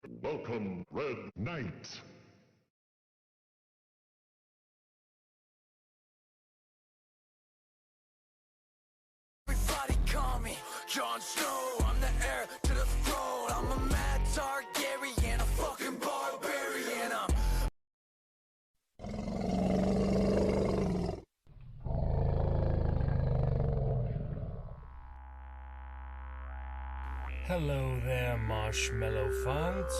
Welcome, Red Knight. Everybody call me Jon Snow. I'm the heir to the throne. I'm a mad Targaryen, a fucking barbarian. Hello there, Marshmallow Font.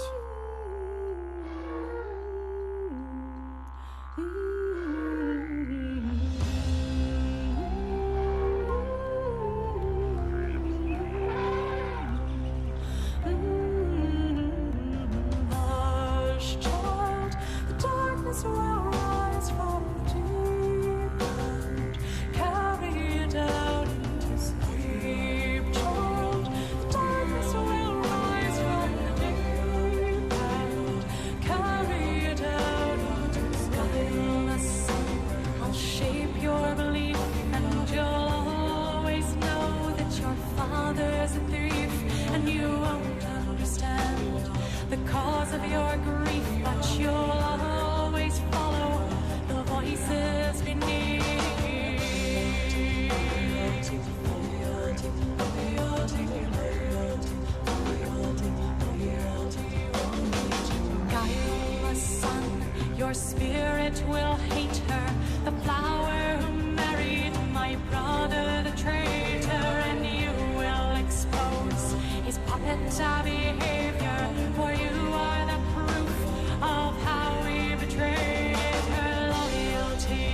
Your spirit will hate her, the flower who married my brother, the traitor, and you will expose his puppet behavior, for you are the proof of how we betrayed her loyalty.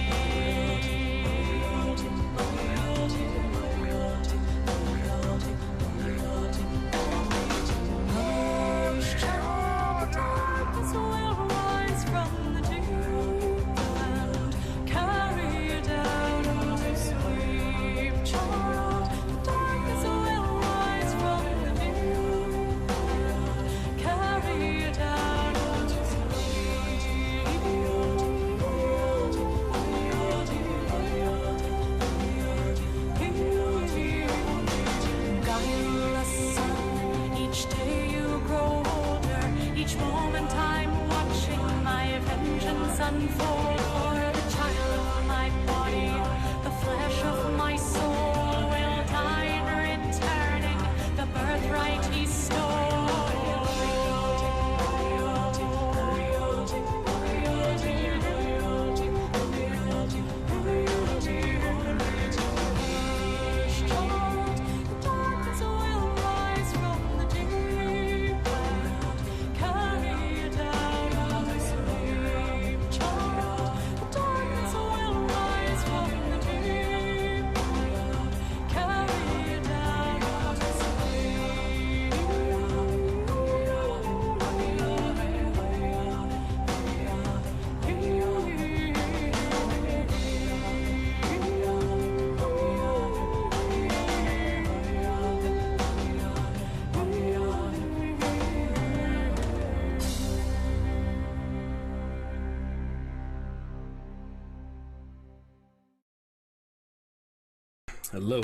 Hush, child, the darkness will rise from the deep and carry you down to sleep, child. The darkness will rise from the deep and carry you down to sleep. Guileless son, each day you grow older, each moment I'm watching my vengeance unfold. For the child of my body, the flesh of my soul will die in returning the birthright he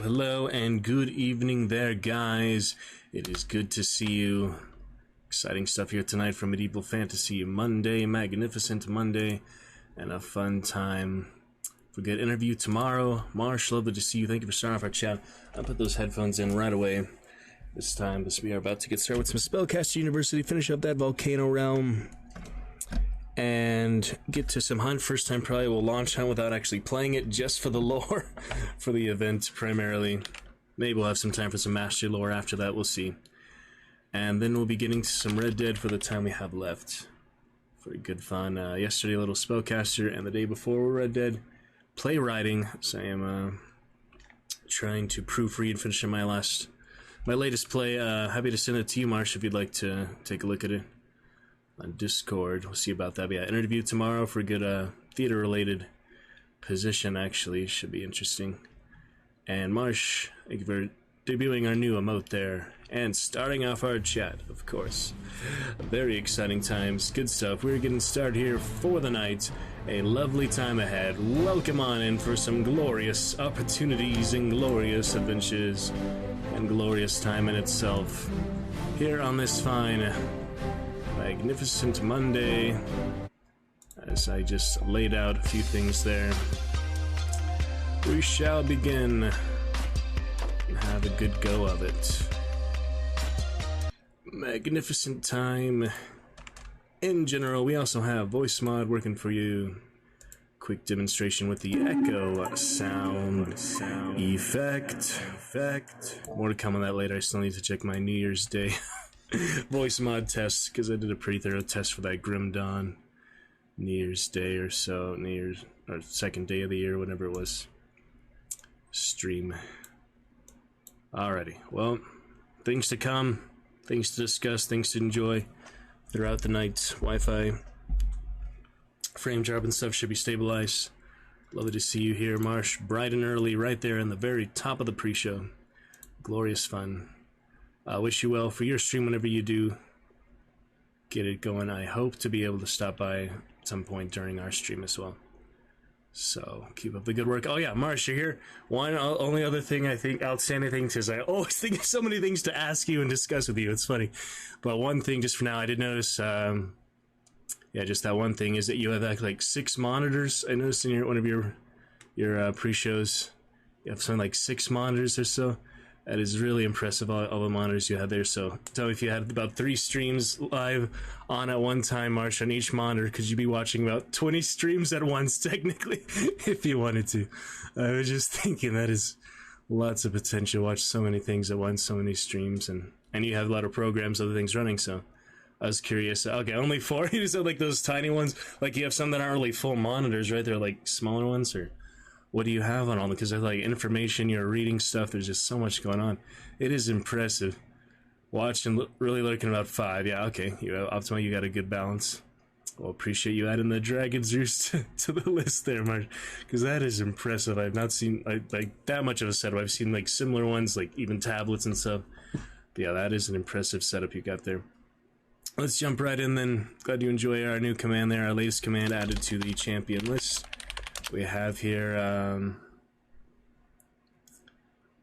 Hello, and good evening there, guys. It is good to see you. Exciting stuff here tonight from Medieval Fantasy Monday, Magnificent Monday, and a fun time. We get interview tomorrow. Marsh, lovely to see you. Thank you for starting off our chat. I'll put those headphones in right away. This time, we are about to get started with some Spellcaster University, finish up that Volcano Realm, and get to some Hunt. First time probably we'll launch Hunt without actually playing it, just for the lore, for the event primarily. Maybe we'll have some time for some Mastery lore after that, we'll see. And then we'll be getting to some Red Dead for the time we have left. Pretty good fun. Yesterday a little Spellcaster, and the day before Red Dead playwriting. So I am trying to proofread, finishing my latest play. Happy to send it to you, Marsh, if you'd like to take a look at it on Discord. We'll see about that. But yeah, interview tomorrow for a good theater-related position, actually. Should be interesting. And Marsh, thank you for debuting our new emote there. And starting off our chat, of course. Very exciting times. Good stuff. We're getting started here for the night. A lovely time ahead. Welcome on in for some glorious opportunities and glorious adventures. And glorious time in itself. Here on this fine Magnificent Monday, as I just laid out a few things there. We shall begin and have a good go of it. Magnificent time. In general, we also have voice mod working for you. Quick demonstration with the echo sound effect. More to come on that later. I still need to check my New Year's Day voice mod test, because I did a pretty thorough test for that Grim Dawn New Year's Day or so, New Year's or second day of the year, whatever it was, stream. Alrighty, well, things to come, things to discuss, things to enjoy throughout the night. Wi-Fi, frame drop and stuff should be stabilized. Lovely to see you here, Marsh, bright and early, right there in the very top of the pre-show. Glorious fun. I wish you well for your stream whenever you do get it going. I hope to be able to stop by at some point during our stream as well. So keep up the good work. Oh yeah, Marsh, you're here. One only other thing I think, outstanding thing, is I always think of so many things to ask you and discuss with you. It's funny, but one thing just for now, I did notice. Yeah, just that one thing is that you have like 6 monitors. I noticed in one of your pre-shows, you have something like 6 monitors or so. That is really impressive, all the monitors you had there. So tell me, if you had about 3 streams live on at one time, Marsh, on each monitor, could you be watching about 20 streams at once, technically, if you wanted to? I was just thinking that is lots of potential. Watch so many things at once, so many streams, and you have a lot of programs, other things running, so I was curious. Okay, only 4? You said like those tiny ones, like you have some that aren't really full monitors, right? They're like smaller ones, or what do you have on all them? Because they're like information, you're reading stuff, there's just so much going on. It is impressive. Watching, really looking about 5. Yeah, okay, Optima, you got a good balance. Well, appreciate you adding the Dragon's Roost to the list there, Mark, because that is impressive. I've not seen like that much of a setup. I've seen like similar ones, like even tablets and stuff. But yeah, that is an impressive setup you got there. Let's jump right in then. Glad you enjoy our new command there, our latest command added to the champion list. We have here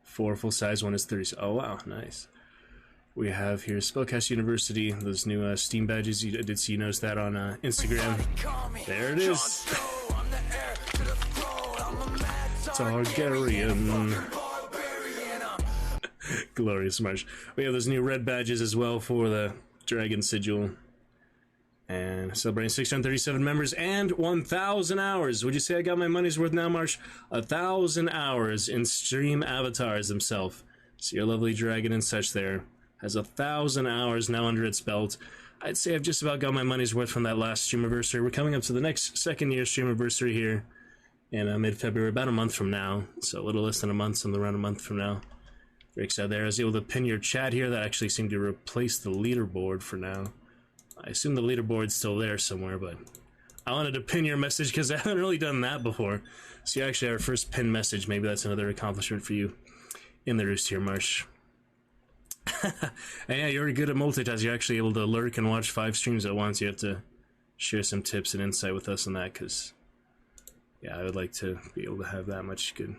4 full-size, 1 is 30. Oh wow, nice. We have here Spellcast University, those new Steam badges. I did see you notice that on Instagram. There it is. Targaryen. Glorious Marsh. We have those new red badges as well for the Dragon Sigil. And celebrating 637 members and 1,000 hours. Would you say I got my money's worth now, Marsh? 1,000 hours in stream avatars himself. So your lovely dragon and such there has 1,000 hours now under its belt. I'd say I've just about got my money's worth from that last streamiversary. We're coming up to the next 2nd year streamiversary here in mid-February, about a month from now. So a little less than a month, something around a month from now. Very excited there. I was able to pin your chat here. That actually seemed to replace the leaderboard for now. I assume the leaderboard's still there somewhere, but I wanted to pin your message because I haven't really done that before. So you actually have our first pin message. Maybe that's another accomplishment for you in the roost here, Marsh. And yeah, you're good at multitasking. You're actually able to lurk and watch 5 streams at once. You have to share some tips and insight with us on that, because yeah, I would like to be able to have that much good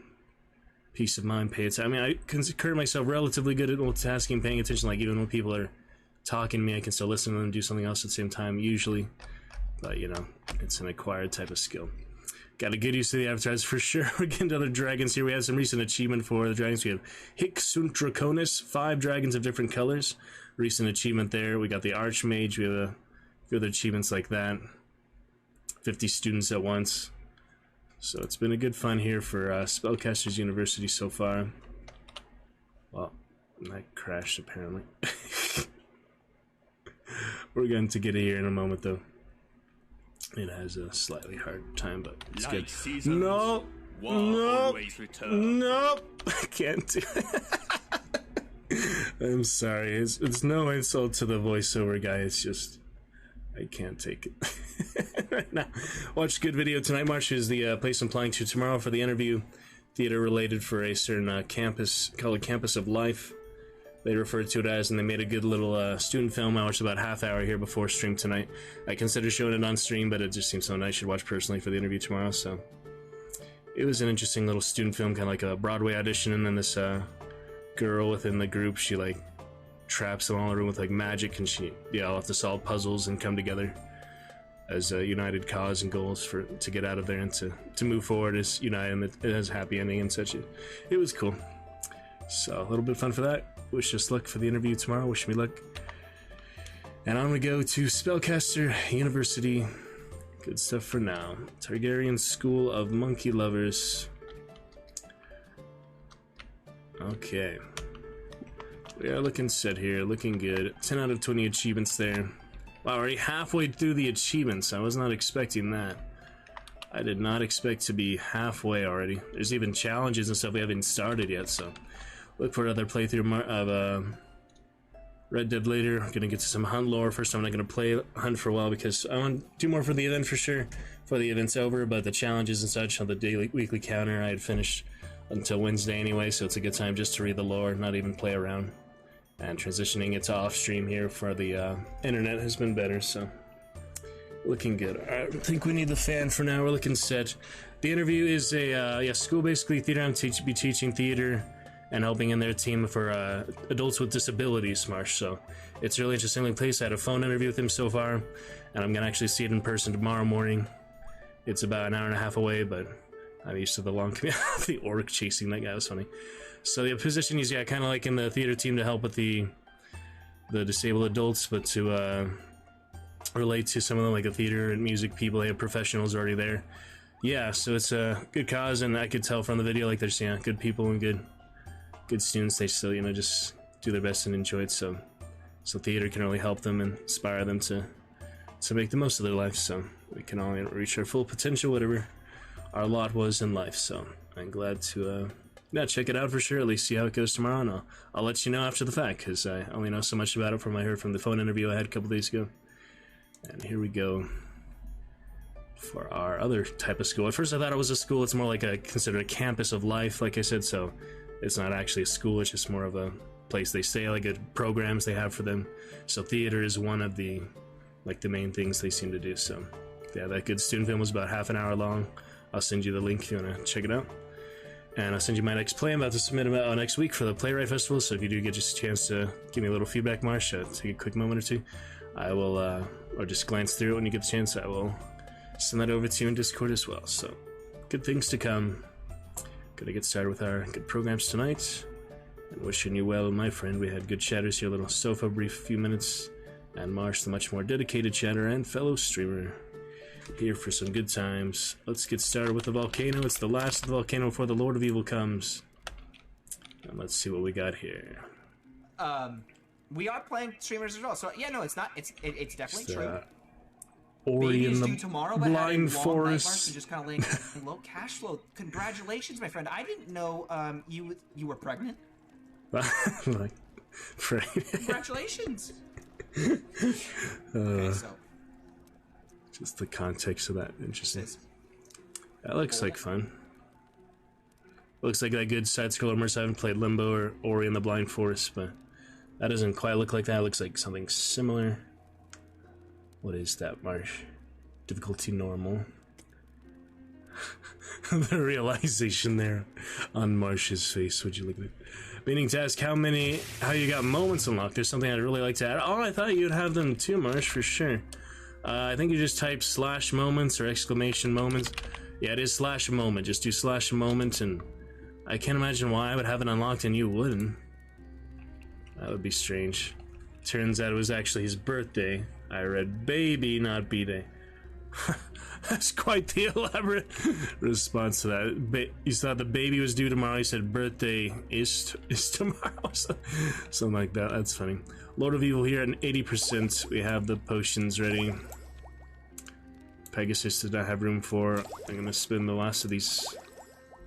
peace of mind. I mean, I consider myself relatively good at multitasking, paying attention. Like even when people are talking to me, I can still listen to them and do something else at the same time, usually. But, you know, it's an acquired type of skill. Got to get used to the avatars for sure. We're getting to other dragons here. We have some recent achievement for the dragons. We have Hicksunt Draconis, 5 dragons of different colors. Recent achievement there. We got the Archmage. We have a few other achievements like that. 50 students at once. So it's been a good fun here for Spellcasters University so far. Well, that crashed apparently. We're going to get it here in a moment, though. It has a slightly hard time, but it's good. No, I can't do it. I'm sorry. It's no insult to the voiceover guy. It's just I can't take it right now. Watch a good video tonight. March is the place I'm applying to tomorrow for the interview, theater related for a certain campus called Campus of Life. They refer to it as, and they made a good little student film. I watched about half hour here before stream tonight. I considered showing it on stream, but it just seems so nice. I should watch personally for the interview tomorrow. So it was an interesting little student film, kind of like a Broadway audition. And then this girl within the group, she like traps them all in a room with like magic, and I'll have to solve puzzles and come together as a united cause and goals to get out of there and to move forward as united, and it has a happy ending and such. It was cool. So a little bit of fun for that. Wish us luck for the interview tomorrow. Wish me luck. And on we go to Spellcaster University. Good stuff for now. Targaryen School of Monkey Lovers. Okay. We are looking set here, looking good. 10 out of 20 achievements there. Wow, already halfway through the achievements. I was not expecting that. I did not expect to be halfway already. There's even challenges and stuff we haven't started yet, so look for another playthrough of Red Dead later. I'm gonna get to some Hunt lore. First, I'm not gonna play Hunt for a while because I want to do more for the event for sure. Before the event's over, but the challenges and such on the weekly counter I had finished until Wednesday anyway, so it's a good time just to read the lore, not even play around. And transitioning it to off stream here for the internet has been better, so looking good. I think we need the fan for now. We're looking set. The interview is a school, basically theater. I'm be teaching theater and helping in their team for adults with disabilities, Marsh. So it's a really interesting place. I had a phone interview with him so far, and I'm gonna actually see it in person tomorrow morning. It's about an hour and a half away, but I'm used to the long commute. The orc chasing that guy was funny. So the position is, kind of like in the theater team to help with the disabled adults, but to relate to some of them, like the theater and music people. They have professionals already there. Yeah, so it's a good cause, and I could tell from the video, like there's good people and good students. They still just do their best and enjoy it. So theater can really help them and inspire them to make the most of their life. So we can all reach our full potential, whatever our lot was in life. So I'm glad to check it out for sure, at least see how it goes tomorrow, and I'll let you know after the fact, because I only know so much about it from what I heard from the phone interview I had a couple days ago. And here we go for our other type of school. At first I thought it was a school. It's more like considered a campus of life, like I said, so it's not actually a school, it's just more of a place they stay, like programs they have for them. So theater is one of the main things they seem to do. So yeah, that good student film was about half an hour long. I'll send you the link if you want to check it out. And I'll send you my next play. I'm about to submit them next week for the Playwright Festival, so if you do get just a chance to give me a little feedback, Marsh, take a quick moment or two, I will, or just glance through it when you get the chance, I will send that over to you in Discord as well. So, good things to come. Gonna get started with our good programs tonight, and wishing you well, my friend. We had good chatters here, a little sofa brief few minutes, and Marsh, the much more dedicated chatter and fellow streamer, here for some good times. Let's get started with the volcano. It's the last of the volcano before the Lord of Evil comes. And let's see what we got here. We are playing streamers as well. So yeah, no, it's not. It's definitely true. Ori Baby in is the due tomorrow, but Blind having Forest. Long and just kind of laying low cash flow. Congratulations, my friend. I didn't know you were pregnant. Like, Congratulations. Okay, so. Just the context of that, interesting. That looks like fun. Looks like that good side-scroller immersive. I haven't played Limbo or Ori in the Blind Forest, but that doesn't quite look like that. It looks like something similar. What is that, Marsh? Difficulty normal. The realization there on Marsh's face. Would you look at it? Meaning to ask how you got moments unlocked. There's something I'd really like to add. Oh, I thought you'd have them too, Marsh, for sure. I think you just type /moments or exclamation moments. Yeah, it is /moment. Just do /moment, and I can't imagine why I would have it unlocked and you wouldn't. That would be strange. Turns out it was actually his birthday. I read baby, not B-Day. That's quite the elaborate response to that. You thought the baby was due tomorrow. He said birthday is tomorrow. Something like that. That's funny. Lord of Evil here at 80%. We have the potions ready. Pegasus did not have room for. I'm going to spin the last of these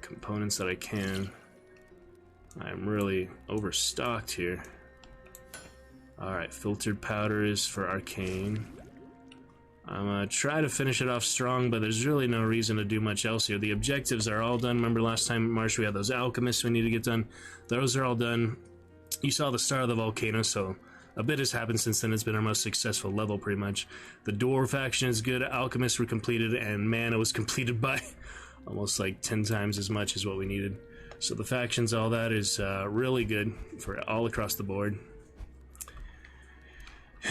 components that I can. I'm really overstocked here. Alright, filtered powder is for arcane. I'm gonna try to finish it off strong, but there's really no reason to do much else here. The objectives are all done. Remember last time, Marsh, we had those alchemists we need to get done. Those are all done. You saw the start of the volcano, so a bit has happened since then. It's been our most successful level, pretty much. The dwarf faction is good. Alchemists were completed, and mana was completed by almost like 10 times as much as what we needed. So the factions, all that is really good for all across the board.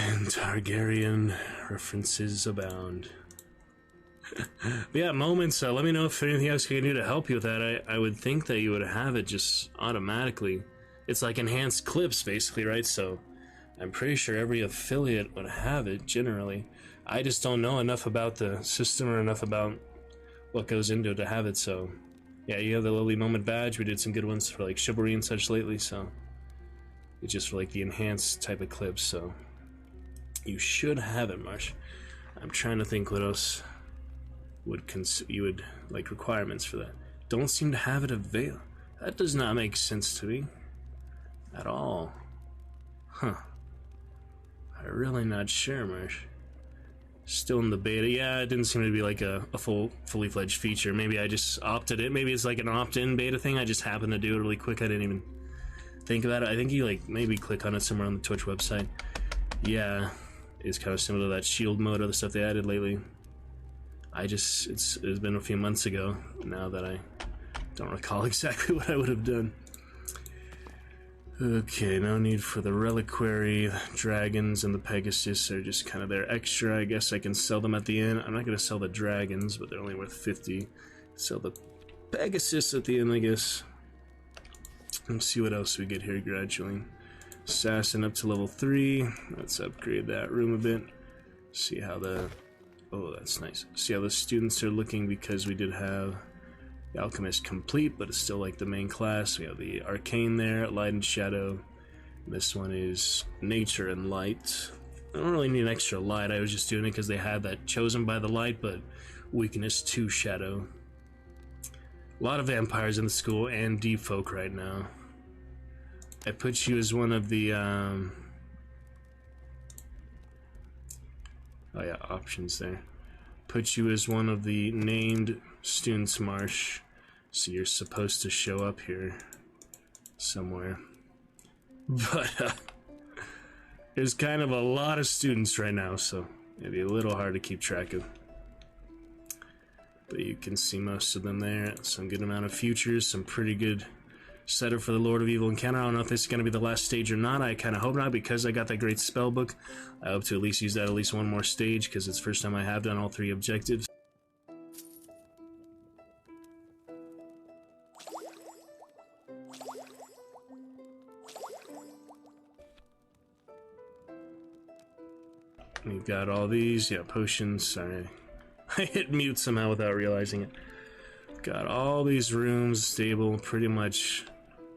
And Targaryen references abound. But yeah, moments. Let me know if anything else I can do to help you with that. I would think that you would have it just automatically. It's like enhanced clips, basically, right? So I'm pretty sure every affiliate would have it generally. I just don't know enough about the system or enough about what goes into it to have it. So yeah, you have the Lily Moment badge. We did some good ones for like chivalry and such lately. So it's just for like the enhanced type of clips. So you should have it, Marsh. I'm trying to think what else you would like requirements for that. Don't seem to have it available. That does not make sense to me at all. Huh. I'm really not sure, Marsh. Still in the beta. Yeah, it didn't seem to be like a fully fledged feature. Maybe I just opted it. Maybe it's like an opt-in beta thing. I just happened to do it really quick. I didn't even think about it. I think you like maybe click on it somewhere on the Twitch website. Yeah, it's kind of similar to that shield mode or the stuff they added lately. It's been a few months ago now that I don't recall exactly what I would have done. Okay, no need for the reliquary. The dragons and the Pegasus are just kind of there extra. I guess I can sell them at the end. I'm not going to sell the dragons, but they're only worth 50. Sell the Pegasus at the end, I guess. Let's see what else we get here gradually. Assassin up to level 3. Let's upgrade that room a bit. See how the... Oh, that's nice. See how the students are looking, because we did have the Alchemist complete, but it's still like the main class. We have the Arcane there, Light and Shadow. This one is Nature and Light. I don't really need an extra light. I was just doing it because they had that Chosen by the Light, but Weakness to Shadow. A lot of vampires in the school and deep folk right now. I put you as one of the oh yeah, options there. Put you as one of the named students, Marsh. So you're supposed to show up here somewhere. But there's kind of a lot of students right now, so it'd be a little hard to keep track of. But you can see most of them there. Some good amount of futures, some pretty good setup for the Lord of Evil encounter. I don't know if this is going to be the last stage or not. I kind of hope not, because I got that great spell book. I hope to at least use that at least one more stage, because it's the first time I have done all 3 objectives. We've got all these. Yeah, potions. Sorry. I hit mute somehow without realizing it. Got all these rooms stable pretty much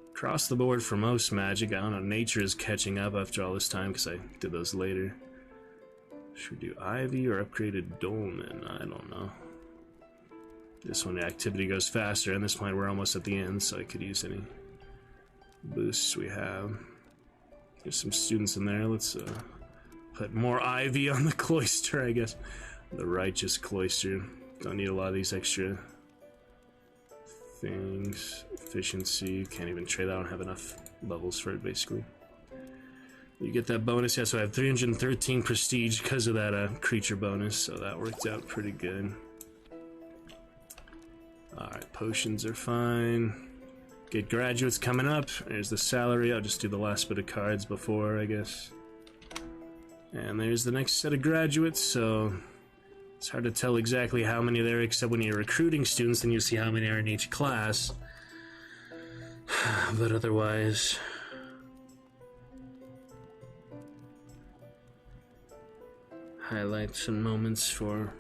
across the board for most magic. I don't know, nature is catching up after all this time because I did those later. Should we do Ivy or upgraded Dolmen? I don't know. This one, the activity goes faster. At this point, we're almost at the end, so I could use any boosts we have. There's some students in there. Let's put more Ivy on the cloister, I guess. The righteous cloister. Don't need a lot of these extra things. Efficiency. Can't even trade. I don't have enough levels for it, basically. You get that bonus. Yeah, so I have 313 prestige because of that creature bonus, so that worked out pretty good. Alright, potions are fine. Get graduates coming up. There's the salary. I'll just do the last bit of cards before, I guess. And there's the next set of graduates, so it's hard to tell exactly how many there are, except when you're recruiting students, then you see how many are in each class. But otherwise... highlights and moments for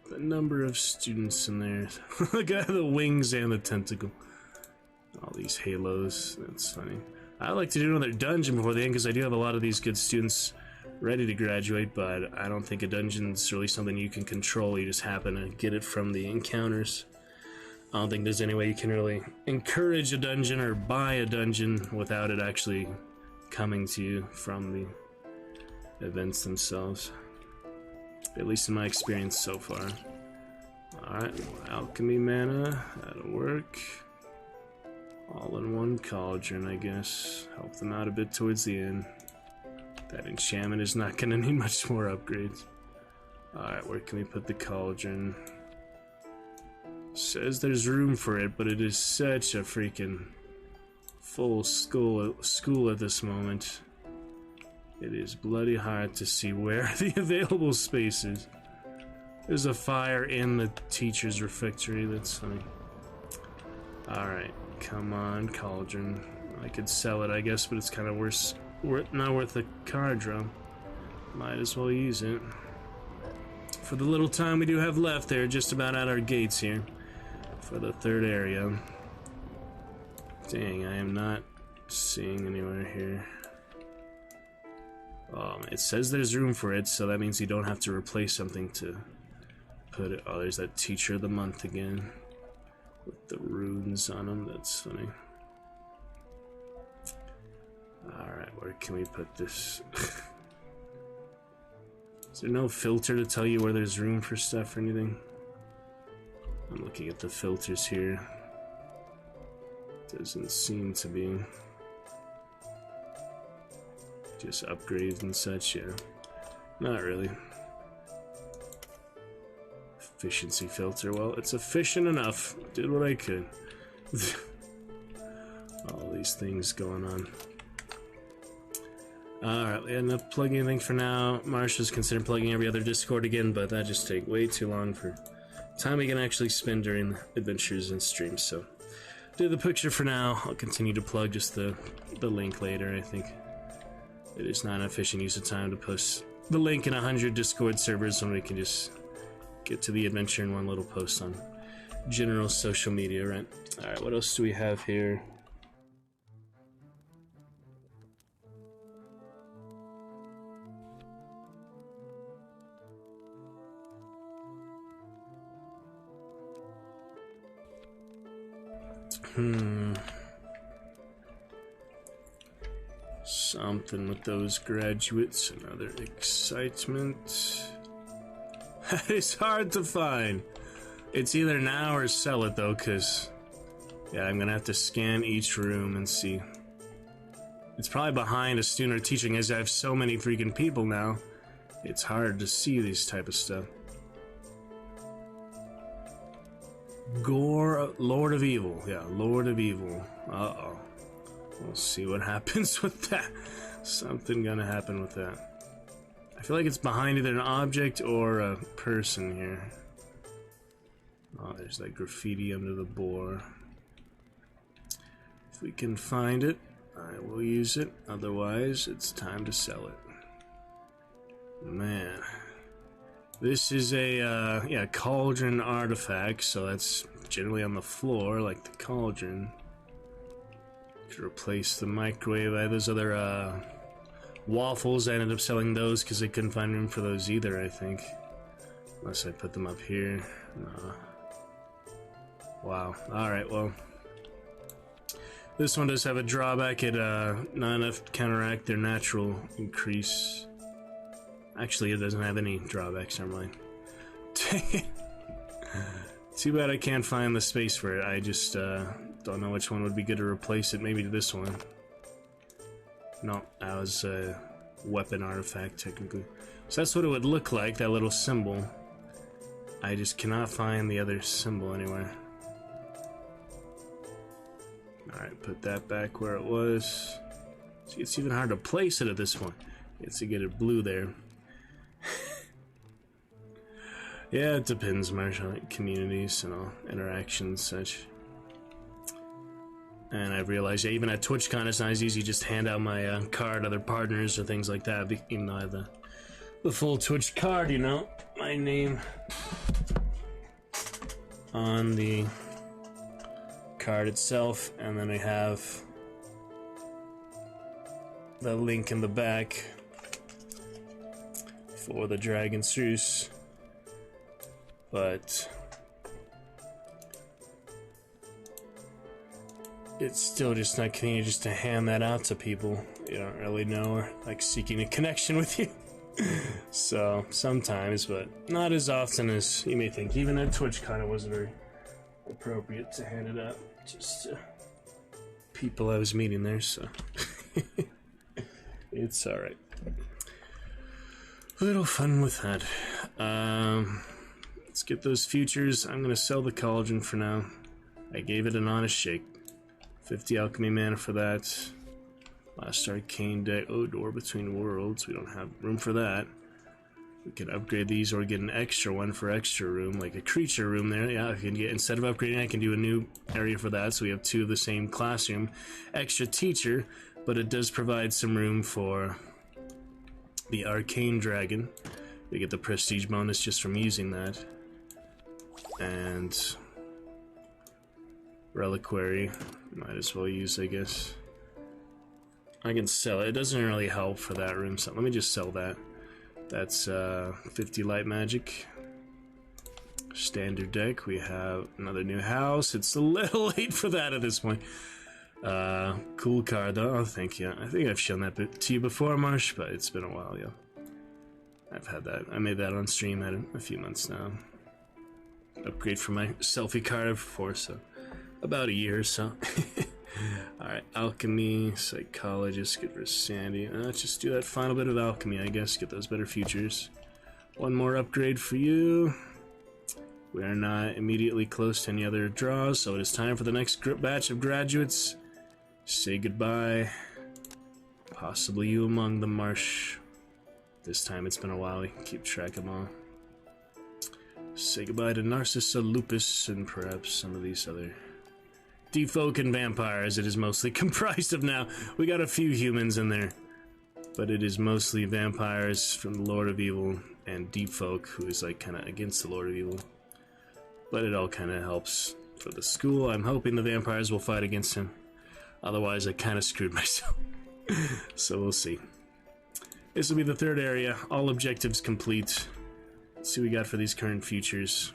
the number of students in there. Look at the wings and the tentacle. All these halos. That's funny. I like to do another dungeon before the end because I do have a lot of these good students ready to graduate, but I don't think a dungeon's really something you can control. You just happen to get it from the encounters. I don't think there's any way you can really encourage a dungeon or buy a dungeon without it actually coming to you from the events themselves. At least in my experience so far. Alright, alchemy mana, that'll work. All in one cauldron, I guess. Help them out a bit towards the end. That enchantment is not gonna need much more upgrades. Alright, where can we put the cauldron? Says there's room for it, but it is such a freaking full school at this moment. It is bloody hard to see where the available space is. There's a fire in the teacher's refectory. That's funny. Alright, come on, cauldron. I could sell it, I guess, but it's kind of not worth the card draw. Might as well use it. For the little time we do have left, they're just about at our gates here. For the third area. Dang, I am not seeing anywhere here. It says there's room for it, so that means you don't have to replace something to put it. Oh, there's that teacher of the month again. With the runes on them, that's funny. Alright, where can we put this? Is there no filter to tell you where there's room for stuff or anything? I'm looking at the filters here. Doesn't seem to be. Just upgrades and such, yeah. Not really. Efficiency filter, well, it's efficient enough. Did what I could. All these things going on. Alright, we had enough plugging anything for now. Marsha's considering plugging every other Discord again, but that just take way too long for time we can actually spend during the adventures and streams, so do the picture for now. I'll continue to plug just the link later. I think it is not an efficient use of time to push the link in 100 Discord servers when we can just get to the adventure in one little post on general social media, right? Alright, what else do we have here? Something with those graduates, another excitement. It's hard to find. It's either now or sell it though, cause yeah, I'm gonna have to scan each room and see. It's probably behind a student or teaching, as I have so many freaking people now. It's hard to see these type of stuff. Gore, Lord of Evil. Yeah, Lord of Evil. Uh-oh. We'll see what happens with that. Something gonna happen with that. I feel like it's behind either an object or a person here. Oh, there's that graffiti under the boar. If we can find it, I will use it. Otherwise, it's time to sell it. Man. This is a, cauldron artifact, so that's generally on the floor, like the cauldron. Could replace the microwave. I had those other, waffles. I ended up selling those because I couldn't find room for those either, I think. Unless I put them up here. No. Wow. Alright, well. This one does have a drawback. It, not enough to counteract their natural increase. Actually, it doesn't have any drawbacks, never mind. Too bad I can't find the space for it. I just don't know which one would be good to replace it. Maybe this one. No, that was a weapon artifact, technically. So that's what it would look like, that little symbol. I just cannot find the other symbol anywhere. Alright, put that back where it was. See, it's even hard to place it at this point. It's to get it blue there. Yeah, it depends, Marshall. Like communities and all, interactions, such. And I've realized, yeah, even at TwitchCon, it's not as easy to just hand out my card to other partners or things like that, even though I have the full Twitch card, you know, my name on the card itself, and then I have the link in the back for the Dragon's Roost. But it's still just not convenient just to hand that out to people you don't really know or like seeking a connection with you. So sometimes, but not as often as you may think. Even at TwitchCon, it wasn't very appropriate to hand it out just to people I was meeting there, so it's alright. A little fun with that. Let's get those futures. I'm gonna sell the cauldron for now. I gave it an honest shake. 50 alchemy mana for that. Last arcane deck. Oh, door between worlds. We don't have room for that. We can upgrade these or get an extra one for extra room, like a creature room there. Yeah, I can get, instead of upgrading, I can do a new area for that. So we have 2 of the same classroom. Extra teacher, but it does provide some room for the arcane dragon. We get the prestige bonus just from using that. And reliquary, might as well use, I guess. I can sell it. It doesn't really help for that room, so let me just sell that. That's 50 light magic. Standard deck. We have another new house. It's a little late for that at this point. Cool card though. Oh, thank you. I think I've shown that bit to you before, Marsh, but it's been a while, yeah. I've had that. I made that on stream at a few months now. Upgrade for my selfie card before, so about a year or so. Alright, alchemy, psychologist, get rid of Sandy. Let's just do that final bit of alchemy, I guess, get those better futures. One more upgrade for you. We are not immediately close to any other draws, so it is time for the next batch of graduates. Say goodbye. Possibly you among them, Marsh. This time it's been a while, we can keep track of them all. Say goodbye to Narcissa, Lupus, and perhaps some of these other deep folk and vampires it is mostly comprised of now. We got a few humans in there, but it is mostly vampires from the Lord of Evil and deep folk, who is like kind of against the Lord of Evil. But it all kind of helps for the school. I'm hoping the vampires will fight against him. Otherwise, I kind of screwed myself. So we'll see. This will be the 3rd area. All objectives complete. Let's see what we got for these current futures.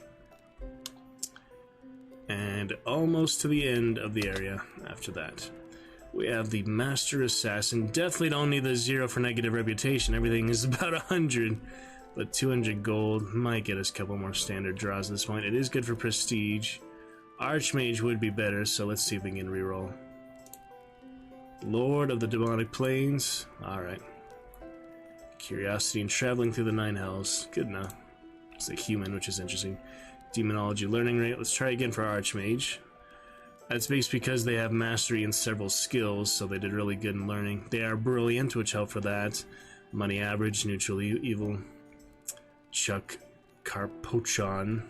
And almost to the end of the area after that. We have the Master Assassin. Definitely don't need the 0 for negative reputation. Everything is about 100. But 200 gold might get us a couple more standard draws at this point. It is good for prestige. Archmage would be better, so let's see if we can reroll. Lord of the Demonic Plains. Alright. Curiosity and traveling through the 9 hells. Good enough. It's like human, which is interesting. Demonology learning rate. Let's try again for Archmage. That's based because they have mastery in several skills, so they did really good in learning. They are brilliant, which help for that. Money average, neutral evil. Chuck Carpochon.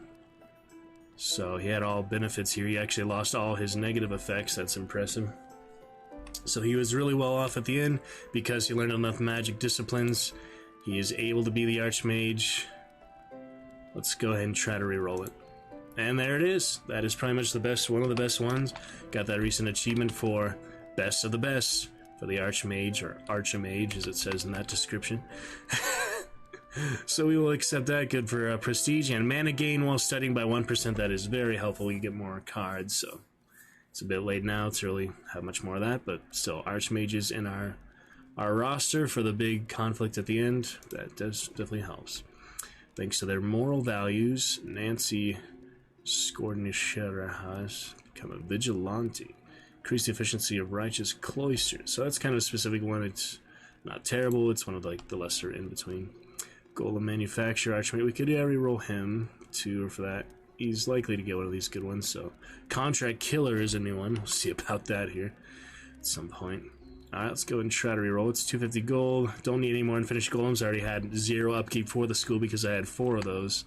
So he had all benefits here. He actually lost all his negative effects. That's impressive. So he was really well off at the end because he learned enough magic disciplines. He is able to be the Archmage. Let's go ahead and try to reroll it. And there it is. That is pretty much the best, one of the best ones. Got that recent achievement for best of the best for the Archmage, or Archimage as it says in that description. So we will accept that. Good for prestige and mana gain while studying by 1%. That is very helpful. You get more cards, so it's a bit late now to really have much more of that, but still, Archmages in our roster for the big conflict at the end. That definitely helps. Thanks to their moral values, Nancy Skornishera has become a vigilante. Increase the efficiency of righteous cloisters. So that's kind of a specific one. It's not terrible. It's one of like the lesser in between. Golem manufacturer, Archmage. We could re-roll him too for that. He's likely to get one of these good ones. So contract killer is a new one. We'll see about that here at some point. Alright, let's go and try to reroll. It's 250 gold. Don't need any more unfinished golems. I already had 0 upkeep for the school because I had 4 of those.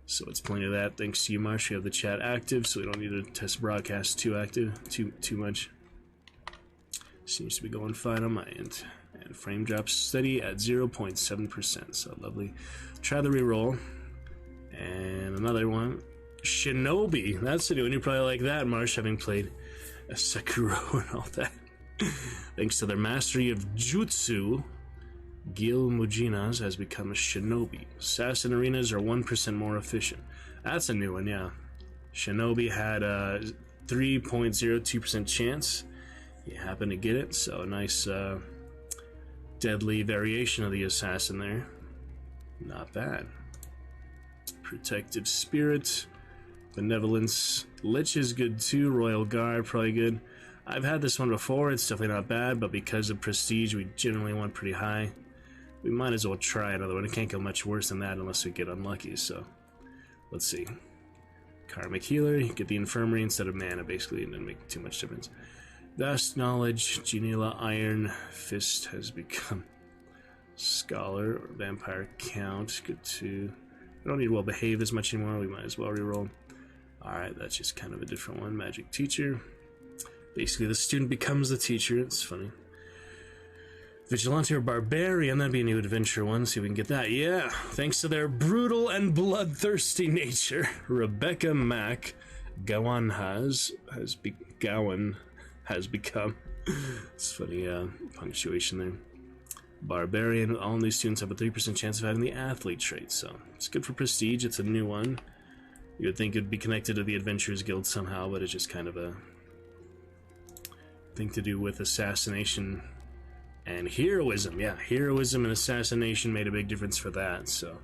So it's plenty of that. Thanks to you, Marsh. You have the chat active, so we don't need to test broadcast too active, too much. Seems to be going fine on my end. And frame drops steady at 0.7%. So lovely. Try the reroll. And another one. Shinobi. That's the new one. You probably like that, Marsh, having played a Sekiro and all that. Thanks to their mastery of Jutsu, Gil Mujinas has become a shinobi. Assassin arenas are 1% more efficient. That's a new one, yeah. Shinobi had a 3.02% chance. He happened to get it, so a nice deadly variation of the assassin there. Not bad. Protective Spirit, Benevolence, Lich is good too, Royal Guard, probably good. I've had this one before, it's definitely not bad, but because of prestige, we generally want pretty high. We might as well try another one. It can't go much worse than that unless we get unlucky, so let's see. Karmic Healer, you get the Infirmary instead of mana, basically, it didn't make too much difference. Vast knowledge, Genila Iron Fist has become Scholar or Vampire Count. Good too. We don't need Well Behaved as much anymore, we might as well reroll. Alright, that's just kind of a different one. Magic Teacher. Basically, the student becomes the teacher. It's funny. Vigilante or Barbarian, that'd be a new adventure one. See if we can get that. Yeah, thanks to their brutal and bloodthirsty nature, Rebecca Mack Gowan has become. It's funny punctuation there. Barbarian. All new students have a 3% chance of having the athlete trait, so it's good for prestige. It's a new one. You would think it'd be connected to the Adventurers Guild somehow, but it's just kind of a thing to do with assassination and heroism. Yeah, heroism and assassination made a big difference for that. So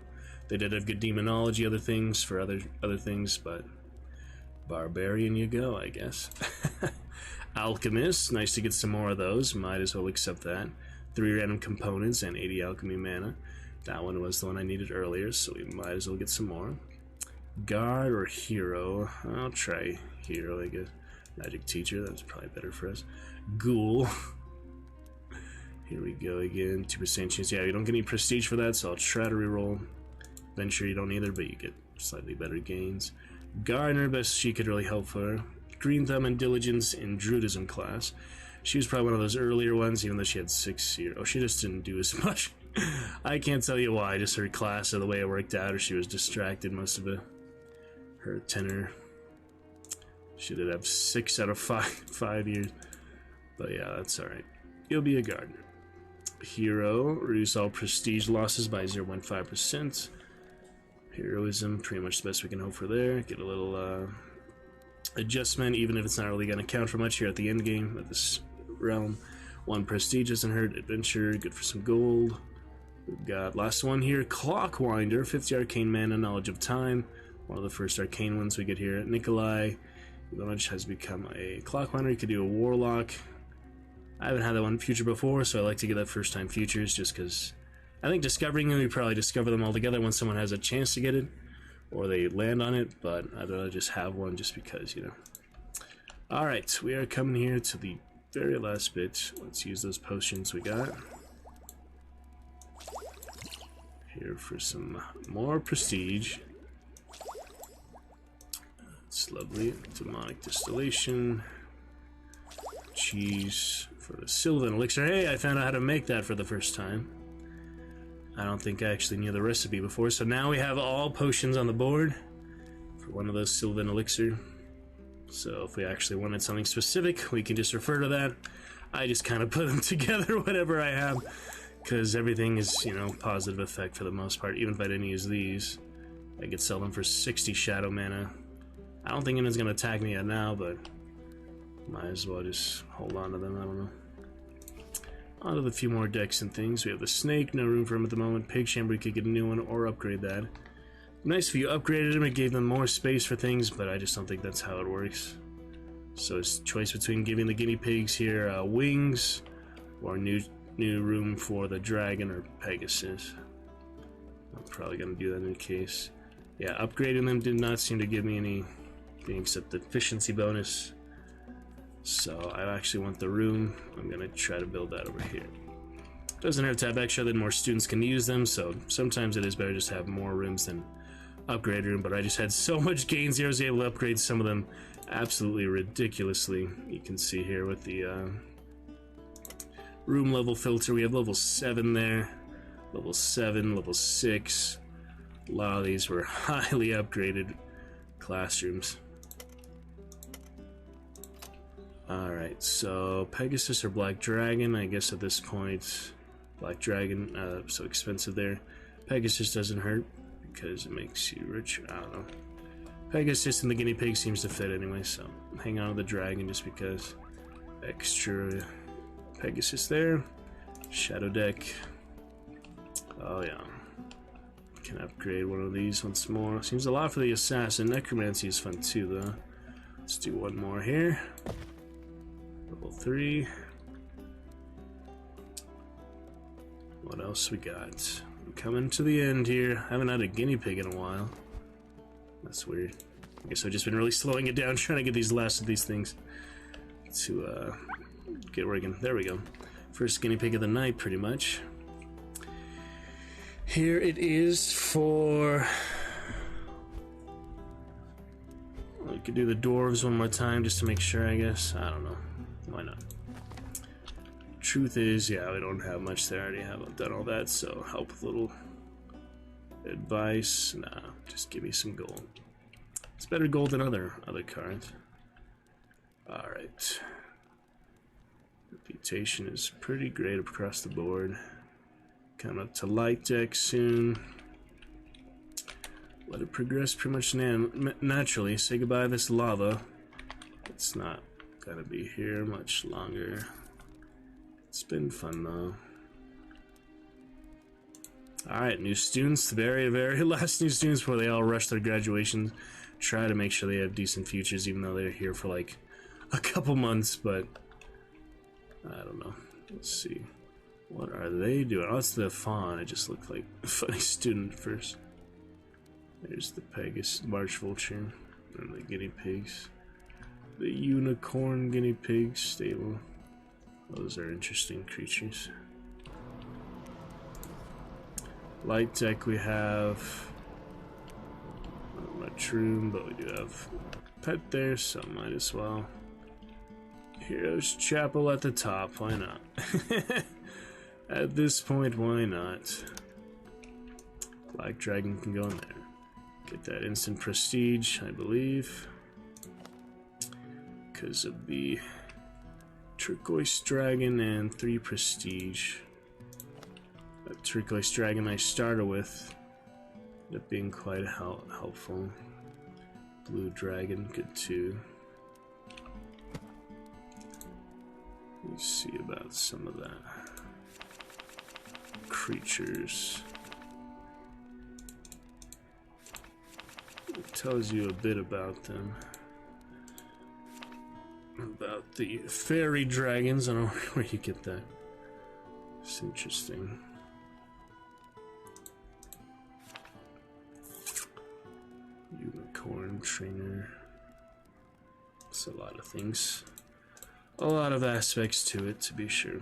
they did have good demonology, other things for other things, but Barbarian you go, I guess. Alchemist, nice to get some more of those. Might as well accept that. 3 random components and 80 alchemy mana. That one was the one I needed earlier, so we might as well get some more. Guard or hero? I'll try hero, I guess. Magic Teacher, that's probably better for us. Ghoul. Here we go again. 2% chance. Yeah, you don't get any prestige for that, so I'll try to reroll. Venture you don't either, but you get slightly better gains. Gardener, best she could really help for her. Green Thumb and Diligence in Druidism class. She was probably one of those earlier ones, even though she had 6 years. Oh, she just didn't do as much. I can't tell you why, just her class or the way it worked out, or she was distracted most of it. Her tenor. She did have 6 out of 5 years. But yeah, that's alright. You'll be a gardener. Hero, reduce all prestige losses by 0.5%. Heroism, pretty much the best we can hope for there. Get a little adjustment, even if it's not really going to count for much here at the end game of this realm. 1 prestige doesn't hurt. Adventure, good for some gold. We've got last one here, Clockwinder, 50 arcane mana, knowledge of time. One of the first arcane ones we get here. Nikolai Ivanovich has become a Clockwinder. You could do a warlock. I haven't had that one future before, so I like to get that first time futures just because I think discovering them, you probably discover them all together when someone has a chance to get it or they land on it, but I'd rather just have one just because, you know. Alright, we are coming here to the very last bit. Let's use those potions we got. Here for some more prestige. It's lovely. Demonic Distillation. Cheese for the Sylvan Elixir. Hey, I found out how to make that for the first time. I don't think I actually knew the recipe before, so now we have all potions on the board for one of those Sylvan Elixir. So if we actually wanted something specific, we can just refer to that. I just kind of put them together, whatever I have, because everything is, you know, positive effect for the most part. Even if I didn't use these, I could sell them for 60 shadow mana. I don't think anyone's going to attack me yet now, but might as well just hold on to them, I don't know. On to the few more decks and things. We have the Snake, no room for him at the moment. Pig Chamber, you could get a new one or upgrade that. Nice if you upgraded him, it gave them more space for things, but I just don't think that's how it works. So it's a choice between giving the guinea pigs here wings, or new room for the dragon or Pegasus. I'm probably going to do that in case. Yeah, upgrading them did not seem to give me anything except the efficiency bonus. So I actually want the room. I'm going to try to build that over here. Doesn't hurt to have extra, then more students can use them, so sometimes it is better just to have more rooms than upgrade room, but I just had so much gains here, I was able to upgrade some of them absolutely ridiculously. You can see here with the room level filter, we have level 7 there, level 7, level 6. A lot of these were highly upgraded classrooms. Alright, so Pegasus or Black Dragon, I guess at this point. Black Dragon, so expensive there. Pegasus doesn't hurt because it makes you rich. I don't know. Pegasus and the guinea pig seems to fit anyway, so hang on to the dragon just because. Extra Pegasus there. Shadow deck. Oh yeah. Can upgrade one of these once more. Seems a lot for the assassin. Necromancy is fun too though. Let's do one more here. Level 3. What else we got? I'm coming to the end here. I haven't had a guinea pig in a while. That's weird. I guess I've just been really slowing it down, trying to get these last of these things to get working. There we go. First guinea pig of the night, pretty much. Here it is for... We could do the dwarves one more time just to make sure, I guess. I don't know. Why not? Truth is, yeah, we don't have much there. I already have done all that, so help with little advice. Nah, just give me some gold. It's better gold than other cards. Alright. Reputation is pretty great across the board. Coming up to light deck soon. Let it progress pretty much naturally. Say goodbye to this lava. It's not gonna be here much longer. It's been fun though. Alright, new students. The very, very last new students before they all rush their graduations. Try to make sure they have decent futures even though they're here for like a couple months, but I don't know. Let's see. What are they doing? Oh, it's the fawn. It just looked like a funny student at first. There's the Pegasus, March Vulture, and the guinea pigs. The unicorn guinea pigs stable. Those are interesting creatures. Light deck we have not much room, but we do have pet there, so might as well. Heroes Chapel at the top, why not? At this point, why not? Black Dragon can go in there. Get that instant prestige, I believe. Because of the Turquoise Dragon and 3 prestige. That Turquoise Dragon I started with ended up being quite helpful. Blue Dragon, good too. Let's see about some of that. Creatures. It tells you a bit about them. About the fairy dragons. I don't know where you get that. It's interesting. Unicorn trainer. It's a lot of things. A lot of aspects to it, to be sure.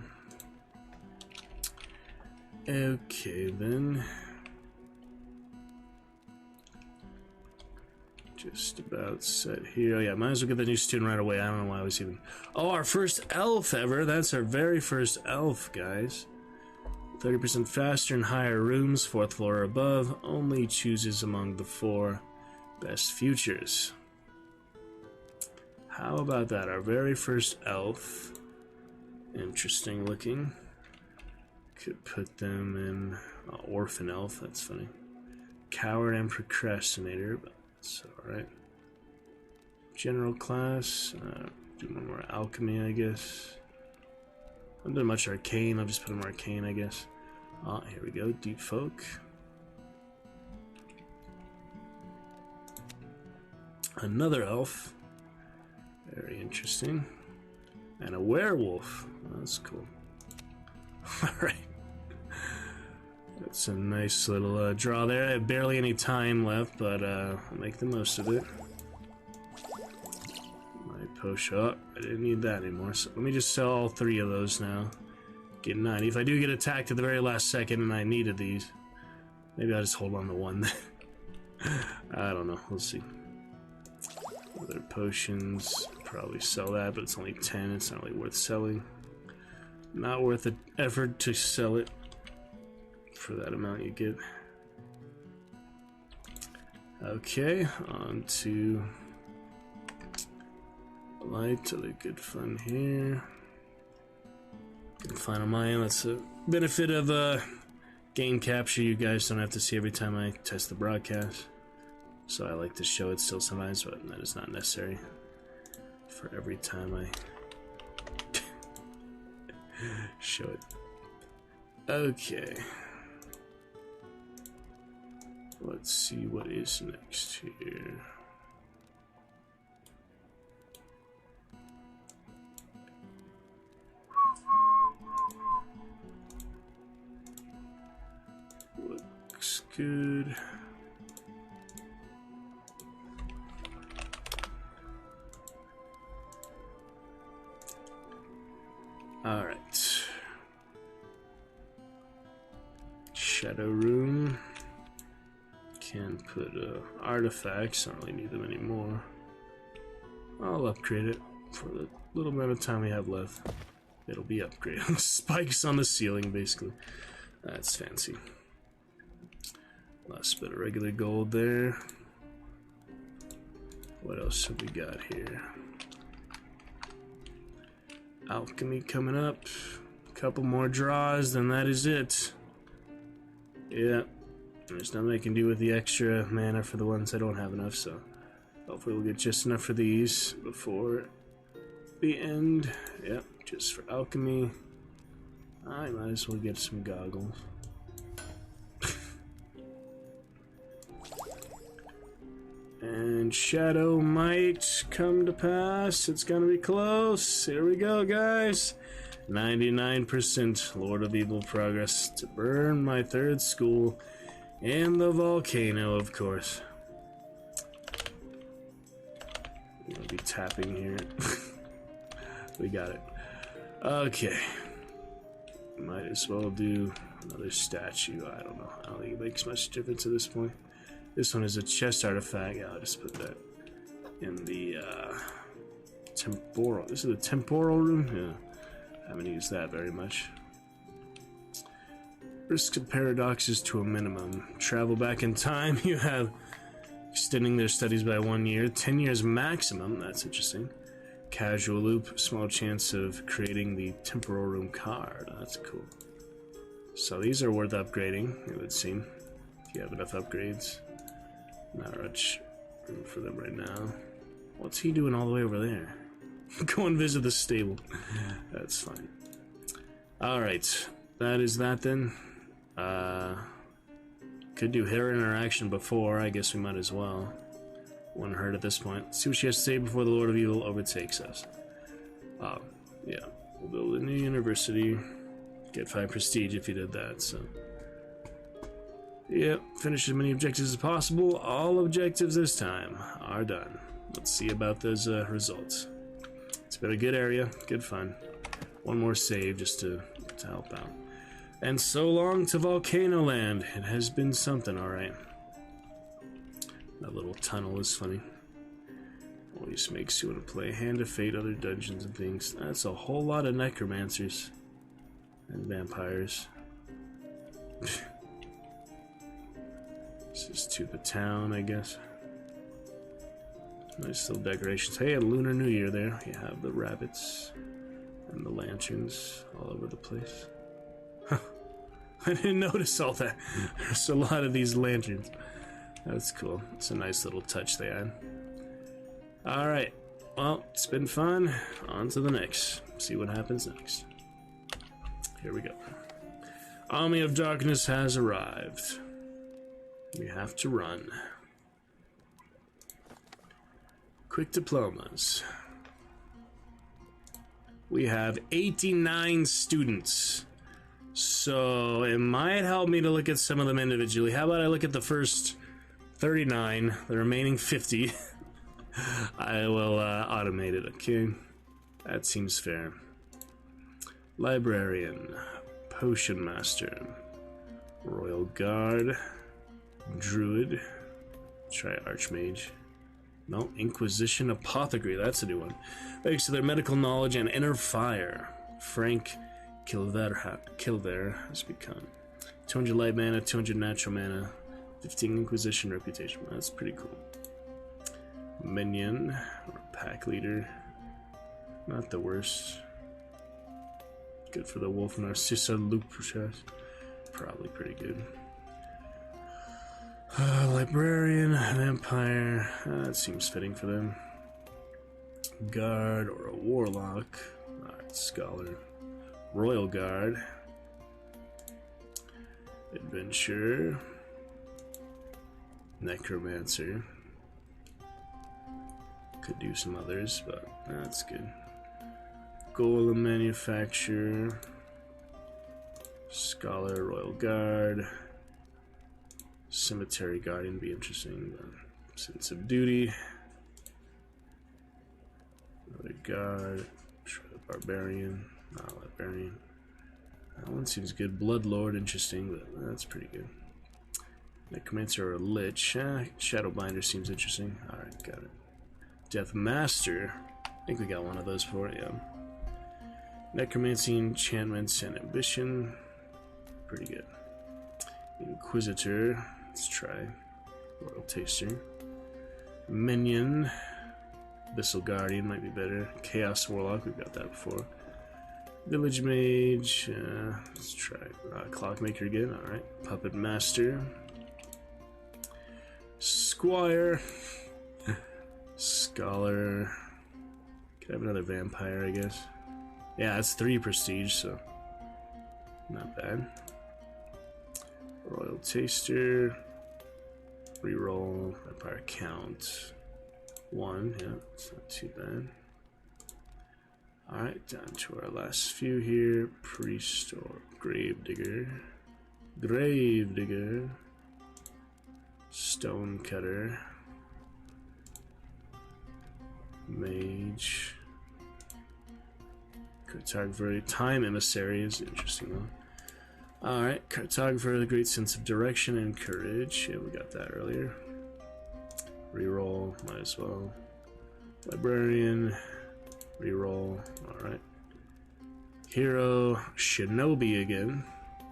Okay, then. Just about set here. Oh, yeah, might as well get the new student right away. I don't know why I was even... Oh, our first elf ever. That's our very first elf, guys. 30% faster in higher rooms, 4th floor or above. Only chooses among the 4 best futures. How about that? Our very first elf. Interesting looking. Could put them in orphan elf. That's funny. Coward and procrastinator, but that's alright. General class. Do more alchemy, I guess. I haven't done much arcane. I'll just put them arcane, I guess. Ah, here we go. Deep folk. Another elf. Very interesting. And a werewolf. Oh, that's cool. Alright. That's a nice little draw there. I have barely any time left, but I'll make the most of it. My potion. Oh, I didn't need that anymore, so let me just sell all 3 of those now. Get 90. If I do get attacked at the very last second and I needed these, maybe I'll just hold on to 1. I don't know. We'll see. Other potions. Probably sell that, but it's only 10. It's not really worth selling. Not worth the effort to sell it for that amount you get. Okay, on to light to the good fun here. Good fun on my end. That's a benefit of game capture. You guys don't have to see every time I test the broadcast. So I like to show it still sometimes, but that is not necessary for every time I show it. Okay. Let's see what is next here. Looks good. Shadow room. Can put artifacts. I don't really need them anymore. I'll upgrade it for the little amount of time we have left. It'll be upgraded. Spikes on the ceiling, basically. That's fancy. Last bit of regular gold there. What else have we got here? Alchemy coming up. A couple more draws, then that is it. Yeah. There's nothing I can do with the extra mana for the ones I don't have enough, so hopefully we'll get just enough for these before the end. Yep, just for alchemy. I might as well get some goggles. And shadow might come to pass. It's gonna be close. Here we go, guys. 99% Lord of Evil progress to burn my third school and the volcano, of course. I'm gonna be tapping here. We got it. Okay. Might as well do another statue. I don't know. I don't think it makes much difference at this point. This one is a chest artifact. Yeah, I'll just put that in the temporal. This is the temporal room? Yeah. I haven't used that very much. Risk of paradoxes to a minimum. Travel back in time. You have extending their studies by 1 year. 10 years maximum. That's interesting. Casual loop. Small chance of creating the temporal room card. That's cool. So these are worth upgrading, it would seem. If you have enough upgrades. Not much room for them right now. What's he doing all the way over there? Go and visit the stable. That's fine. Alright. That is that then. Could do hair interaction before. I guess we might as well. Wouldn't hurt at this point. See what she has to say before the Lord of Evil overtakes us. Yeah. We'll build a new university. Get 5 prestige if you did that, so. Yep, finish as many objectives as possible. All objectives this time are done. Let's see about those results. It's been a good area, good fun. One more save just to help out. And so long to Volcano Land. It has been something, alright. That little tunnel is funny. Always makes you want to play Hand of Fate, other dungeons and things. That's a whole lot of necromancers. And vampires. This is to the town, I guess. Nice little decorations. Hey, a Lunar New Year there. You have the rabbits and the lanterns all over the place. I didn't notice all that. There's a lot of these lanterns. That's cool. It's a nice little touch they had. Alright. Well, it's been fun. On to the next. See what happens next. Here we go. Army of Darkness has arrived. We have to run. Quick diplomas. We have 89 students. So it might help me to look at some of them individually. How about I look at the first 39, the remaining 50. I will automate it, okay? That seems fair. Librarian, Potion Master, Royal Guard, Druid, try Archmage. No, Inquisition Apothecary, that's a new one. Thanks to their medical knowledge and inner fire, Frank Kilver has become 200 light mana, 200 natural mana, 15 Inquisition reputation. That's pretty cool. Minion, or pack leader, not the worst. Good for the Wolf Narcissa Lupus, probably pretty good. Librarian, Vampire, that seems fitting for them. Guard or a Warlock, alright, Scholar. Royal Guard, Adventurer, Necromancer. Could do some others, but that's good. Golem Manufacturer, Scholar, Royal Guard, Cemetery Guardian be interesting, but Sense of Duty, another Guard, Barbarian, not Librarian. That one seems good. Bloodlord, interesting, but that's pretty good. Necromancer or Lich. Shadowbinder seems interesting. Alright, got it. Death Master. I think we got one of those for it, yeah. Necromancy, Enchantments, and Ambition. Pretty good. Inquisitor. Let's try. Royal Taster. Minion. Abyssal Guardian might be better. Chaos Warlock, we've got that before. Village Mage. Let's try Clockmaker again. Alright. Puppet Master. Squire. Scholar. Could have another Vampire, I guess. Yeah, it's 3 prestige, so not bad. Royal Taster. Reroll. Vampire count. 1, yeah, it's not too bad. Alright, down to our last few here. Priest or Gravedigger. Gravedigger. Stonecutter. Mage. Cartographer. Time Emissary is an interesting one. Alright, Cartographer, the great sense of direction and courage. Yeah, we got that earlier. Reroll, might as well. Librarian, reroll, alright. Hero, Shinobi again.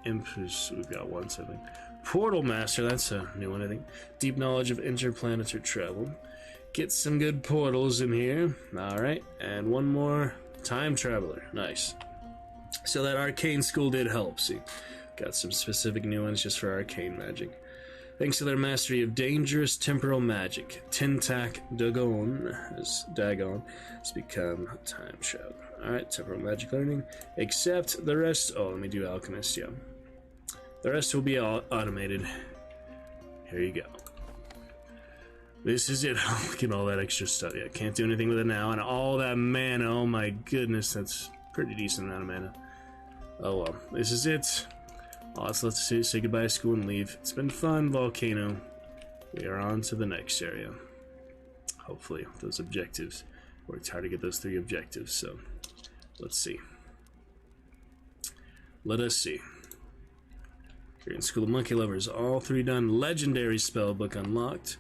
Impus, we've got one, so I think. Portal Master, that's a new one, I think. Deep knowledge of interplanetary travel. Get some good portals in here. Alright, and one more. Time Traveler, nice. So that arcane school did help, see. Got some specific new ones just for arcane magic. Thanks to their mastery of dangerous temporal magic, Tintak Dagon has become time traveler. Alright, temporal magic learning. Except the rest. Oh, let me do Alchemist, yeah. The rest will be all automated. Here you go. This is it. Look at all that extra stuff. Yeah, can't do anything with it now. And all that mana. Oh my goodness, that's pretty decent amount of mana. Oh well, this is it. All that's left to say goodbye to school and leave. It's been fun, Volcano. We are on to the next area. Hopefully, those objectives. Worked hard to get those 3 objectives, so let's see. Let us see. Here in School of Monkey Lovers, all 3 done. Legendary spellbook unlocked.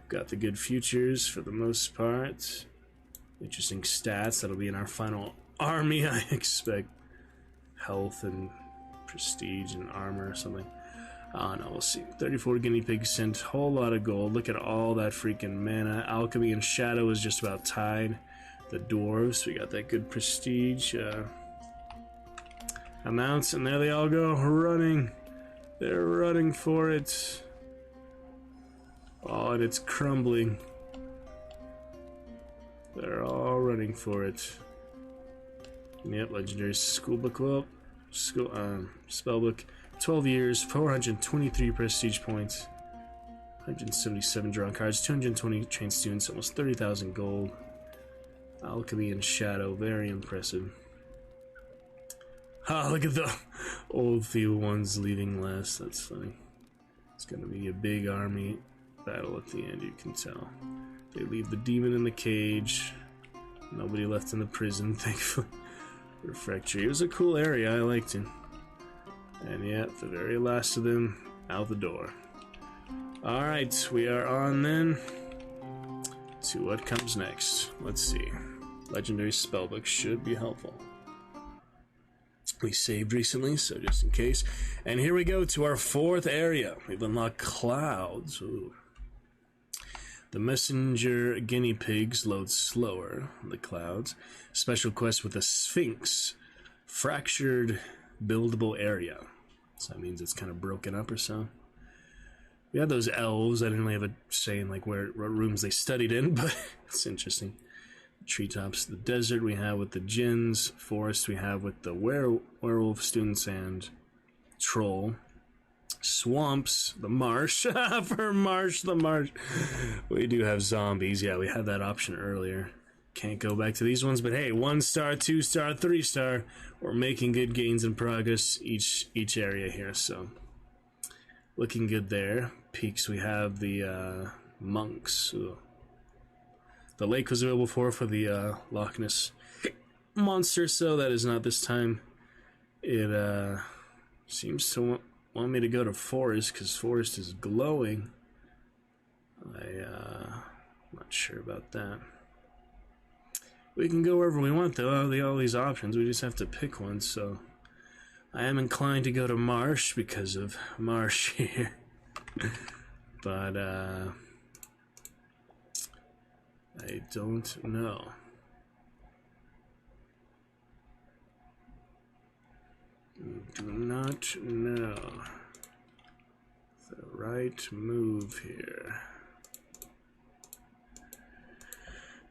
Got the good futures for the most part. Interesting stats. That'll be in our final army, I expect. Health and prestige and armor or something. Oh no, we'll see. 34 guinea pigs sent, whole lot of gold. Look at all that freaking mana. Alchemy and Shadow is just about tied. The dwarves, we got that good prestige amounts, and there they all go, running. They're running for it. Oh, and it's crumbling. They're all running for it. Yep, legendary schoolbook. Well, spellbook. 12 years, 423 prestige points, 177 drawn cards, 220 trained students, almost 30,000 gold. Alchemy and Shadow, very impressive. Ah, look at the old field ones leaving last. That's funny. It's gonna be a big army battle at the end, you can tell. They leave the demon in the cage. Nobody left in the prison, thankfully. Refractory. It was a cool area, I liked it. And yeah, the very last of them out the door. Alright, we are on then to what comes next. Let's see. Legendary spellbook should be helpful. We saved recently, so just in case. And here we go to our 4th area. We've unlocked Clouds. Ooh. The messenger guinea pigs load slower. The Clouds. Special quest with the Sphinx. Fractured buildable area. So that means it's kind of broken up or so. We had those elves. I didn't really have a say in like what rooms they studied in, but it's interesting. Treetops, the desert we have with the Djinns. Forest we have with the werewolf students and troll. Swamps, the marsh. For marsh, the marsh. We do have zombies. Yeah, we had that option earlier. Can't go back to these ones, but hey, 1-star, 2-star, 3-star. We're making good gains in progress each area here, so looking good there. Peaks, we have the monks. Ooh. The lake was available for the Loch Ness monster, so that is not this time. It seems to want me to go to forest because forest is glowing. I'm not sure about that. We can go wherever we want though. All these options. We just have to pick one. So I am inclined to go to marsh because of marsh here. But I don't know. Do not know the right move here.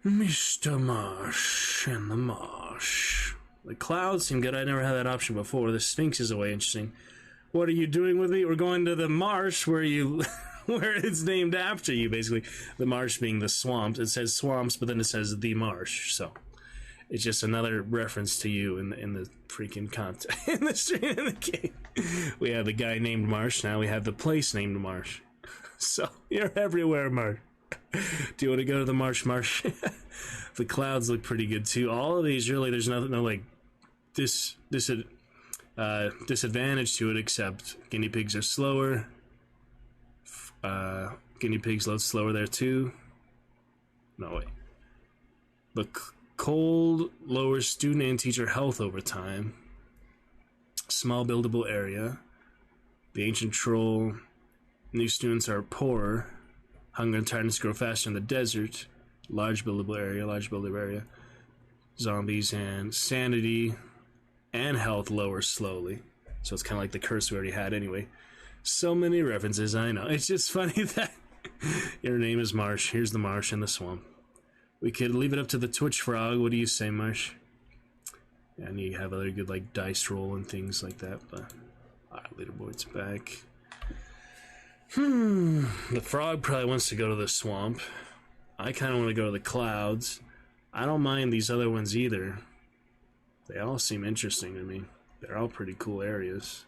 Mr. Marsh and the marsh. The clouds seem good. I never had that option before. The Sphinx is way interesting. What are you doing with me? We're going to the marsh where you... where it's named after you, basically. The marsh being the swamps. It says swamps, but then it says the marsh. So it's just another reference to you in the freaking content. In the stream in the game. We have the guy named Marsh. Now we have the place named Marsh. So you're everywhere, Marsh. Do you want to go to the marsh? The clouds look pretty good too. All of these really, there's no like disadvantage to it, except guinea pigs are slower. Guinea pigs load slower there too. No way. The cold lowers student and teacher health over time. Small buildable area. The ancient troll. New students are poorer. Hunger and tiredness grow faster in the desert. Large buildable area. Zombies and sanity and health lower slowly. So it's kind of like the curse we already had anyway. So many references, I know. It's just funny that your name is Marsh. Here's the marsh and the swamp. We could leave it up to the Twitch frog. What do you say, Marsh? And you have other good like dice roll and things like that, but alright, leaderboard's back. The frog probably wants to go to the swamp. I kind of want to go to the clouds. I don't mind these other ones either. They all seem interesting to me. They're all pretty cool areas.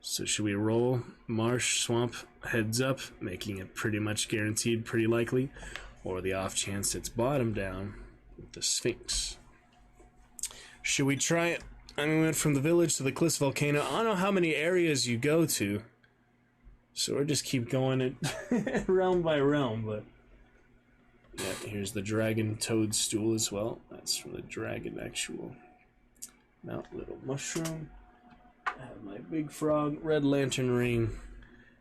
So should we roll marsh, swamp, heads up, making it pretty much guaranteed, pretty likely, or the off chance it's bottom down with the Sphinx? Should we try it? I mean, we went from the village to the Cliffs volcano. I don't know how many areas you go to. So we'll just keep going it realm by realm, but yeah, here's the dragon toadstool as well. That's from the dragon actual. Mount Little Mushroom. I have my big frog, red lantern ring,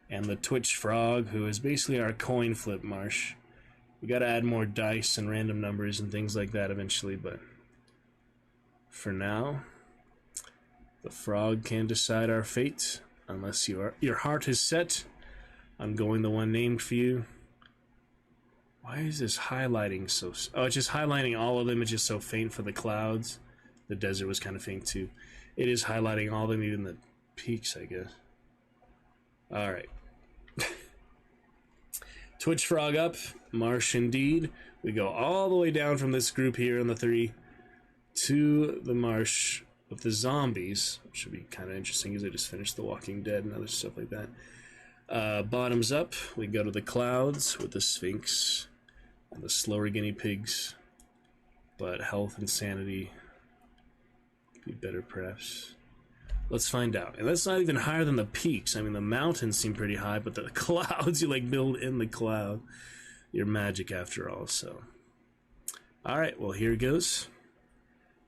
and the Twitch frog, who is basically our coin flip marsh. We gotta add more dice and random numbers and things like that eventually, but for now, the frog can decide our fate. Unless your heart is set on going the one named for you. Why is this highlighting so... Oh, it's just highlighting all of them. It's just so faint for the clouds. The desert was kind of faint too. It is highlighting all of them, even the peaks, I guess. Alright. Twitch frog up. Marsh indeed. We go all the way down from this group here on the 3 to the marsh of the zombies, which should be kind of interesting because they just finished The Walking Dead and other stuff like that. Bottoms up, we go to the clouds with the Sphinx and the slower guinea pigs, but health and sanity be better perhaps. Let's find out. And that's not even higher than the peaks. I mean, the mountains seem pretty high, but the clouds, you like build in the cloud. You're magic after all, so. Alright, well here goes.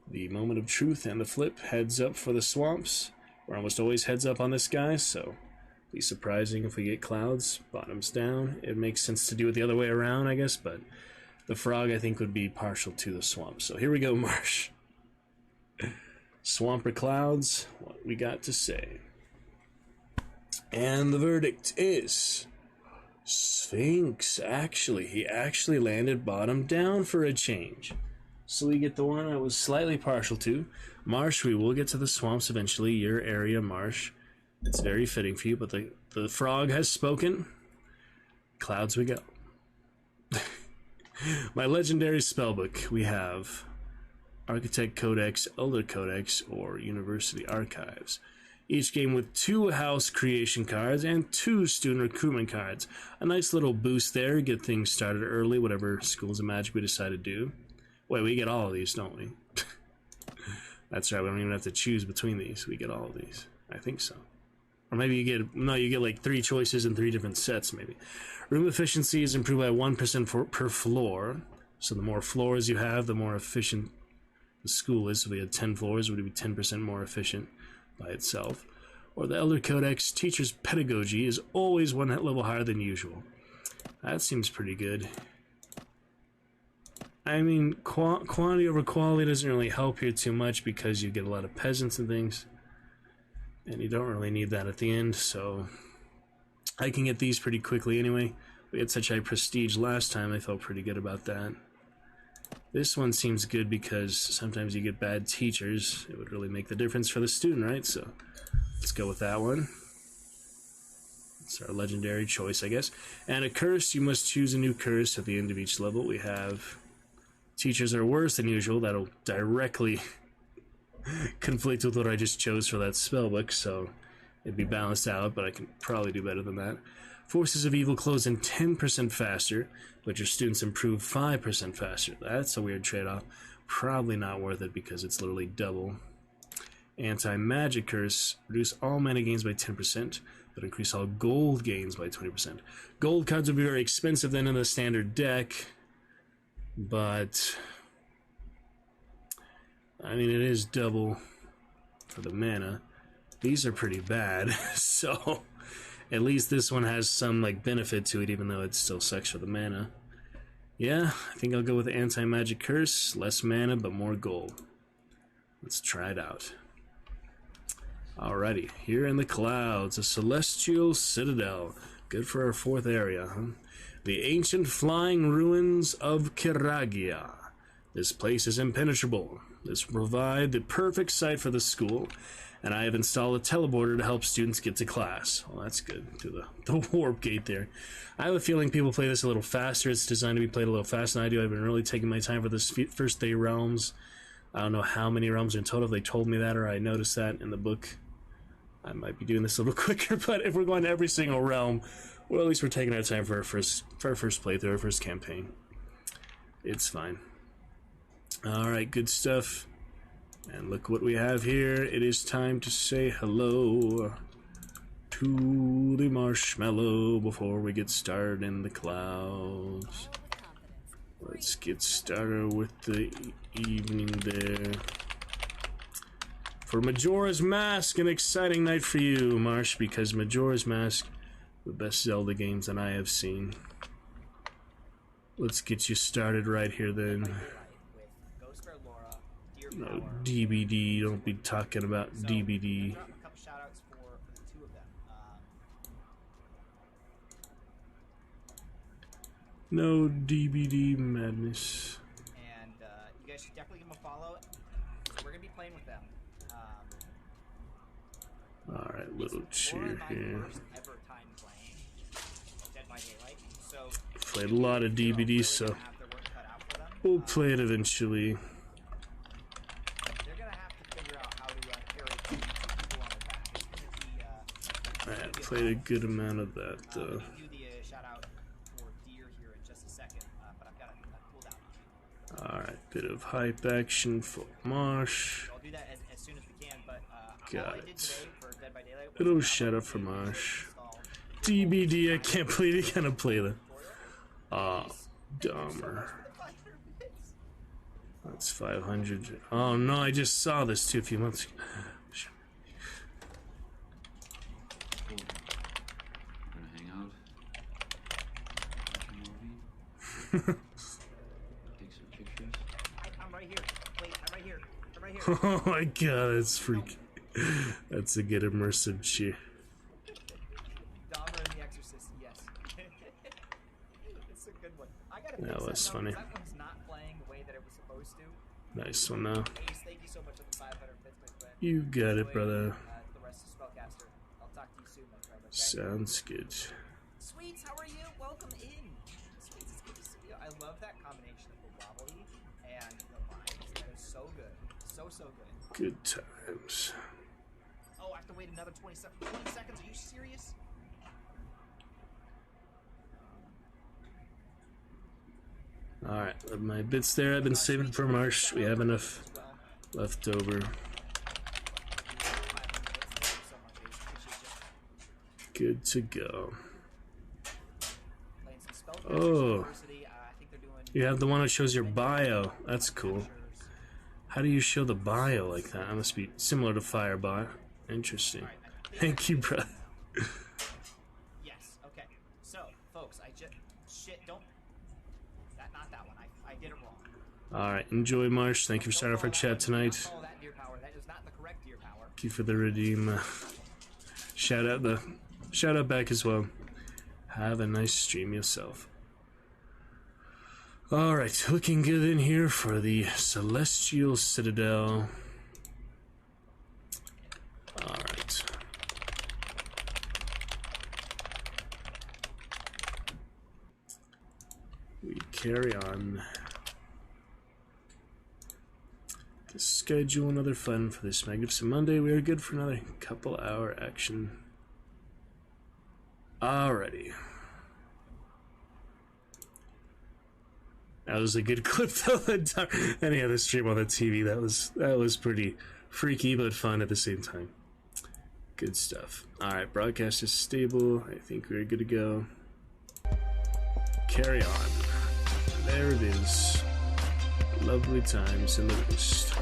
The moment of truth and the flip. Heads up for the swamps. We're almost always heads up on this guy, so be surprising if we get clouds. Bottoms down. It makes sense to do it the other way around, I guess, but the frog, I think, would be partial to the swamp. So here we go, marsh. Swamp or clouds? What we got to say. And the verdict is... Sphinx. Actually, he actually landed bottom down for a change. So we get the one I was slightly partial to. Marsh, we will get to the swamps eventually. Your area, Marsh. It's very fitting for you, but the frog has spoken. Clouds we go. My legendary spellbook. We have Architect Codex, Elder Codex, or University Archives. Each game with 2 house creation cards and 2 student recruitment cards. A nice little boost there. Get things started early, whatever schools of magic we decide to do. Wait, we get all of these, don't we? That's right, we don't even have to choose between these. We get all of these. I think so. Or maybe you get, no, you get like 3 choices in 3 different sets, maybe. Room efficiency is improved by 1% per floor. So the more floors you have, the more efficient the school is. So we had 10 floors, it would be 10% more efficient by itself. Or the Elder Codex teacher's pedagogy is always 1 level higher than usual. That seems pretty good. I mean, quantity over quality doesn't really help here too much because you get a lot of peasants and things. And you don't really need that at the end, so I can get these pretty quickly anyway. We had such high prestige last time, I felt pretty good about that. This one seems good because sometimes you get bad teachers. It would really make the difference for the student, right? So let's go with that one. It's our legendary choice, I guess. And a curse, you must choose a new curse at the end of each level. We have teachers are worse than usual. That'll directly conflict with what I just chose for that spellbook, so it'd be balanced out, but I can probably do better than that. Forces of Evil close in 10% faster, but your students improve 5% faster. That's a weird trade-off. Probably not worth it because it's literally double. Anti-Magic Curse, reduce all mana gains by 10%, but increase all gold gains by 20%. Gold cards would be very expensive then in the standard deck, but I mean, it is double for the mana. These are pretty bad, so at least this one has some like benefit to it, even though it still sucks for the mana. Yeah, I think I'll go with Anti-Magic Curse. Less mana, but more gold. Let's try it out. Alrighty, here in the clouds, a Celestial Citadel. Good for our 4th area, huh? The Ancient Flying Ruins of Kiragia. This place is impenetrable. This will provide the perfect site for the school, and I have installed a teleporter to help students get to class. Well, that's good, to the warp gate there. I have a feeling people play this a little faster. It's designed to be played a little faster than I do. I've been really taking my time for this first 3 realms. I don't know how many realms are in total. If they told me that or I noticed that in the book, I might be doing this a little quicker, but if we're going to every single realm, well, at least we're taking our time for our first playthrough, our first campaign. It's fine. Alright, good stuff. And look what we have here. It is time to say hello to the marshmallow before we get started in the clouds. Let's get started with the evening there. For Majora's Mask, an exciting night for you, Marsh, because Majora's Mask, the best Zelda games that I have seen. Let's get you started right here then. No, DBD, don't be talking about DBD. A couple shout-outs for the 2 of them. No DBD madness. And you guys should definitely give them a follow. So we're going to be playing with them. Alright, little cheer Laura and my here. first ever time playing Dead by Daylight. So Played a lot of DBD, so have their work cut out for them. we'll play it eventually. They're going to have to figure out how to carry 2 people on their back. It's going to be... I played a good amount of that, though. I'll give you the shout-out for Deer here in just a second, but I've got it pulled out. Alright, bit of hype action for Marsh. I'll do that as soon as we can, but Got all I did it. today for Dead by Daylight was Little shout out for Marsh. DBD, I can't believe you gotta play that. Ah, dumber. That's 500. Oh no, I just saw this too a few months ago. Gonna hang out, watch a movie, take some pictures. I'm right here. Wait, I'm right here. I'm right here. Oh my god, that's freaky. That's a good immersive cheer. Dahmer and the Exorcist, yes. It's a good one. I gotta That fix was though, funny. 'cause that one's not playing the way that it was supposed to. Nice one now. Ace, thank you so much for the 500 bits, my friend. You got it, Enjoy, brother. the rest of Spellcaster. I'll talk to you soon, my friend. Okay? Sounds good. Sweets, how are you? Welcome in. Sweets, it's good to see you. I love that combination of the wobbly and the lines. That is so good. So good. Good times. Oh, I have to wait another 20 seconds? Are you serious? Alright, my bits there I've been saving for Marsh. We have enough Leftover. Good to go. Oh, you have the one that shows your bio. That's cool. How do you show the bio like that? That must be similar to Firebot. Interesting. Thank you, brother. Yes. Okay. So, folks, I just don't. Not that one. I did it wrong. All right. Enjoy, Marsh. Thank you for starting off our chat tonight. Follow that deer power. That is not the correct deer power. Thank you for the redeem. Shout out back as well. Have a nice stream yourself. Alright, looking good in here for the Celestial Citadel. Alright. We carry on. To schedule another fun for this magnificent Monday. We are good for another couple hour action. Alrighty. That was a good clip though. Any other stream on the TV, that was pretty freaky but fun at the same time. Good stuff. Alright, broadcast is stable. I think we're good to go. Carry on. There it is. Lovely times in the East.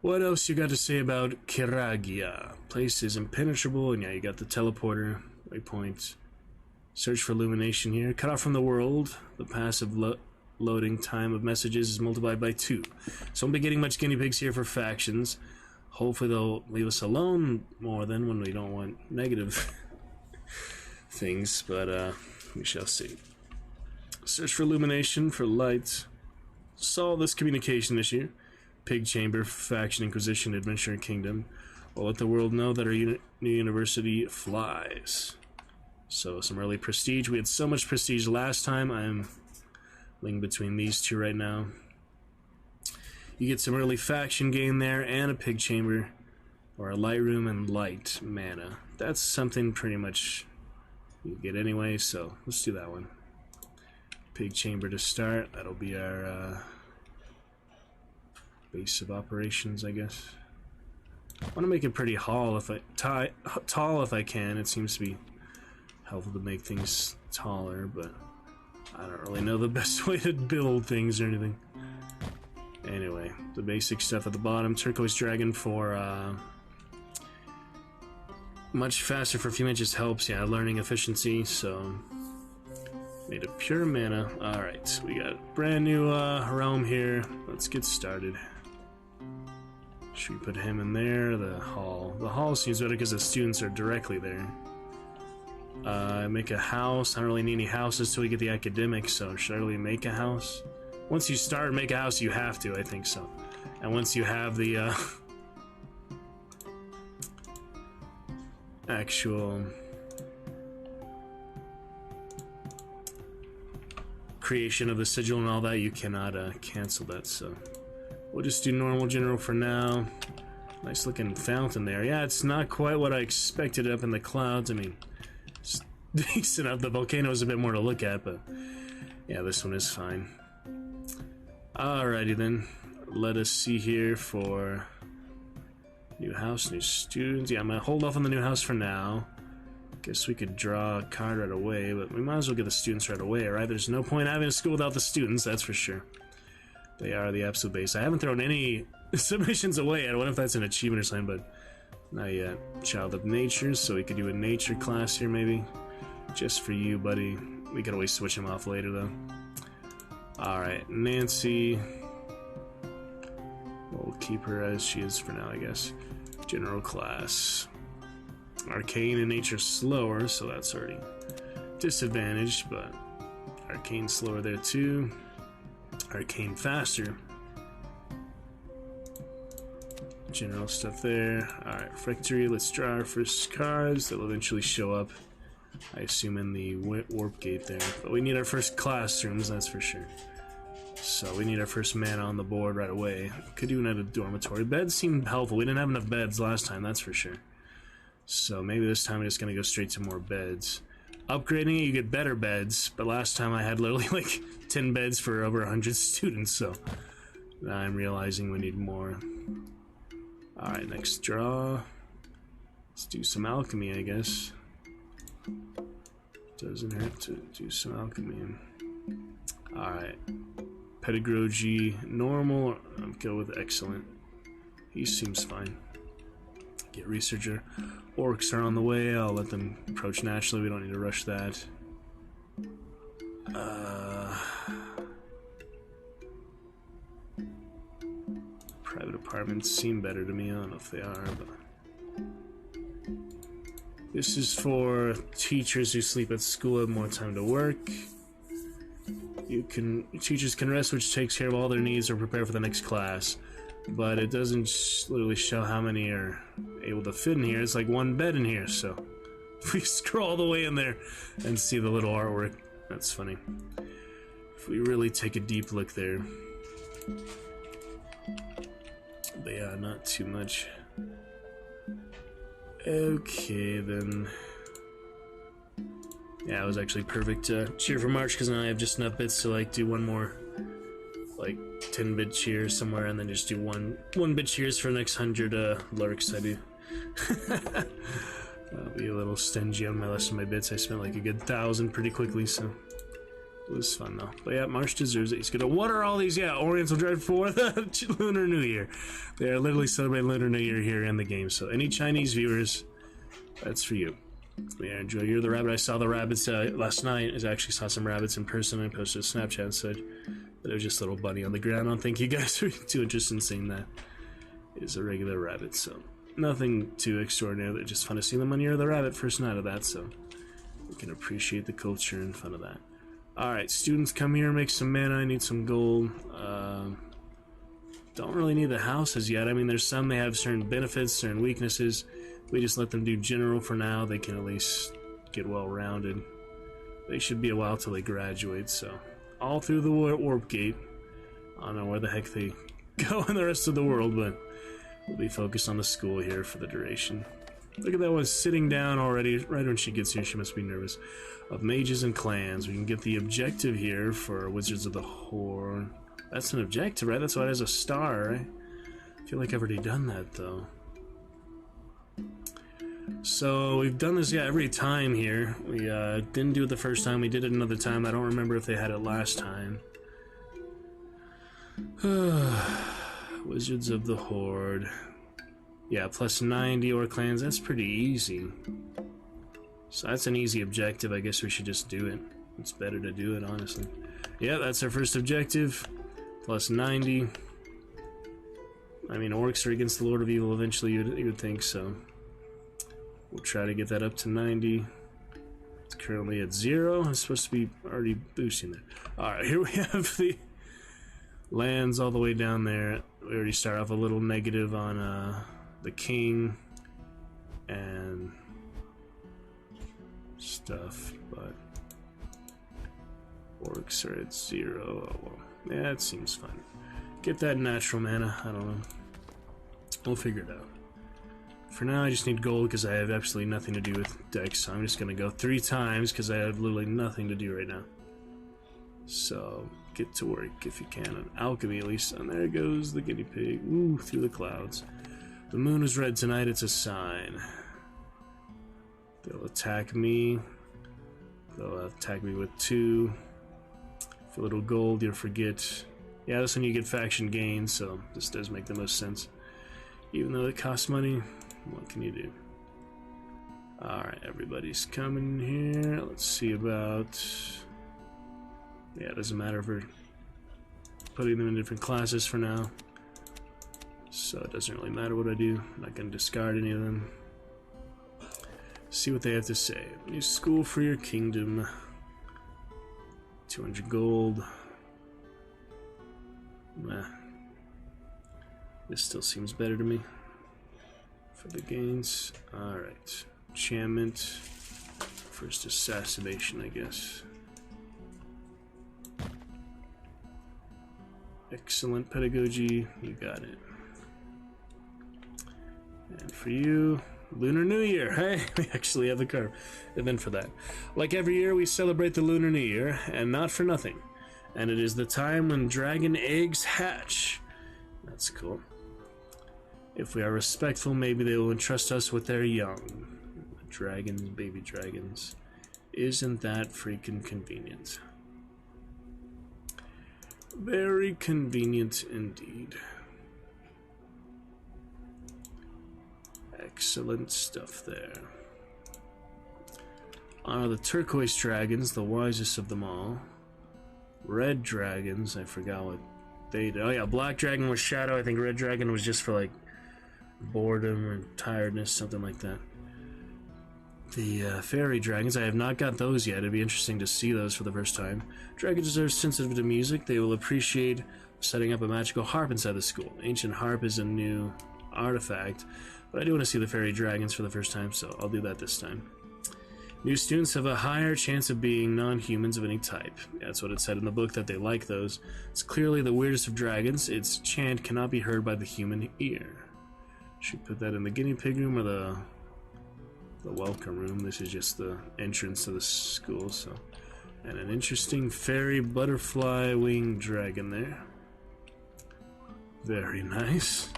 What else you got to say about Kiragia? Place is impenetrable, and yeah, you got the teleporter, waypoint. Search for illumination here. Cut off from the world. The passive loading time of messages is multiplied by 2. So I won't be getting much guinea pigs here for factions. Hopefully they'll leave us alone more than when we don't want negative things, but we shall see. Search for illumination for light. Solve this communication issue. Pig Chamber, Faction, Inquisition, Adventure, Kingdom. We'll let the world know that our new university flies. So, some early prestige. We had so much prestige last time. I'm linked between these two right now. You get some early faction gain there, and a Pig Chamber, or a light room and light mana. That's something pretty much you get anyway, so let's do that one. Pig Chamber to start. That'll be our base of operations, I guess. I want to make it pretty tall if I can. It seems to be helpful to make things taller, but I don't really know the best way to build things or anything. Anyway, the basic stuff at the bottom. Turquoise Dragon for much faster for a few inches helps, yeah, learning efficiency, so made a pure mana. Alright, we got brand new realm here. Let's get started. Should we put him in there? The hall seems better because the students are directly there. Make a house. I don't really need any houses till we get the academic, so should I really make a house? Once you start make a house, you have to, I think so. And once you have the actual creation of the sigil and all that, you cannot cancel that, so we'll just do normal general for now. Nice looking fountain there. Yeah, it's not quite what I expected up in the clouds. I mean, it's decent up. The volcano is a bit more to look at, but yeah, this one is fine. Alrighty then. Let us see here for new house, new students. Yeah, I'm gonna hold off on the new house for now. Guess we could draw a card right away, but we might as well get the students right away, right? There's no point having a school without the students, that's for sure. They are the absolute base. I haven't thrown any submissions away yet. I wonder if that's an achievement or something, but not yet. Child of Nature, so we could do a nature class here maybe. Just for you, buddy. We could always switch him off later, though. Alright, Nancy. We'll keep her as she is for now, I guess. General class. Arcane and Nature slower, so that's already disadvantaged, but Arcane slower there too. Arcane faster. General stuff there. Alright, Victory. Let's draw our first cards. They'll eventually show up, I assume, in the warp gate there. But we need our first classrooms, that's for sure. So we need our first mana on the board right away. Could do another dormitory. Beds seemed helpful. We didn't have enough beds last time, that's for sure. So maybe this time we're just going to go straight to more beds. upgrading it, you get better beds, but last time I had literally like 10 beds for over 100 students, so now I'm realizing we need more. Alright, next draw. Let's do some alchemy, I guess. Doesn't hurt to do some alchemy. Alright. Pedagogy, normal. I'll go with excellent. He seems fine. Get researcher. Orcs are on the way. I'll let them approach naturally. We don't need to rush that. Private apartments seem better to me. I don't know if they are, but this is for teachers who sleep at school, have more time to work. Teachers can rest, which takes care of all their needs, or prepare for the next class. But it doesn't literally show how many are able to fit in here. It's like one bed in here, so if we scroll all the way in there and see the little artwork, that's funny. If we really take a deep look there, but yeah, not too much. Okay, then. Yeah, it was actually perfect cheer for March, because now I have just enough bits to like do one more like 10-bit cheers somewhere, and then just do one bit cheers for the next 100 lurks I do. I'll be a little stingy on my rest of my bits. I spent like a good 1,000 pretty quickly, so it was fun though. But yeah, March deserves it. He's gonna. What are all these? Yeah, Oriental Dread for the Lunar New Year. They are literally celebrating Lunar New Year here in the game. So any Chinese viewers, that's for you. Yeah, enjoy. You're the rabbit. I saw the rabbits last night. I actually saw some rabbits in person. I posted a Snapchat and said that it was just a little bunny on the ground. I don't think you guys are too interested in seeing that. It's a regular rabbit, so nothing too extraordinary. It's just fun to see them on Year of the Rabbit first night of that, so we can appreciate the culture and fun of that. Alright, students, come here, make some mana. I need some gold. Don't really need the houses yet. I mean, there's some, they have certain benefits, certain weaknesses. We just let them do general for now. They can at least get well-rounded. They should be a while till they graduate, so all through the warp gate. I don't know where the heck they go in the rest of the world, but we'll be focused on the school here for the duration. Look at that one sitting down already. Right when she gets here, she must be nervous. Of mages and clans, we can get the objective here for Wizards of the Horde. That's an objective, right? That's why it has a star, right? I feel like I've already done that, though. So we've done this, yeah, every time here. We didn't do it the first time. We did it another time. I don't remember if they had it last time. Wizards of the Horde. Yeah, plus 90 or clans. That's pretty easy. So that's an easy objective. I guess we should just do it. It's better to do it, honestly. Yeah, that's our first objective. Plus 90. I mean, orcs are against the Lord of Evil eventually, you would think, so we'll try to get that up to 90. It's currently at 0. It's supposed to be already boosting there. Alright, here we have the lands all the way down there. We already start off a little negative on the king and stuff, but orcs are at 0. Oh, well. Yeah, it seems fine. Get that natural mana. I don't know. We'll figure it out. For now, I just need gold because I have absolutely nothing to do with decks. So I'm just going to go 3 times because I have literally nothing to do right now. So, get to work if you can. On alchemy, at least. And there goes the guinea pig. Ooh, through the clouds. The moon is red tonight. It's a sign. They'll attack me. They'll attack me with 2. For a little gold, you'll forget. Yeah, this one you get faction gains, so this does make the most sense. Even though it costs money, what can you do? Alright, everybody's coming here. Let's see about... Yeah, it doesn't matter if we're putting them in different classes for now. So it doesn't really matter what I do. I'm not going to discard any of them. See what they have to say. New school for your kingdom. 200 gold. Nah. This still seems better to me. For the gains. Alright. Enchantment. First assassination, I guess. Excellent pedagogy. You got it. And for you, Lunar New Year. Hey, we actually have a event for that. Like every year, we celebrate the Lunar New Year, and not for nothing. And it is the time when dragon eggs hatch. That's cool. If we are respectful, maybe they will entrust us with their young. Dragons, baby dragons. Isn't that freaking convenient? Very convenient indeed. Excellent stuff there. The turquoise dragons, the wisest of them all. Red dragons, I forgot what they did. Oh yeah, black dragon was shadow. I think red dragon was just for like boredom or tiredness, something like that. The fairy dragons, I have not got those yet. It'd be interesting to see those for the first time. Dragons are sensitive to music. They will appreciate setting up a magical harp inside the school. Ancient harp is a new artifact, but I do want to see the fairy dragons for the first time, so I'll do that this time. New students have a higher chance of being non-humans of any type. Yeah, that's what it said in the book, that they like those. It's clearly the weirdest of dragons. Its chant cannot be heard by the human ear. Should put that in the guinea pig room or the welcome room. This is just the entrance to the school, so. And an interesting fairy butterfly winged dragon there. Very nice.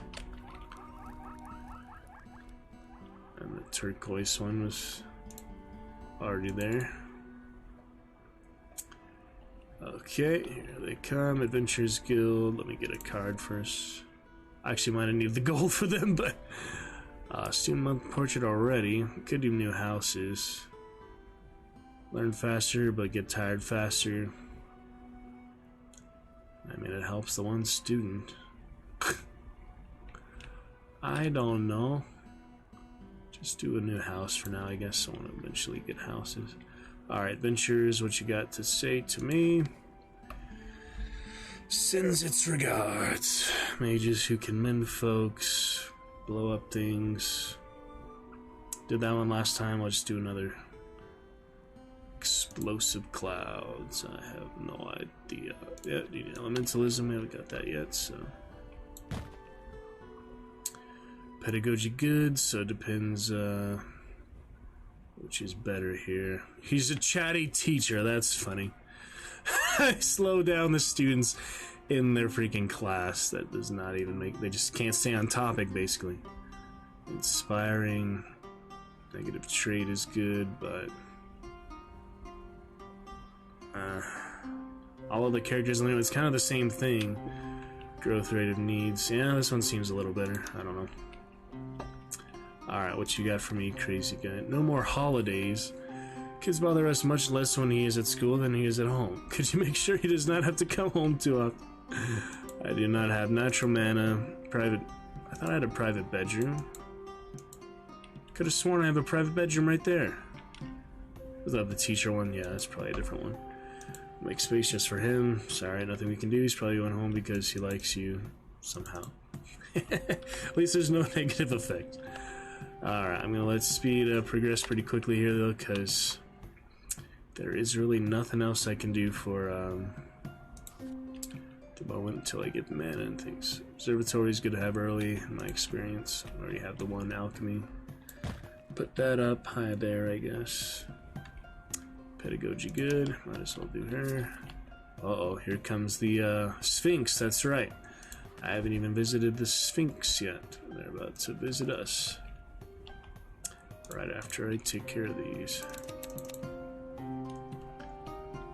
And the turquoise one was already there. Okay, here they come. Adventurers Guild. Let me get a card first. I actually might have needed the gold for them, but student month portrait already. Could do new houses. Learn faster, but get tired faster. I mean, it helps the one student. I don't know. Just do a new house for now, I guess. I want to eventually get houses. Alright, adventurers, what you got to say to me? Sends its regards. Mages who can mend folks, blow up things. Did that one last time. I'll just do another. Explosive clouds. I have no idea. Yeah, elementalism. I haven't got that yet, so. Pedagogy good, so it depends which is better here. He's a chatty teacher. That's funny. I slow down the students in their freaking class. That does not even make... They just can't stay on topic, basically. Inspiring. Negative trait is good, but... all of the characters, it's kind of the same thing. Growth rate of needs. Yeah, this one seems a little better. I don't know. Alright, what you got for me, crazy guy? No more holidays. Kids bother us much less when he is at school than he is at home. Could you make sure he does not have to come home too often? I do not have natural mana. Private... I thought I had a private bedroom. Could have sworn I have a private bedroom right there. Was that the teacher one? Yeah, that's probably a different one. Make space just for him. Sorry, nothing we can do. He's probably going home because he likes you somehow. At least there's no negative effect. Alright, I'm gonna let speed progress pretty quickly here though, because there is really nothing else I can do for the moment until I get the mana and things. Observatory is good to have early, in my experience. I already have the one alchemy. Put that up high there, I guess. Pedagogy good, might as well do her. Uh-oh, here comes the Sphinx, that's right. I haven't even visited the Sphinx yet. They're about to visit us. Right after I take care of these.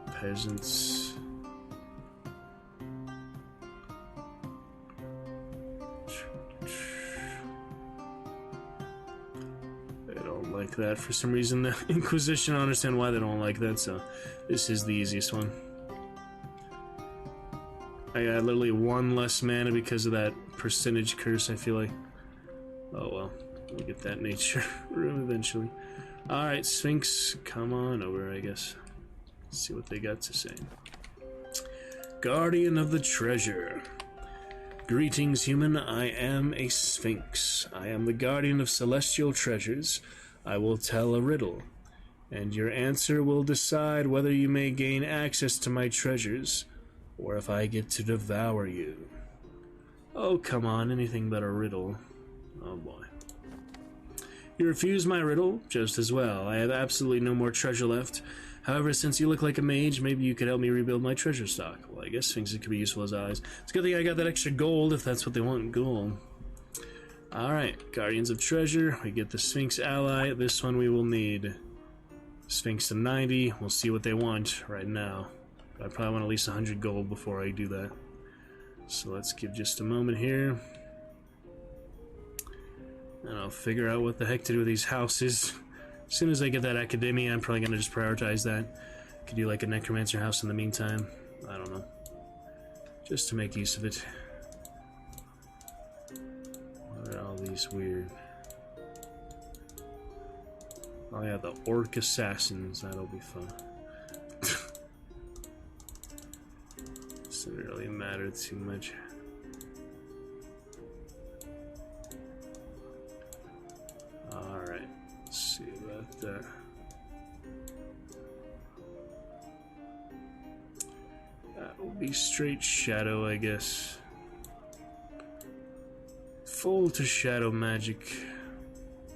Peasants. They don't like that for some reason. The Inquisition, I don't understand why they don't like that, so this is the easiest one. I got literally one less mana because of that percentage curse, I feel like. Oh well. We'll get that nature room eventually. Alright, Sphinx, come on over, I guess. Let's see what they got to say. Guardian of the Treasure. Greetings, human. I am a Sphinx. I am the guardian of celestial treasures. I will tell a riddle, and your answer will decide whether you may gain access to my treasures, or if I get to devour you. Oh, come on, anything but a riddle. Oh boy. You refuse my riddle? Just as well. I have absolutely no more treasure left. However, since you look like a mage, maybe you could help me rebuild my treasure stock. Well, I guess Sphinxes could be useful as allies. It's a good thing I got that extra gold, if that's what they want, gold. Alright, Guardians of Treasure. We get the Sphinx ally. This one we will need. Sphinx to 90. We'll see what they want right now. I probably want at least 100 gold before I do that. So let's give just a moment here. And I'll figure out what the heck to do with these houses. As soon as I get that academia, I'm probably going to just prioritize that. Could do like a necromancer house in the meantime. I don't know. Just to make use of it. What are all these weird... Oh yeah, the orc assassins. That'll be fun. Doesn't really matter too much. Alright, let's see about that. That will be straight shadow, I guess. Full to shadow magic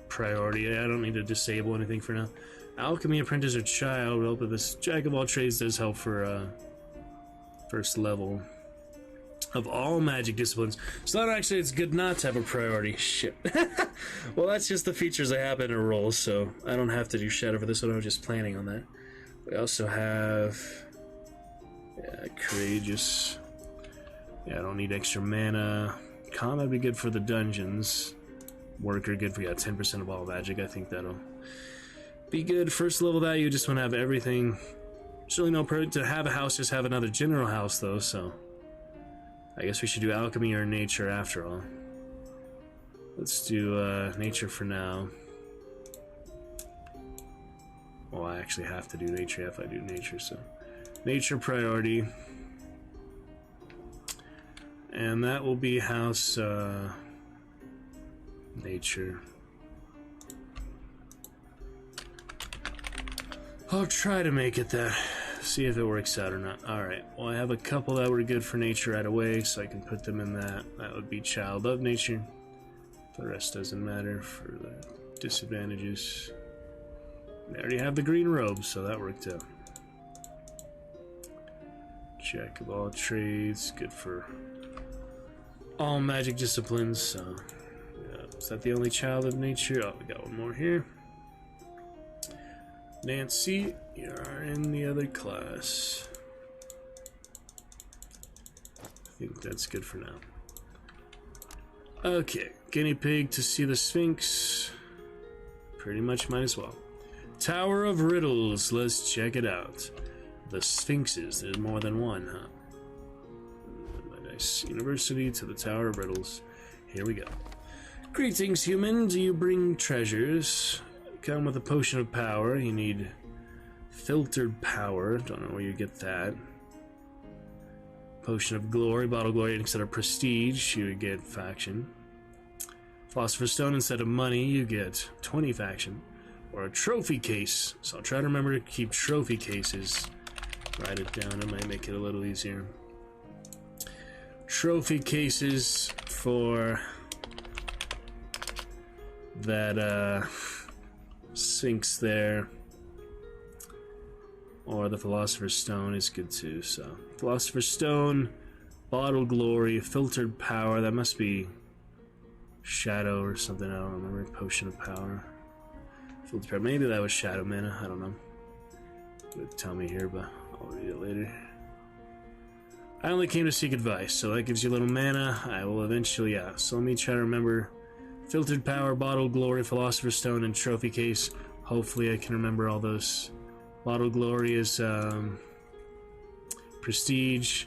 priority. I don't need to disable anything for now. Alchemy apprentice or child will help with this. Jack of all trades does help for first level of all magic disciplines. So that actually it's good not to have a priority. Shit. Well, that's just the features I happen to roll, so I don't have to do shadow for this one. I was just planning on that. We also have courageous. Yeah, I don't need extra mana. Combat would be good for the dungeons. Worker good for 10% of all magic. I think that'll be good. First level value, you just want to have everything. There's really no point to have a house, just have another general house though, so I guess we should do alchemy or nature after all. Let's do nature for now. Well, I actually have to do nature if I do nature, so nature priority. And that will be house nature. I'll try to make it that. See if it works out or not. Alright, well I have a couple that were good for nature right away, so I can put them in that. That would be child of nature. The rest doesn't matter for the disadvantages. They already have the green robe, so that worked out. Jack of all trades, good for all magic disciplines, so yeah. Is that the only child of nature? Oh, we got one more here. Nancy, you are in the other class. I think that's good for now. Okay, guinea pig to see the Sphinx. Pretty much might as well. Tower of Riddles, let's check it out. The Sphinxes, there's more than one, huh? Nice. University to the Tower of Riddles. Here we go. Greetings, human. Do you bring treasures? Come with a potion of power. You need filtered power. Don't know where you get that. Potion of glory, bottle of glory. Instead of prestige, you get faction. Philosopher's stone, instead of money, you get 20 faction. Or a trophy case. So I'll try to remember to keep trophy cases. Write it down. It might make it a little easier. Trophy cases for that Sphinx there, or the Philosopher's Stone is good too. So Philosopher's Stone, bottle glory, filtered power. That must be shadow or something. I don't remember. Potion of power, filtered power. Maybe that was shadow mana. I don't know. It would tell me here, but I'll read it later. I only came to seek advice, so that gives you a little mana. I will eventually, yeah. So let me try to remember. Filtered power, bottle glory, philosopher's stone, and trophy case. Hopefully I can remember all those. Bottle glory is prestige.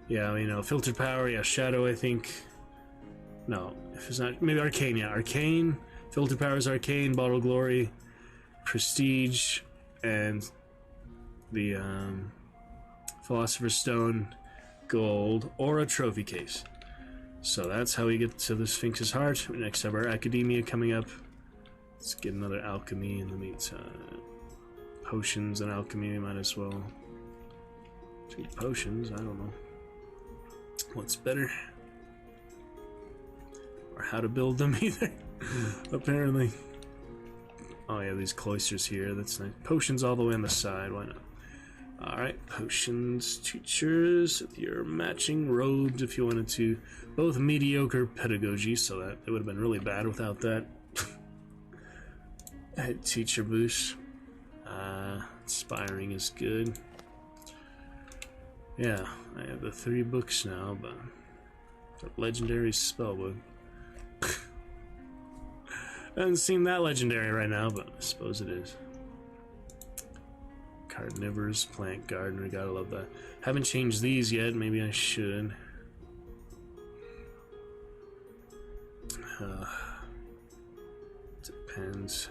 Yeah, you know, filtered power, yeah, shadow, I think. No, if it's not, maybe arcane, yeah. Arcane, filtered power is arcane, bottle glory, prestige, and the philosopher's stone, gold, or a trophy case. So that's how we get to the Sphinx's heart. We next have our academia coming up. Let's get another alchemy in the meantime. Potions and alchemy, might as well. 2 potions, I don't know. What's better? Or how to build them either, apparently. Oh yeah, these cloisters here. That's nice. Potions all the way on the side. Why not? Alright, potions, teachers, with your matching robes if you wanted to. Both mediocre pedagogy, so that it would have been really bad without that. Head teacher boost. Inspiring is good. Yeah, I have the 3 books now, but the legendary spellbook. Doesn't seem that legendary right now, but I suppose it is. Carnivorous plant gardener, gotta love that. Haven't changed these yet, maybe I should. Depends.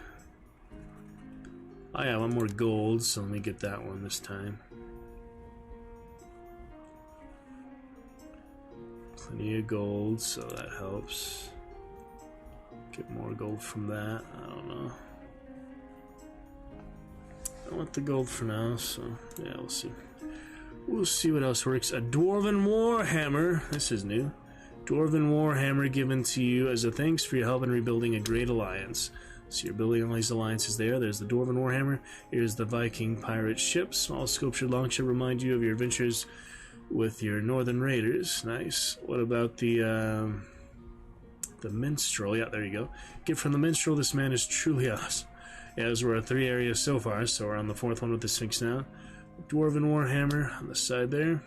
Oh yeah, one more gold, so let me get that one this time. Plenty of gold, so that helps. Get more gold from that, I don't know. I want the gold for now, so yeah, we'll see. We'll see what else works. A Dwarven Warhammer. This is new. Dwarven Warhammer given to you as a thanks for your help in rebuilding a great alliance. So you're building all these alliances there. There's the Dwarven Warhammer. Here's the Viking pirate ship. Small sculptured longship remind you of your adventures with your northern raiders. Nice. What about the minstrel? Yeah, there you go. Gift from the minstrel. This man is truly awesome. Yeah, those were our 3 areas so far, so we're on the 4th one with the Sphinx now. Dwarven Warhammer on the side there.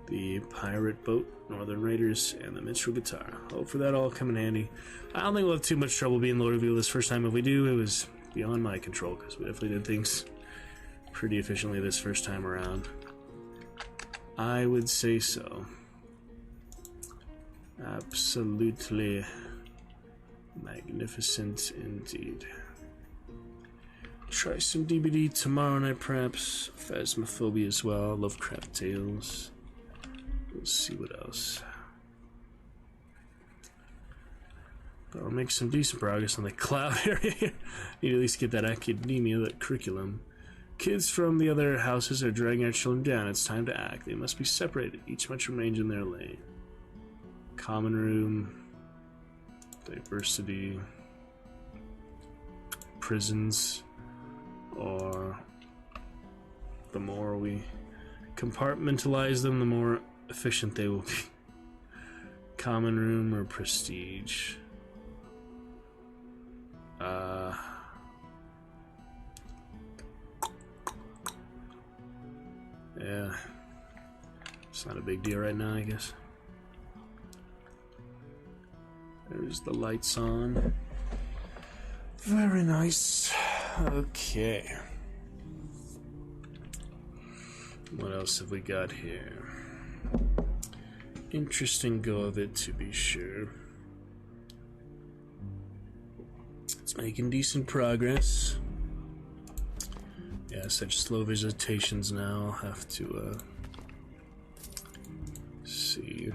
The pirate boat, Northern Raiders, and the minstrel guitar. Hope for that all come in handy. I don't think we'll have too much trouble being low reveal this first time. If we do, it was beyond my control, because we definitely did things pretty efficiently this first time around. I would say so. Absolutely magnificent indeed. Try some DBD tomorrow night, perhaps. Phasmophobia as well. Lovecraft Tales. We'll see what else. But we'll make some decent progress on the cloud area here. Need to at least get that academia, that curriculum. Kids from the other houses are dragging our children down. It's time to act. They must be separated. Each must remain in their lane. Common room. Diversity. Prisons. Or the more we compartmentalize them, the more efficient they will be. Common room or prestige. Yeah, it's not a big deal right now, I guess. There's the lights on. Very nice. Okay. What else have we got here? Interesting go of it, to be sure. It's making decent progress. Yeah, such slow visitations now. I'll have to see.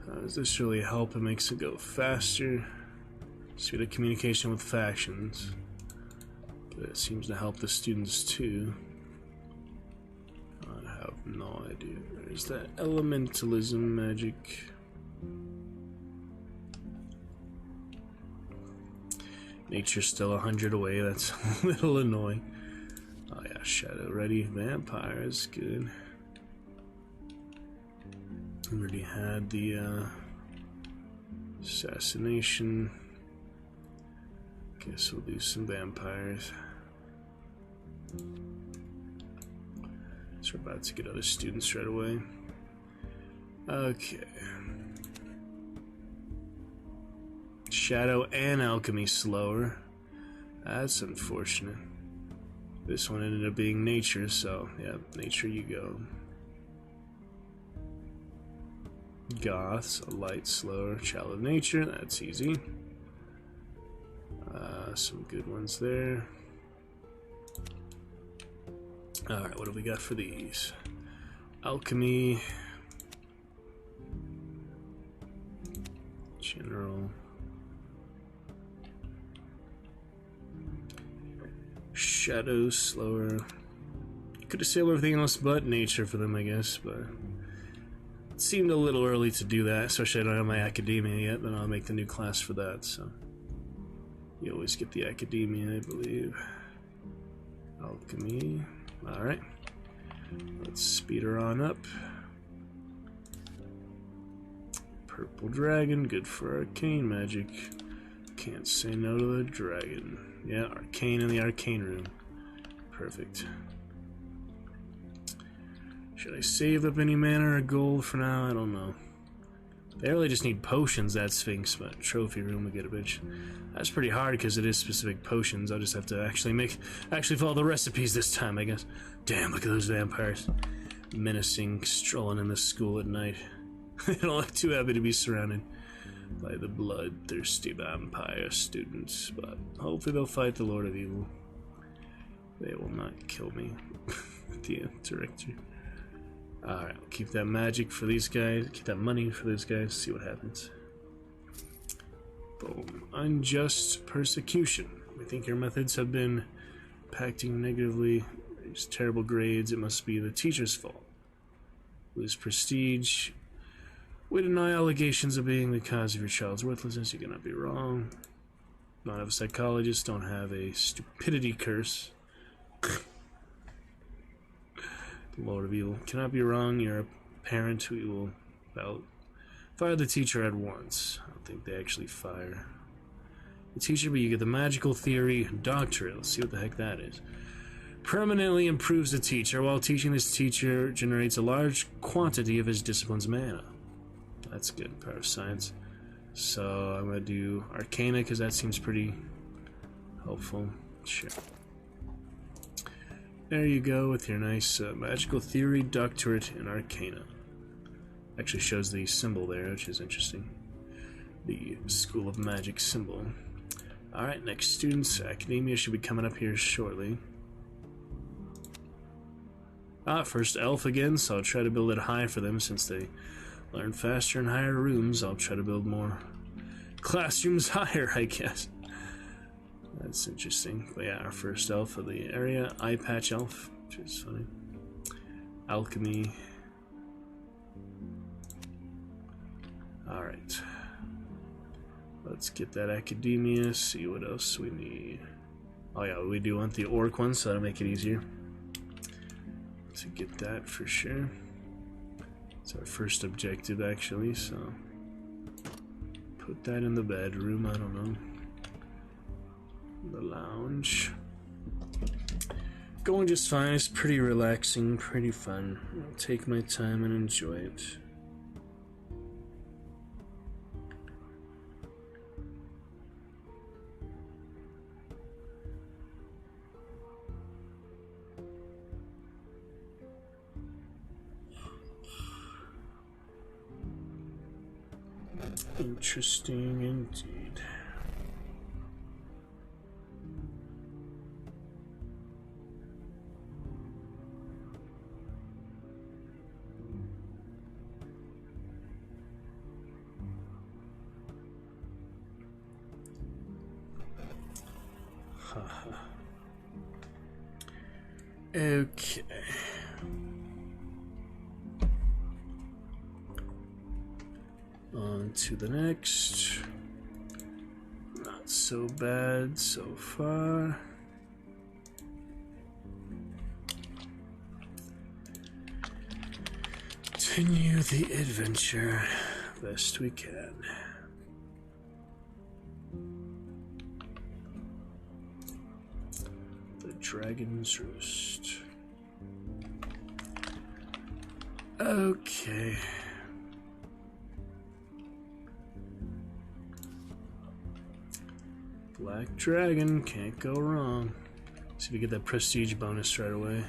How does this really help? It makes it go faster. Speed of communication with factions. But it seems to help the students too. I have no idea. There's that elementalism magic. Nature's still 100 away, that's a little annoying. Oh yeah, shadow ready. Vampires, good. Already had the assassination. Guess we'll do some vampires. So we're about to get other students right away. Okay. Shadow and alchemy slower. That's unfortunate. This one ended up being nature, so yeah, nature you go. Goths, a light slower. Child of nature, that's easy. Some good ones there. Alright, what do we got for these? Alchemy. General. Shadow slower. Could have saved everything else but nature for them, I guess, but seemed a little early to do that, especially I don't have my academia yet, then I'll make the new class for that, so. You always get the academia, I believe. Alchemy. Alright. Let's speed her on up. Purple dragon, good for arcane magic. Can't say no to the dragon. Yeah, arcane in the arcane room. Perfect. Should I save up any mana or gold for now? I don't know. They really just need potions, that Sphinx, but trophy room will get a bitch. That's pretty hard because it is specific potions. I'll just have to actually follow the recipes this time, I guess. Damn, look at those vampires. Menacing, strolling in the school at night. They don't look too happy to be surrounded by the bloodthirsty vampire students, but hopefully they'll fight the Lord of Evil. They will not kill me. The director. Alright, we'll keep that magic for these guys, keep that money for these guys, see what happens. Boom. Unjust persecution. We think your methods have been impacting negatively. These terrible grades, it must be the teacher's fault. Lose prestige. We deny allegations of being the cause of your child's worthlessness. You cannot be wrong. Don't have a psychologist, don't have a stupidity curse. Lord of Evil. Cannot be wrong. You're a parent. We will fire the teacher at once. I don't think they actually fire the teacher, but you get the magical theory doctorate. Let's see what the heck that is. Permanently improves the teacher. While teaching, this teacher generates a large quantity of his discipline's mana. That's good. Power of science. So I'm going to do Arcana because that seems pretty helpful. Sure. There you go with your nice magical theory doctorate in Arcana. Actually shows the symbol there, which is interesting. The School of Magic symbol. Alright, next students. Academia should be coming up here shortly. First elf again, so I'll try to build it high for them since they learn faster in higher rooms. I'll try to build more classrooms higher, I guess. That's interesting. But yeah, our first elf of the area, Eye Patch Elf, which is funny. Alchemy. Alright. Let's get that academia, see what else we need. Oh yeah, we do want the orc one, so that'll make it easier to get that for sure. It's our first objective actually, so put that in the bedroom, I don't know. The lounge. Going just fine, it's pretty relaxing, pretty fun. I'll take my time and enjoy it. Interesting indeed. Okay. On to the next. Not so bad so far. Continue the adventure best we can. The Dragon's Roost. Okay. Black Dragon, can't go wrong. See if we get that prestige bonus right away.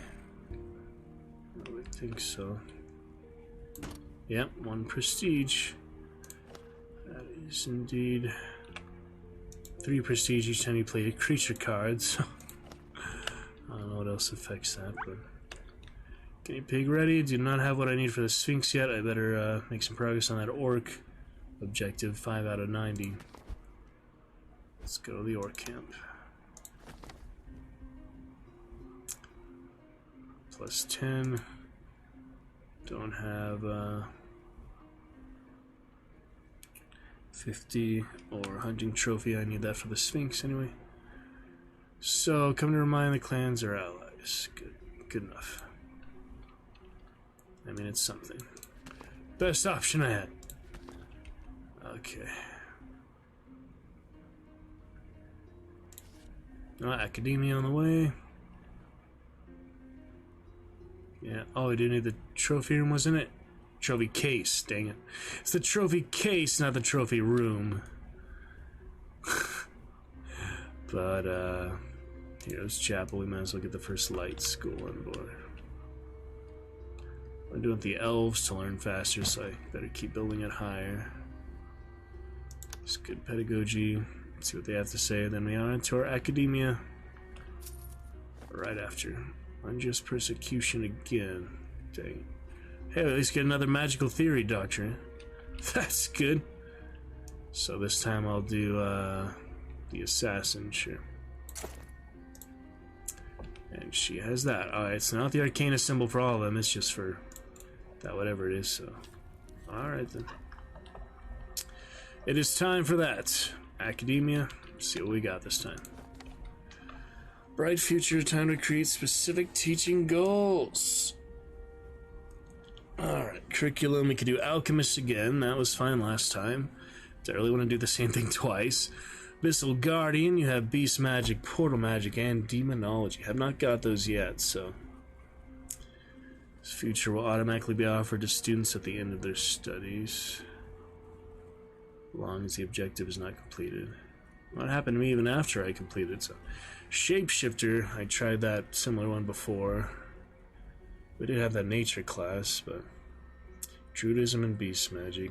I would think so. Yep, 1 prestige. That is indeed 3 prestige each time you play a creature card, so I don't know what else affects that, but guinea pig ready. Do not have what I need for the Sphinx yet. I better make some progress on that orc objective. 5 out of 90. Let's go to the orc camp. +10. Don't have 50 or hunting trophy. I need that for the Sphinx anyway. So, come to remind the clans are allies. Good enough. I mean, it's something. Best option I had. Okay. Academia on the way. Yeah, oh, we do need the trophy room, wasn't it? Trophy case, dang it. It's the trophy case, not the trophy room. But, here's Chapel. We might as well get the first light school on board. I'm doing the elves to learn faster, so I better keep building it higher. It's good pedagogy. Let's see what they have to say. Then we are into our academia. Right after. Unjust persecution again. Dang. Hey, at least get another magical theory doctrine. That's good. So this time I'll do the assassin, sure. And she has that. Alright, so not the arcana symbol for all of them, it's just for that whatever it is, so. Alright then. It is time for that. Academia. Let's see what we got this time. Bright future, time to create specific teaching goals. Alright, curriculum. We could do Alchemist again. That was fine last time. Do I really want to do the same thing twice? Abyssal Guardian, you have Beast Magic, Portal Magic, and Demonology. Have not got those yet, so. This future will automatically be offered to students at the end of their studies. As long as the objective is not completed. What happened to me even after I completed, so. Shapeshifter, I tried that similar one before. We did have that nature class, but Druidism and Beast Magic.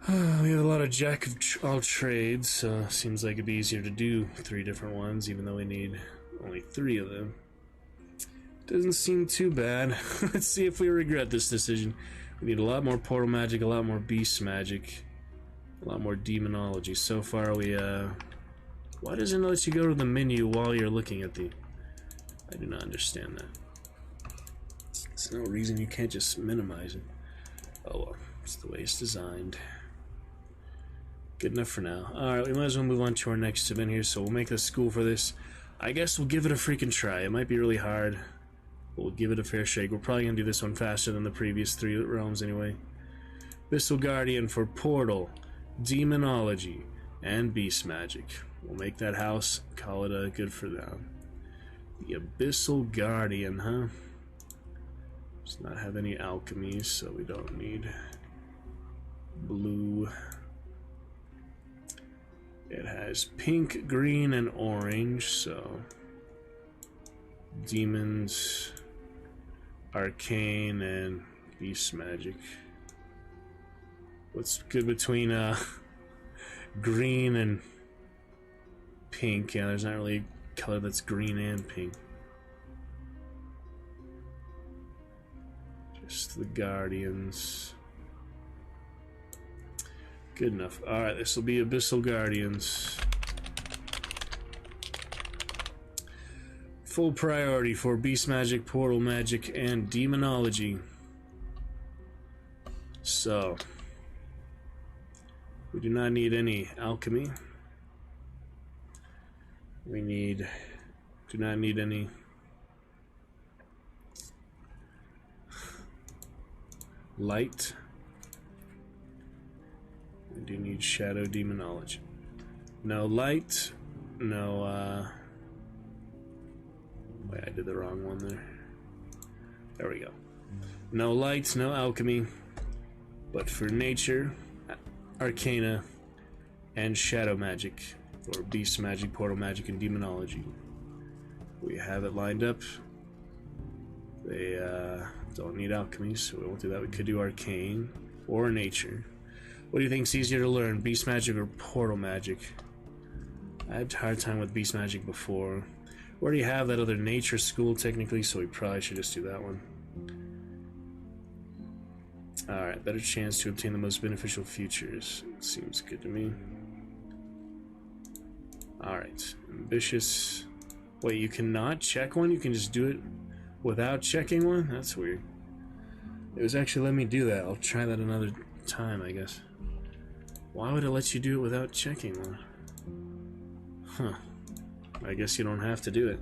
We have a lot of Jack of all trades, so seems like it'd be easier to do 3 different ones, even though we need only 3 of them. Doesn't seem too bad. Let's see if we regret this decision. We need a lot more Portal Magic, a lot more Beast Magic, a lot more Demonology. So far we, why doesn't it let you go to the menu while you're looking at the... I do not understand that. There's no reason you can't just minimize it. Oh well, it's the way it's designed. Good enough for now. Alright, we might as well move on to our next event here, so we'll make a school for this. I guess we'll give it a freaking try. It might be really hard, but we'll give it a fair shake. We're probably going to do this one faster than the previous 3 realms anyway. Abyssal Guardian for Portal, Demonology, and Beast Magic. We'll make that house, call it a good for them. The Abyssal Guardian, huh? Does not have any alchemy, so we don't need blue. It has pink, green, and orange, so demons, arcane, and beast magic. What's good between green and pink? Yeah, there's not really a color that's green and pink. Just the Guardians. Good enough. Alright, this will be Abyssal Guardians. Full priority for Beast Magic, Portal Magic, and Demonology. So, we do not need any alchemy. We do not need any light. We do need shadow demonology. No light, no, wait, I did the wrong one there. There we go. No light, no alchemy, but for nature, arcana, and shadow magic, or beast magic, portal magic, and demonology. We have it lined up. They don't need alchemy, so we won't do that. We could do arcane or nature. What do you think's easier to learn, beast magic or portal magic? I had a hard time with beast magic before. We already have that other nature school technically, so we probably should just do that one. Alright, better chance to obtain the most beneficial futures. Seems good to me. Alright, ambitious. Wait, you cannot check one? You can just do it without checking one? That's weird. It was actually letting me do that. I'll try that another time, I guess. Why would it let you do it without checking though? Huh. I guess you don't have to do it.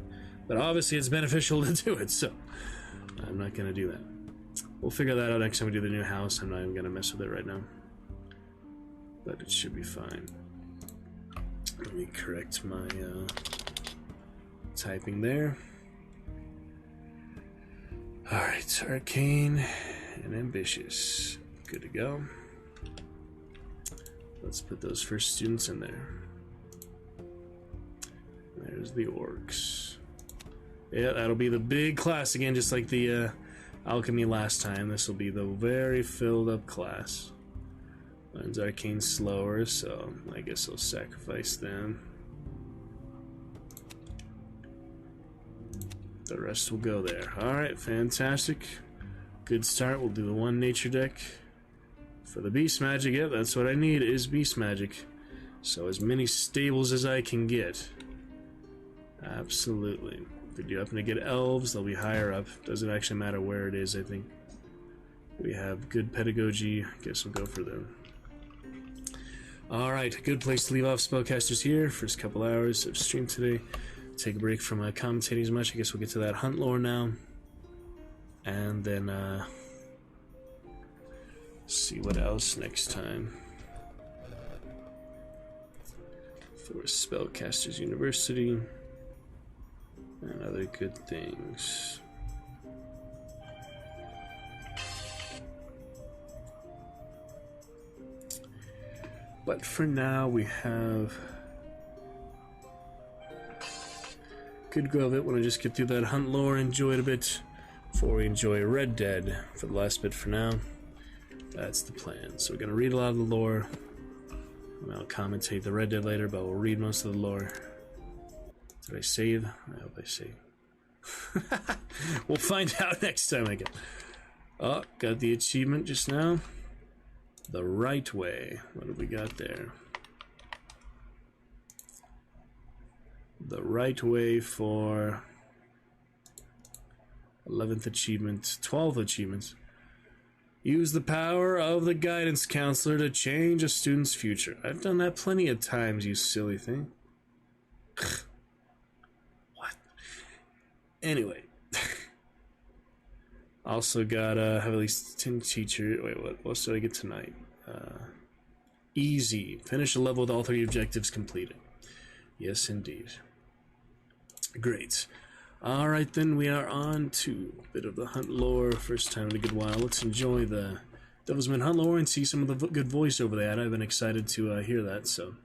But obviously it's beneficial to do it, so I'm not gonna do that. We'll figure that out next time we do the new house. I'm not even gonna mess with it right now. But it should be fine. Let me correct my typing there. Alright, arcane and ambitious. Good to go. Let's put those first students in there. There's the orcs. Yeah, that'll be the big class again, just like the alchemy last time. This will be the very filled up class. Mine's arcane slower, so I guess I'll sacrifice them. The rest will go there. Alright, fantastic. Good start. We'll do the one nature deck. For the beast magic, yeah, that's what I need, is beast magic. So as many stables as I can get. Absolutely. If we do happen to get elves, they'll be higher up. Doesn't actually matter where it is, I think. We have good pedagogy. Guess we'll go for them. Alright, good place to leave off spellcasters here. First couple hours of stream today. Take a break from commentating as much. I guess we'll get to that hunt lore now. And then, see what else next time. For Spellcasters University. And other good things. But for now, we have... Could go of it when I just get through that hunt lore, enjoy it a bit, before we enjoy Red Dead for the last bit for now. That's the plan. So we're going to read a lot of the lore. I'll commentate the Red Dead later, but we'll read most of the lore. Did I save? I hope I save. We'll find out next time I get. Oh, got the achievement just now. The right way. What have we got there? The right way for 11th achievement, 12th achievements. Use the power of the guidance counselor to change a student's future. I've done that plenty of times, you silly thing. What? Anyway. Also got have at least 10 teacher. Wait, what else did I get tonight? Easy. Finish a level with all 3 objectives completed. Yes, indeed. Great. Alright then, we are on to a bit of the hunt lore. First time in a good while. Let's enjoy the Devil's Mane hunt lore and see some of the good voiceover they had. I've been excited to hear that, so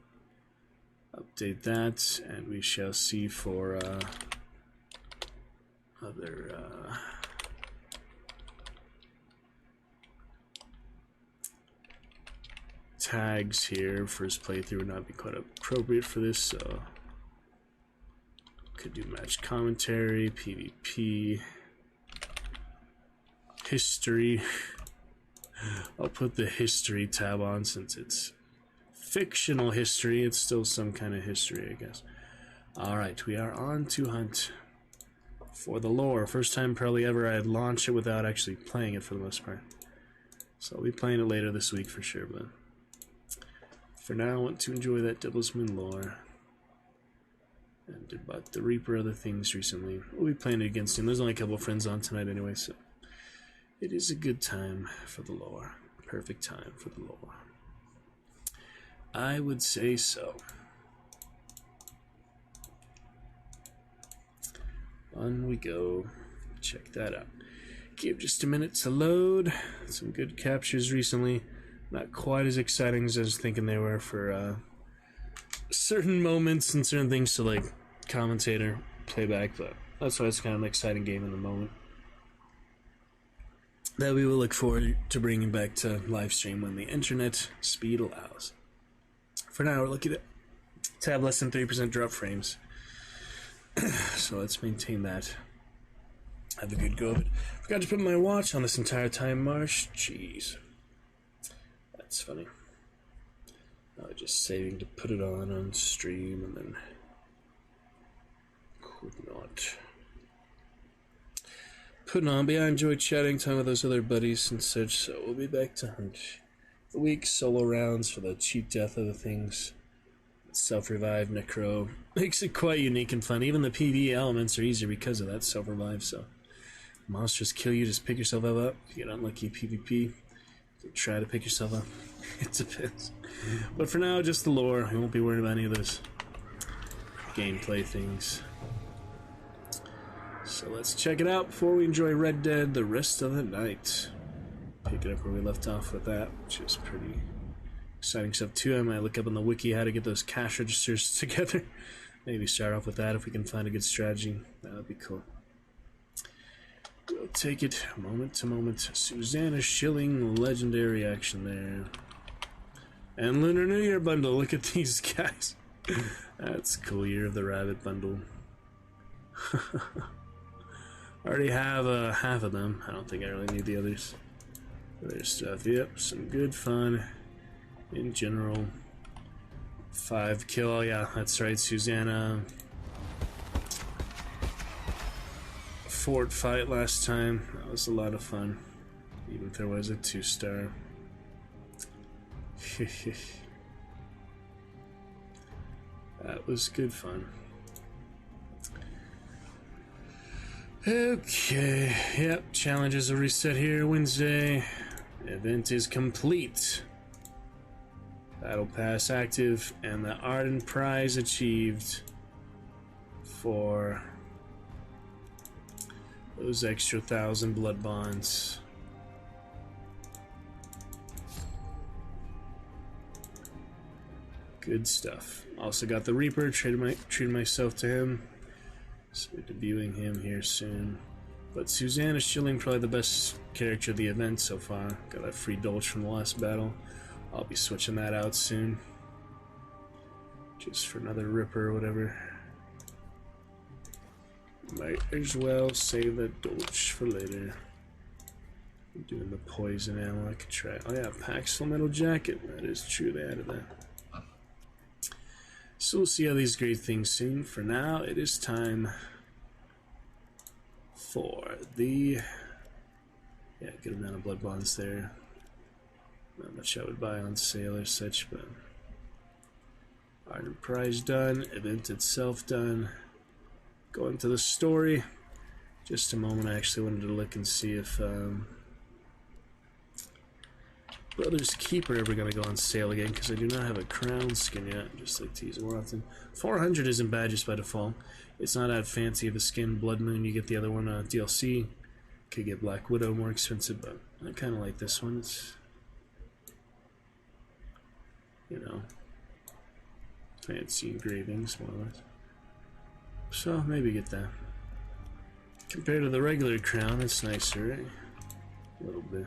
update that, and we shall see for other tags here. First playthrough would not be quite appropriate for this, so could do match commentary, PvP, history. I'll put the history tab on since it's fictional history. It's still some kind of history, I guess. Alright, we are on to hunt for the lore. First time probably ever I'd launch it without actually playing it for the most part. So I'll be playing it later this week for sure, but for now I want to enjoy that Devil's Mane lore. And did about the Reaper other things recently. We'll be playing it against him. There's only a couple of friends on tonight anyway, so it is a good time for the lore. Perfect time for the lore. I would say so. On we go. Check that out. Give just a minute to load. Some good captures recently. Not quite as exciting as I was thinking they were for certain moments and certain things to like commentator playback, but that's why it's kind of an exciting game in the moment that we will look forward to bringing back to live stream when the internet speed allows. For now, we're lucky to have less than 30% drop frames, so let's maintain that. Have a good go of it. Forgot to put my watch on this entire time, Marsh. Jeez, that's funny. I was just saving to put it on stream and then could not put it on. But yeah, I enjoyed chatting time with those other buddies and such, so we'll be back to hunt the week. Solo rounds for the cheap death of the things. Self-revive, necro. Makes it quite unique and fun. Even the PvE elements are easier because of that self-revive, so... Monsters kill you, just pick yourself up. If you get unlucky PvP, try to pick yourself up. It depends. But for now, just the lore. We won't be worried about any of those gameplay things. So let's check it out before we enjoy Red Dead the rest of the night. Pick it up where we left off with that, which is pretty exciting stuff too. I might look up on the wiki how to get those cash registers together. Maybe start off with that if we can find a good strategy. That would be cool. We'll take it moment to moment. Susanna Schilling, legendary action there. And Lunar New Year bundle. Look at these guys. That's cool. Year of the Rabbit bundle. I already have half of them. I don't think I really need the others. Other stuff. Yep, some good fun in general. 5 kill. Oh yeah, that's right, Susanna. Fort fight last time. That was a lot of fun. Even if there was a 2-star. That was good fun. Okay, yep, challenges are reset here Wednesday. Event is complete. Battle Pass active, and the Arden Prize achieved for those extra 1,000 blood bonds. Good stuff. Also got the Reaper, treated myself to him. So we're debuting him here soon. But Susanna Schilling, probably the best character of the event so far. Got that free Dolch from the last battle. I'll be switching that out soon. Just for another Ripper or whatever. Might as well save that Dolch for later. I'm doing the poison ammo, I could try. Oh yeah, Paxful Metal Jacket. That is true, they added that. So we'll see how these great things soon. For now, it is time for the... Yeah, good amount of blood bonds there. Not much I would buy on sale or such, but... Arden Prize done. Event itself done. Going to the story. Just a moment, I actually wanted to look and see if... Brother's Keeper ever gonna go on sale again, because I do not have a crown skin yet, just like to use it more often. 400 isn't bad just by default. It's not that fancy of a skin. Blood Moon, you get the other one DLC. Could get Black Widow more expensive, but I kind of like this one. It's, you know, fancy engravings, more or less. So, maybe get that. Compared to the regular crown, it's nicer, right? A little bit.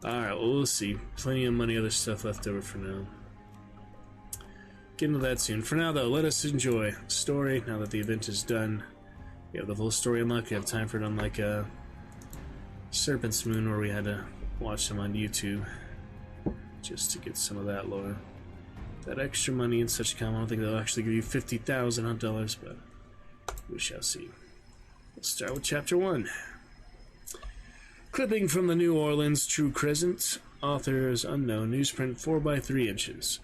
Alright, well, we'll see. Plenty of money, other stuff left over for now. Get into that soon. For now, though, let us enjoy the story now that the event is done. We have the full story unlocked. We have time for it, unlike Serpent's Moon, where we had to watch them on YouTube just to get some of that lore. That extra money and such come, I don't think they'll actually give you 50,000 dollars, but we shall see. Let's start with Chapter 1. Clipping from the New Orleans True Crescent, authors unknown, newsprint 4x3 inches.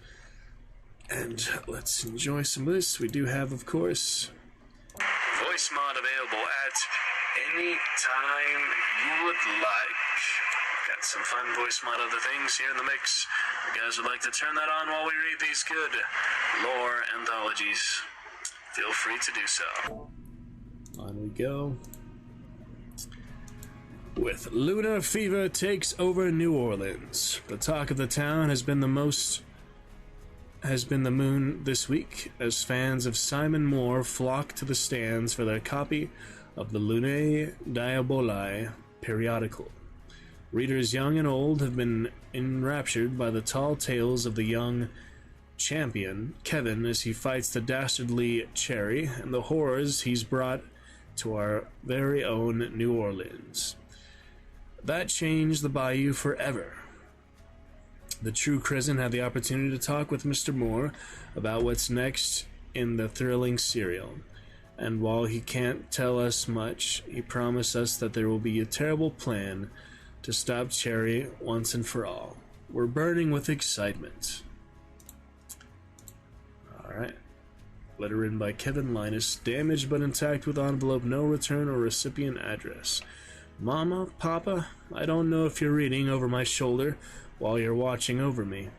And let's enjoy some of this. We do have, of course, voice mod available at any time you would like. Got some fun voice mod other things here in the mix. If you guys would like to turn that on while we read these good lore anthologies, feel free to do so. On we go. With Lunar Fever takes over New Orleans. The talk of the town has been the moon this week, as fans of Simon Moore flock to the stands for their copy of the Lunae Diaboli periodical. Readers young and old have been enraptured by the tall tales of the young champion, Kevin, as he fights the dastardly Cherry, and the horrors he's brought to our very own New Orleans. That changed the Bayou forever. The True Crescent had the opportunity to talk with Mr. Moore about what's next in the thrilling serial. And while he can't tell us much, he promised us that there will be a terrible plan to stop Cherry once and for all. We're burning with excitement. Alright. Letter written by Kevin Linus. Damaged but intact with envelope, no return or recipient address. Mama, Papa, I don't know if you're reading over my shoulder while you're watching over me,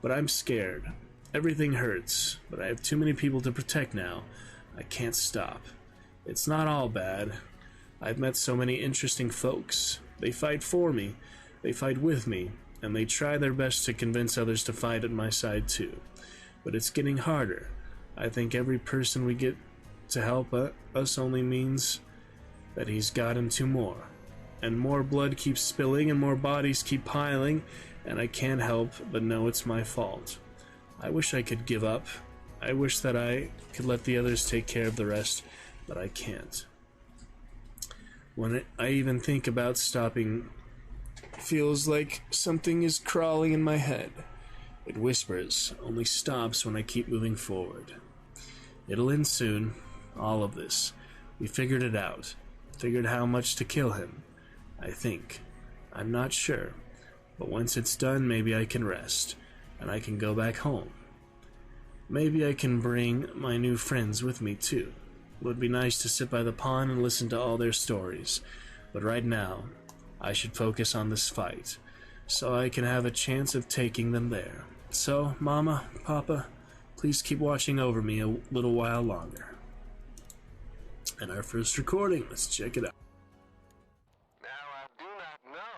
but I'm scared. Everything hurts, but I have too many people to protect now. I can't stop. It's not all bad. I've met so many interesting folks. They fight for me, they fight with me, and they try their best to convince others to fight at my side too. But it's getting harder. I think every person we get to help us only means that he's gotten two more. And more blood keeps spilling and more bodies keep piling, and I can't help but know it's my fault. I wish I could give up. I wish that I could let the others take care of the rest, but I can't. When I even think about stopping, it feels like something is crawling in my head. It whispers, only stops when I keep moving forward. It'll end soon, all of this. We figured it out. Figured how much to kill him. I think. I'm not sure. But once it's done, maybe I can rest. And I can go back home. Maybe I can bring my new friends with me too. It would be nice to sit by the pond and listen to all their stories. But right now, I should focus on this fight, so I can have a chance of taking them there. So, Mama, Papa, please keep watching over me a little while longer. And our first recording, let's check it out. Now, I do not know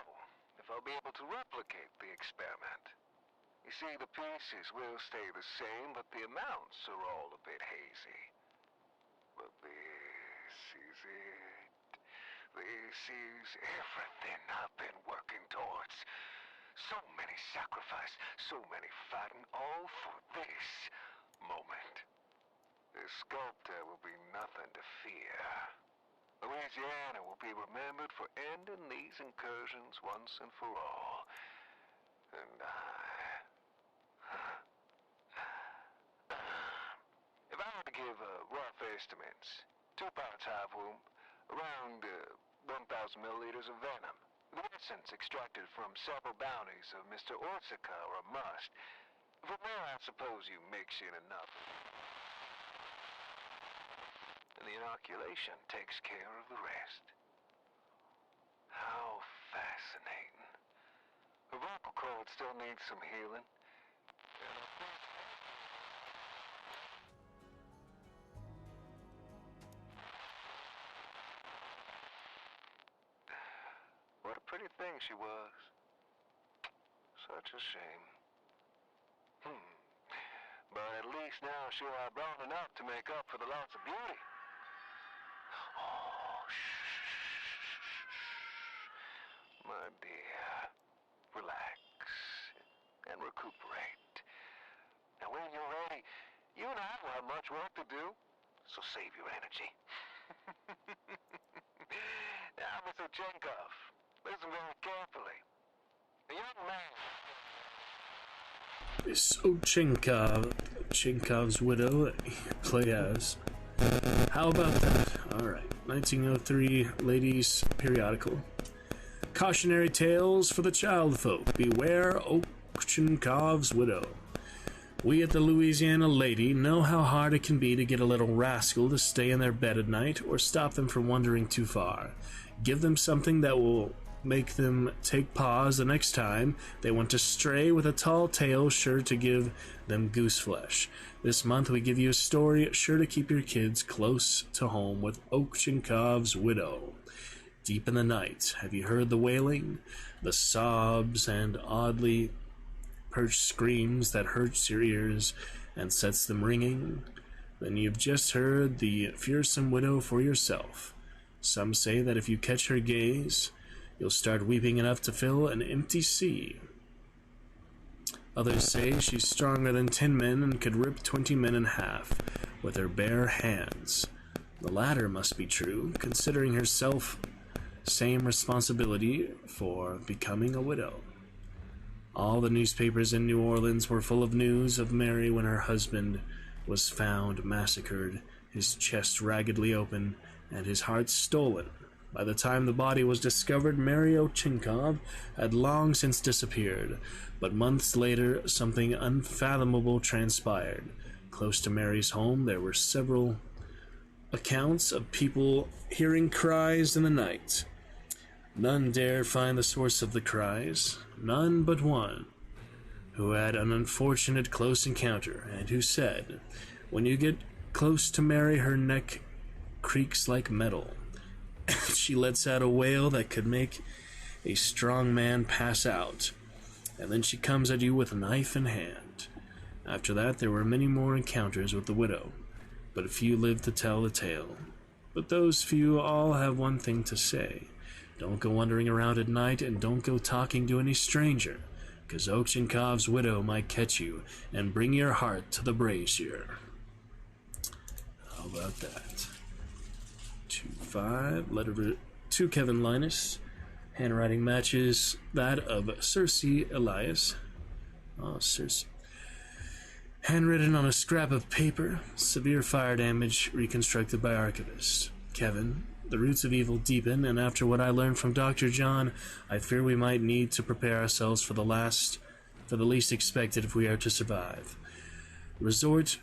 if I'll be able to replicate the experiment. You see, the pieces will stay the same, but the amounts are all a bit hazy. But this is it. This is everything I've been working towards. So many sacrifice, so many fighting, all for this moment. The sculptor will be nothing to fear. Louisiana will be remembered for ending these incursions once and for all. And if I were to give rough estimates, 2 parts hive womb, around 1,000 milliliters of venom. The essence extracted from several bounties of Mr. Orsica or a must. From there, I suppose you mix in enough. And the inoculation takes care of the rest. How fascinating. The vocal cord still needs some healing. What a pretty thing she was. Such a shame. But at least now she'll have grown enough to make up for the loss of beauty. Oh, shh. My dear, relax and recuperate. Now when you're ready, you and I will have much work to do, so save your energy. Now, Mr. Chenkov, listen very carefully. A young man... So Chenkov's widow that you play as. How about that? Alright. 1903 Ladies Periodical. Cautionary tales for the child folk. Beware Chenkov's widow. We at the Louisiana Lady know how hard it can be to get a little rascal to stay in their bed at night or stop them from wandering too far. Give them something that will make them take pause the next time they want to stray with a tall tale sure to give them goose flesh. This month we give you a story sure to keep your kids close to home with Chenkov's widow. Deep in the night, have you heard the wailing, the sobs, and oddly perched screams that hurts your ears and sets them ringing? Then you've just heard the fearsome widow for yourself. Some say that if you catch her gaze, you'll start weeping enough to fill an empty sea. Others say she's stronger than 10 men and could rip 20 men in half with her bare hands. The latter must be true, considering herself same responsibility for becoming a widow. All the newspapers in New Orleans were full of news of Mary when her husband was found massacred, his chest raggedly open, and his heart stolen By the time the body was discovered, Mary Ochenkov had long since disappeared, but months later, something unfathomable transpired. Close to Mary's home, there were several accounts of people hearing cries in the night. None dared find the source of the cries, none but one, who had an unfortunate close encounter, and who said, "When you get close to Mary, her neck creaks like metal. She lets out a wail that could make a strong man pass out, and then she comes at you with a knife in hand." After that, there were many more encounters with the widow, but few lived to tell the tale. But those few all have one thing to say: don't go wandering around at night, and don't go talking to any stranger, 'cause Ochenkov's widow might catch you and bring your heart to the brazier. How about that? 2-5, letter to Kevin Linus. Handwriting matches that of Cersei Elias. Oh, Cersei. Handwritten on a scrap of paper. Severe fire damage reconstructed by archivist. Kevin. The roots of evil deepen, and after what I learned from Dr. John, I fear we might need to prepare ourselves for the least expected if we are to survive. Resort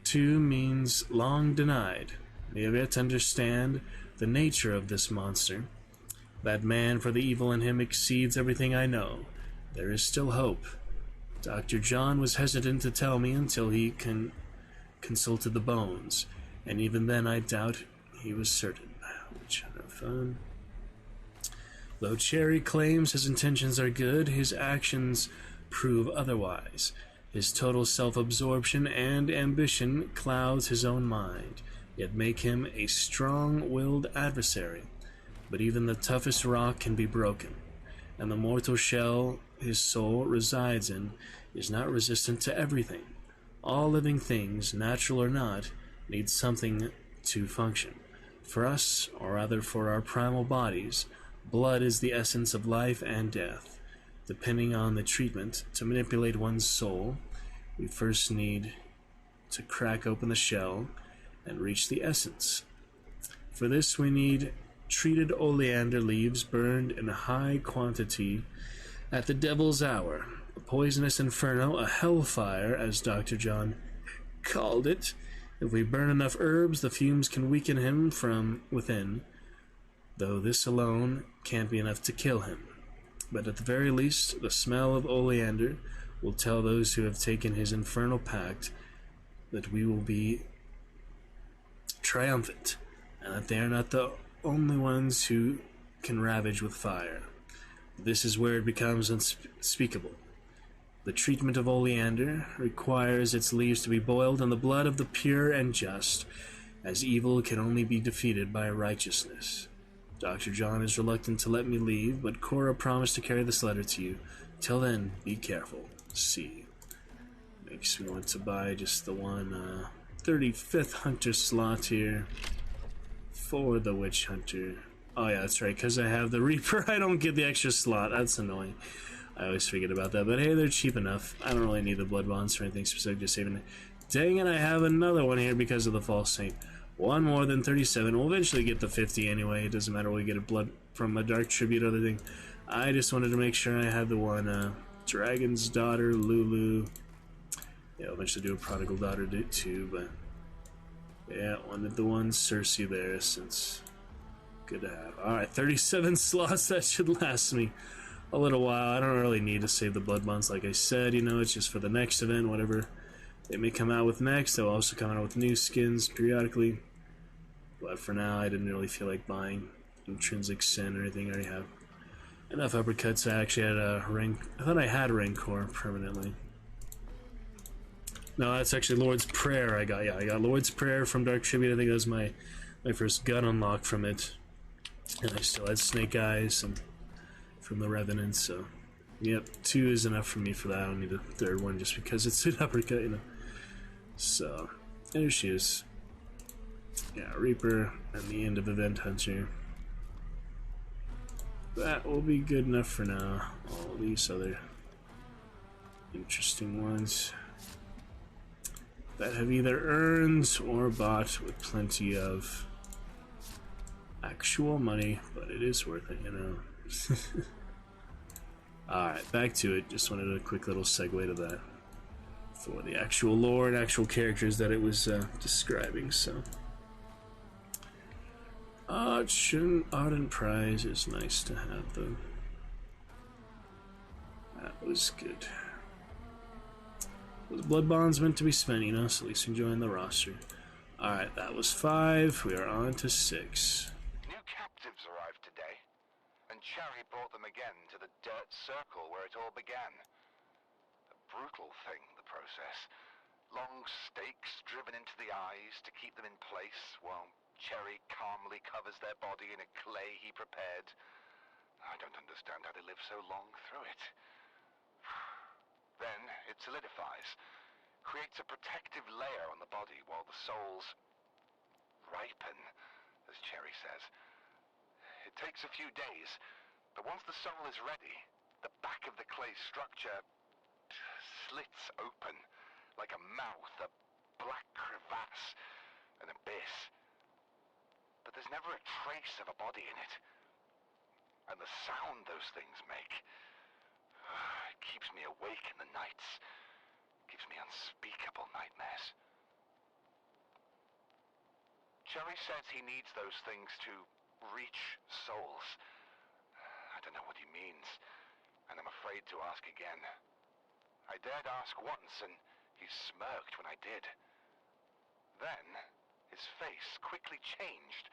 to means long denied. We have yet to understand the nature of this monster. That man, for the evil in him exceeds everything I know. There is still hope. Dr. John was hesitant to tell me until he consulted the bones, and even then I doubt he was certain. Which are fun. Though Cherry claims his intentions are good, his actions prove otherwise. His total self-absorption and ambition clouds his own mind, yet make him a strong-willed adversary. But even the toughest rock can be broken, and the mortal shell his soul resides in is not resistant to everything. All living things, natural or not, need something to function. For us, or rather for our primal bodies, blood is the essence of life and death. Depending on the treatment, to manipulate one's soul, we first need to crack open the shell and reach the essence. For this we need treated oleander leaves burned in a high quantity at the devil's hour, a poisonous inferno, a hellfire, as Dr. John called it. If we burn enough herbs, the fumes can weaken him from within, though this alone can't be enough to kill him. But at the very least, the smell of oleander will tell those who have taken his infernal pact that we will be triumphant, and that they are not the only ones who can ravage with fire. This is where it becomes unspeakable. The treatment of oleander requires its leaves to be boiled in the blood of the pure and just, as evil can only be defeated by righteousness. Dr. John is reluctant to let me leave, but Cora promised to carry this letter to you. Till then, be careful. C. Makes me want to buy just the one 35th hunter slot here for the witch hunter. Oh yeah, that's right, because I have the Reaper, I don't get the extra slot. That's annoying. I always forget about that, but hey, they're cheap enough. I don't really need the blood bonds for anything specific, just saving it. Dang it, I have another one here because of the False Saint. One more than 37. We'll eventually get the 50 anyway. It doesn't matter, we get a blood from a Dark Tribute, other thing. I just wanted to make sure I had the one, Dragon's Daughter, Lulu. Yeah, I'll eventually do a Prodigal Daughter too, but yeah, wanted the one Cersei there, since good to have. Alright, 37 slots, that should last me a little while. I don't really need to save the blood bonds, like I said, you know, it's just for the next event, whatever they may come out with next. They'll also come out with new skins periodically, but for now I didn't really feel like buying Intrinsic Sin or anything. I already have enough uppercuts. I actually had a rank. I thought I had Rancor permanently. No, that's actually Lord's Prayer I got. Yeah, I got Lord's Prayer from Dark Tribute. I think that was my first gun unlock from it. And I still had Snake Eyes and from the Revenant, so yep, 2 is enough for me for that. I don't need a third one just because it's an uppercut, you know. So there she is. Yeah, Reaper and the end of Event Hunter. That will be good enough for now. All these other interesting ones that have either earned or bought with plenty of Actual money, but it is worth it, you know. Alright, back to it. Just wanted a quick little segue to that for the actual lore and actual characters that it was describing, so. Ardent Prize is nice to have, though. That was good. Was Blood Bonds meant to be spent, you know, so at least enjoying the roster. Alright, that was 5. We are on to 6. New captives arrived today, and Cherry brought them again to the Dirt Circle where it all began. A brutal thing, the process. Long stakes driven into the eyes to keep them in place, while Cherry calmly covers their body in a clay he prepared. I don't understand how they live so long through it. Then it solidifies, creates a protective layer on the body while the souls ripen, as Cherry says. It takes a few days, but once the soul is ready, the back of the clay structure slits open, like a mouth, a black crevasse, an abyss. But there's never a trace of a body in it. And the sound those things make, it keeps me awake in the nights, gives me unspeakable nightmares. Cherry says he needs those things to reach souls. I don't know what he means, and I'm afraid to ask again. I dared ask once, and he smirked when I did. Then, his face quickly changed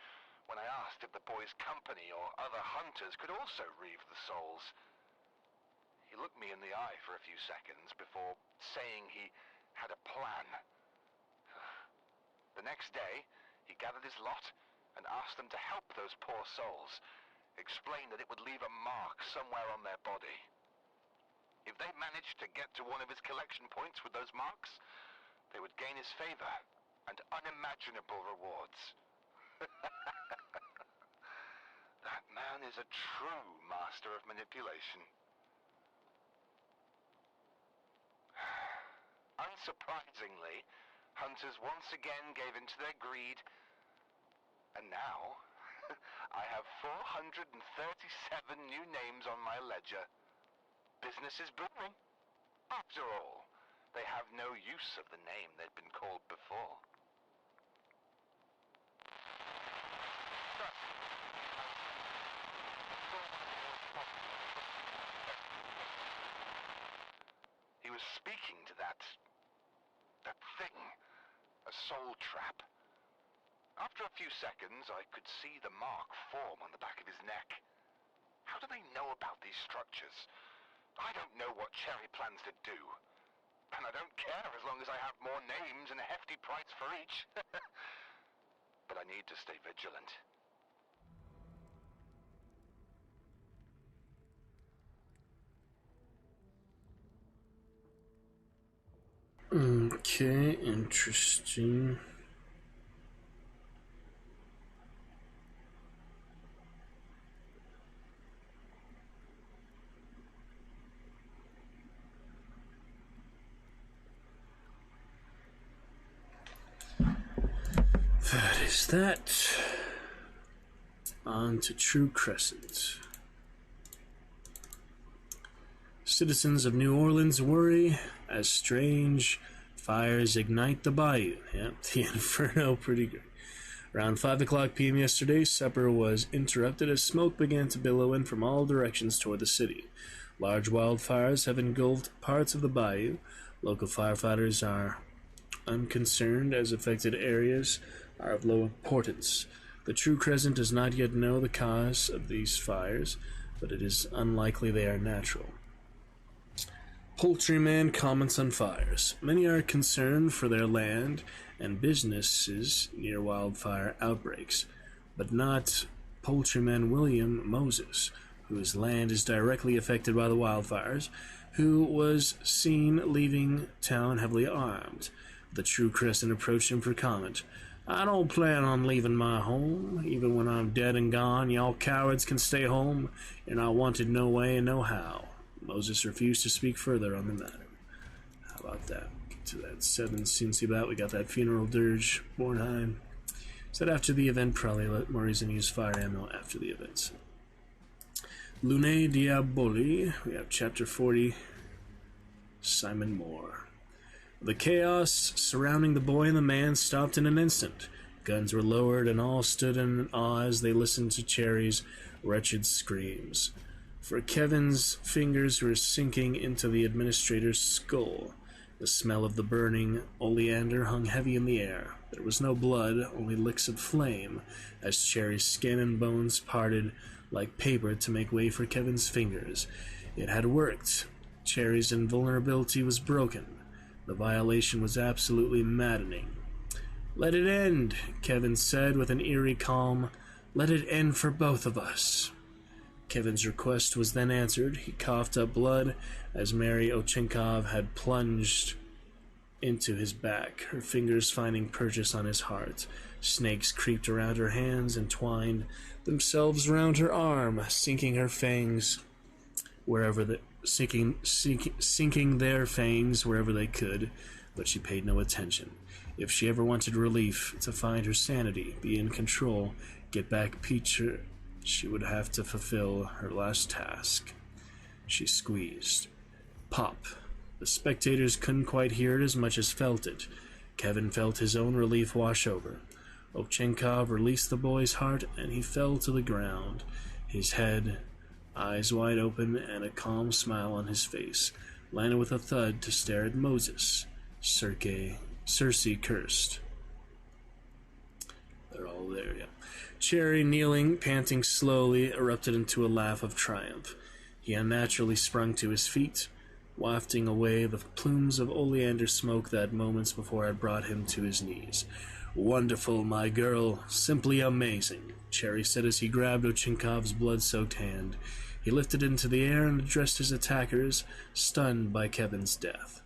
when I asked if the boy's company or other hunters could also reave the souls. He looked me in the eye for a few seconds before saying he had a plan. The next day, he gathered his lot and asked them to help those poor souls, explained that it would leave a mark somewhere on their body. If they managed to get to one of his collection points with those marks, they would gain his favor and unimaginable rewards. That man is a true master of manipulation. Unsurprisingly, hunters once again gave in to their greed, and now I have 437 new names on my ledger. Business is booming. After all, they have no use of the name they'd been called before. He was speaking to that thing, a soul trap. After a few seconds, I could see the mark form on the back of his neck. How do they know about these structures? I don't know what Cherry plans to do. And I don't care as long as I have more names and a hefty price for each. But I need to stay vigilant. Okay, interesting. That is that. On to True Crescent. Citizens of New Orleans worry as strange fires ignite the bayou. Yep, the inferno, pretty good. Around 5 o'clock p.m. yesterday, supper was interrupted as smoke began to billow in from all directions toward the city. Large wildfires have engulfed parts of the bayou. Local firefighters are unconcerned as affected areas are of low importance. The True Crescent does not yet know the cause of these fires, but it is unlikely they are natural. Poultryman comments on fires. Many are concerned for their land and businesses near wildfire outbreaks, but not Poultryman William Moses, whose land is directly affected by the wildfires, who was seen leaving town heavily armed. The True Crescent approached him for comment. I don't plan on leaving my home. Even when I'm dead and gone, y'all cowards can stay home. You're not wanted no way and no how. Moses refused to speak further on the matter. How about that? Get to that 7 Cincy bout. We got that funeral dirge, Bornheim. Said after the event, probably let more reason use fire ammo after the event. Lune Diaboli, we have chapter 40, Simon Moore. The chaos surrounding the boy and the man stopped in an instant. Guns were lowered and all stood in awe as they listened to Cherry's wretched screams. For Kevin's fingers were sinking into the administrator's skull. The smell of the burning oleander hung heavy in the air. There was no blood, only licks of flame, as Cherry's skin and bones parted like paper to make way for Kevin's fingers. It had worked. Cherry's invulnerability was broken. The violation was absolutely maddening. "Let it end," Kevin said with an eerie calm. "Let it end for both of us." Kevin's request was then answered. He coughed up blood as Mary Ochenkov had plunged into his back, her fingers finding purchase on his heart. Snakes creeped around her hands and twined themselves round her arm, sinking her fangs wherever the sinking their fangs wherever they could, but she paid no attention. If she ever wanted relief, to find her sanity, be in control, get back Peter, she would have to fulfill her last task. She squeezed. Pop. The spectators couldn't quite hear it as much as felt it. Kevin felt his own relief wash over. Ochenkov released the boy's heart, and he fell to the ground, his head, eyes wide open, and a calm smile on his face, landed with a thud to stare at Moses. Circe cursed. They're all there, yeah. Cherry, kneeling, panting slowly, erupted into a laugh of triumph. He unnaturally sprung to his feet, wafting away the plumes of oleander smoke that moments before had brought him to his knees. "Wonderful, my girl. Simply amazing," Cherry said as he grabbed Ochenkov's blood-soaked hand. He lifted it into the air and addressed his attackers, stunned by Kevin's death.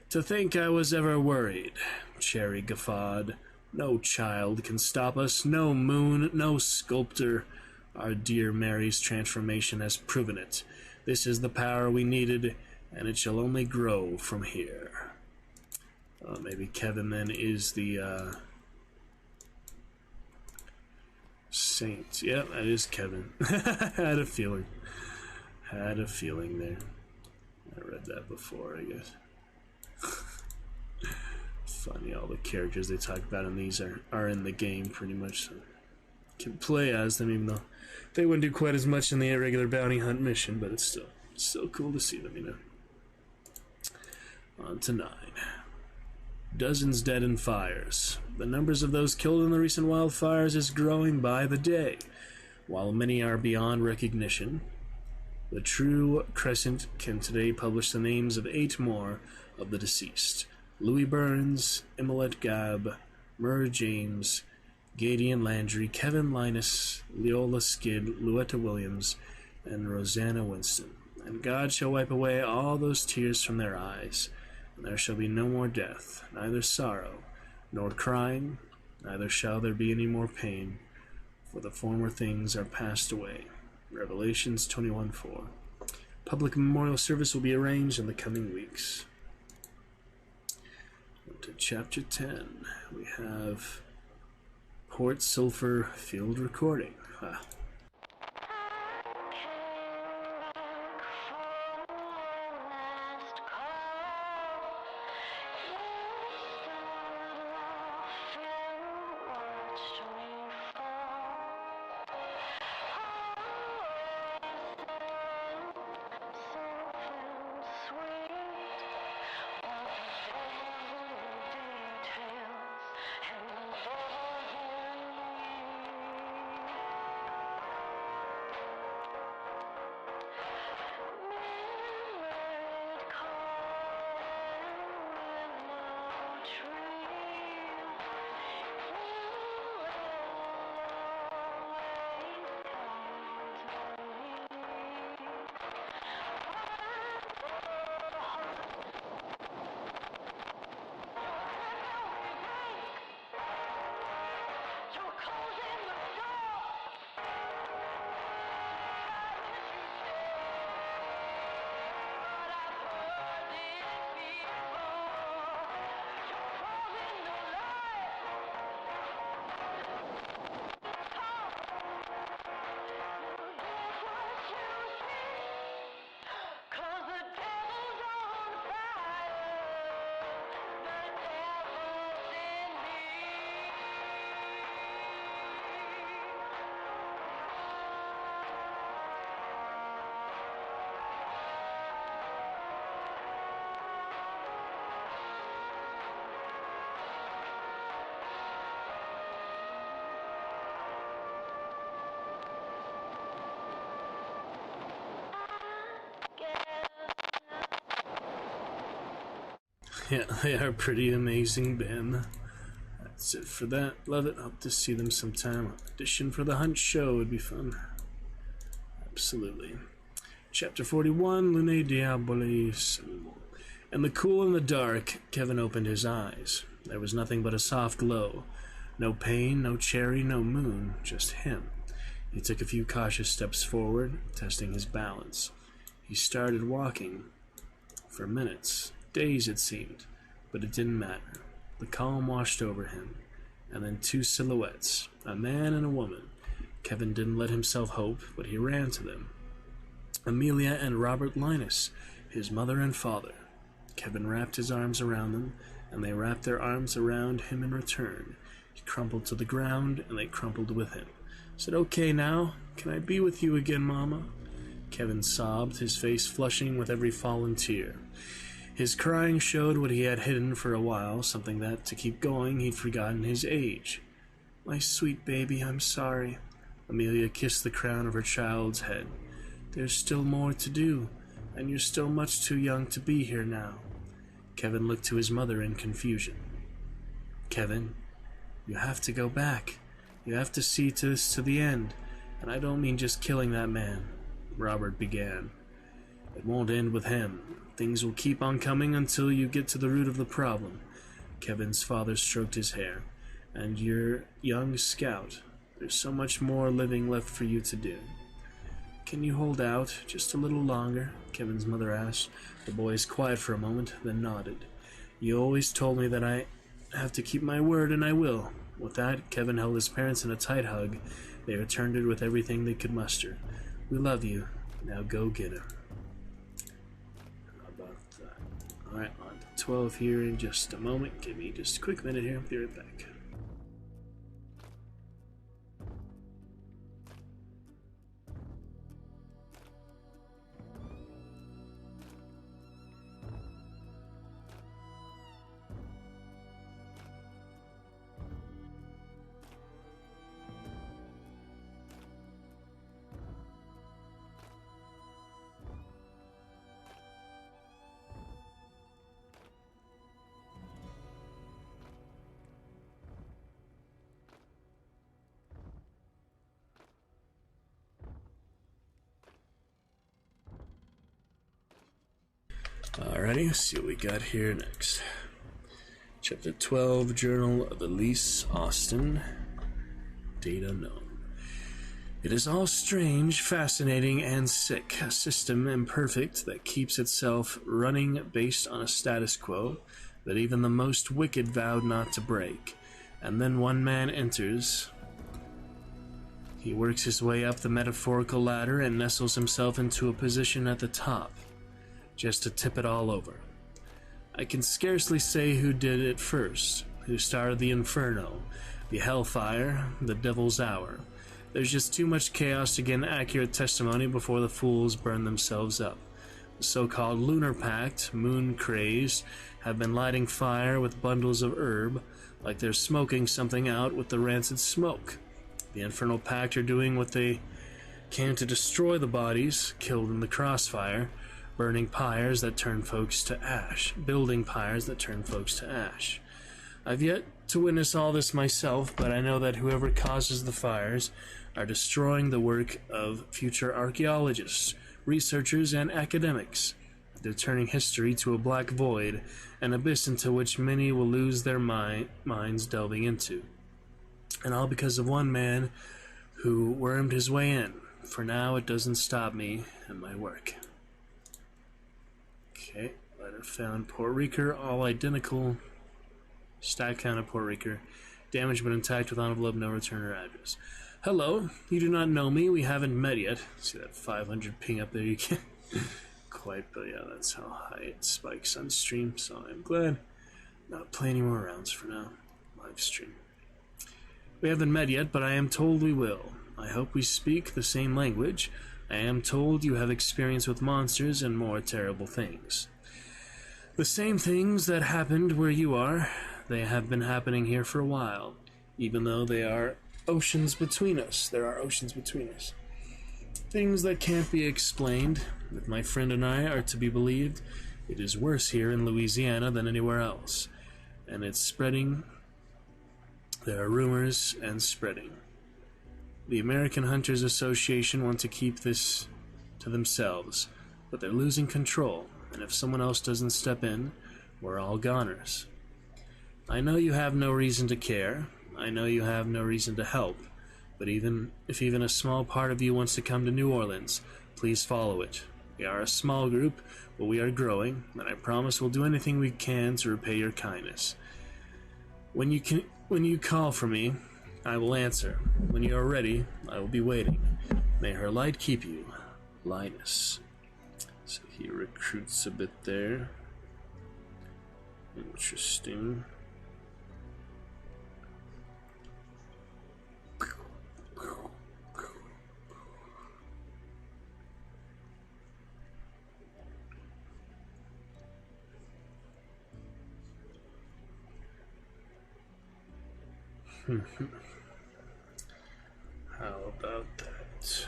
"To think I was ever worried," Cherry guffawed. "No child can stop us, no moon, no sculptor. Our dear Mary's transformation has proven it. This is the power we needed, and it shall only grow from here." Maybe Kevin then is the saint. Yep, that is Kevin. Had a feeling there. I read that before, I guess. Funny, all the characters they talk about in these are in the game pretty much. So can play as them, even though they wouldn't do quite as much in the regular bounty hunt mission, but it's still cool to see them, you know. On to 9. Dozens dead in fires. The numbers of those killed in the recent wildfires is growing by the day. While many are beyond recognition, the True Crescent can today publish the names of 8 more of the deceased. Louis Burns, Emmylette Gabb, Murr James, Gadian Landry, Kevin Linus, Leola Skid, Luetta Williams, and Rosanna Winston. And God shall wipe away all those tears from their eyes, and there shall be no more death, neither sorrow, nor crying, neither shall there be any more pain, for the former things are passed away. Revelations 21:4. Public memorial service will be arranged in the coming weeks. To chapter 10, we have Port Sulphur field recording. Yeah, they are pretty amazing, Ben. That's it for that. Love it. Hope to see them sometime. Audition for the Hunt show would be fun. Absolutely. Chapter 41, Lune Diabolis. In the cool and the dark, Kevin opened his eyes. There was nothing but a soft glow. No pain, no cherry, no moon, just him. He took a few cautious steps forward, testing his balance. He started walking. For minutes, days it seemed, but it didn't matter. The calm washed over him, and then two silhouettes, a man and a woman. Kevin didn't let himself hope, but he ran to them. Amelia and Robert Linus, his mother and father. Kevin wrapped his arms around them, and they wrapped their arms around him in return. He crumpled to the ground, and they crumpled with him. Said, "Okay now, can I be with you again, Mama?" Kevin sobbed, his face flushing with every fallen tear. His crying showed what he had hidden for a while, something that, to keep going, he'd forgotten his age. "My sweet baby, I'm sorry." Amelia kissed the crown of her child's head. "There's still more to do, and you're still much too young to be here now." Kevin looked to his mother in confusion. "Kevin, you have to go back. You have to see to this to the end, and I don't mean just killing that man," Robert began. "It won't end with him. Things will keep on coming until you get to the root of the problem." Kevin's father stroked his hair. "And you're young scout. There's so much more living left for you to do." "Can you hold out just a little longer?" Kevin's mother asked. The boys quiet for a moment, then nodded. "You always told me that I have to keep my word, and I will." With that, Kevin held his parents in a tight hug. They returned it with everything they could muster. "We love you. Now go get him." How about that? Alright, on to 12 here in just a moment. Give me just a quick minute here. I'll be right back. Alrighty, let's see what we got here next. Chapter 12, Journal of Elise Austin. Data known. It is all strange, fascinating, and sick. A system imperfect that keeps itself running based on a status quo that even the most wicked vowed not to break. And then one man enters. He works his way up the metaphorical ladder and nestles himself into a position at the top, just to tip it all over. I can scarcely say who did it first, who started the inferno, the hellfire, the devil's hour. There's just too much chaos to get an accurate testimony before the fools burn themselves up. The so-called Lunar Pact, moon-crazed, have been lighting fire with bundles of herb, like they're smoking something out with the rancid smoke. The Infernal Pact are doing what they can to destroy the bodies killed in the crossfire, burning pyres that turn folks to ash, building pyres that turn folks to ash. I've yet to witness all this myself, but I know that whoever causes the fires are destroying the work of future archaeologists, researchers, and academics. They're turning history to a black void, an abyss into which many will lose their minds delving into. And all because of one man who wormed his way in. For now, it doesn't stop me and my work. Okay, letter found. Port Riker, all identical. Stack count of Port Riker. Damaged but intact with envelope, no returner address. Hello, you do not know me. We haven't met yet. See that 500 ping up there? You can't quite, but yeah, that's how high it spikes on stream. So I'm glad not play any more rounds for now. Live stream. We haven't met yet, but I am told we will. I hope we speak the same language. I am told you have experience with monsters and more terrible things. The same things that happened where you are, they have been happening here for a while, even though they are oceans between us. There are oceans between us. Things that can't be explained, if my friend and I are to be believed, It is worse here in Louisiana than anywhere else, and it's spreading. There are rumors and spreading. The American Hunters Association want to keep this to themselves, but they're losing control, and if someone else doesn't step in, we're all goners. I know you have no reason to care. I know you have no reason to help. But even a small part of you wants to come to New Orleans, please follow it. We are a small group, but we are growing, and I promise we'll do anything we can to repay your kindness. When you call for me, I will answer. When you are ready, I will be waiting. May her light keep you, Linus. So he recruits a bit there. Interesting. How about that?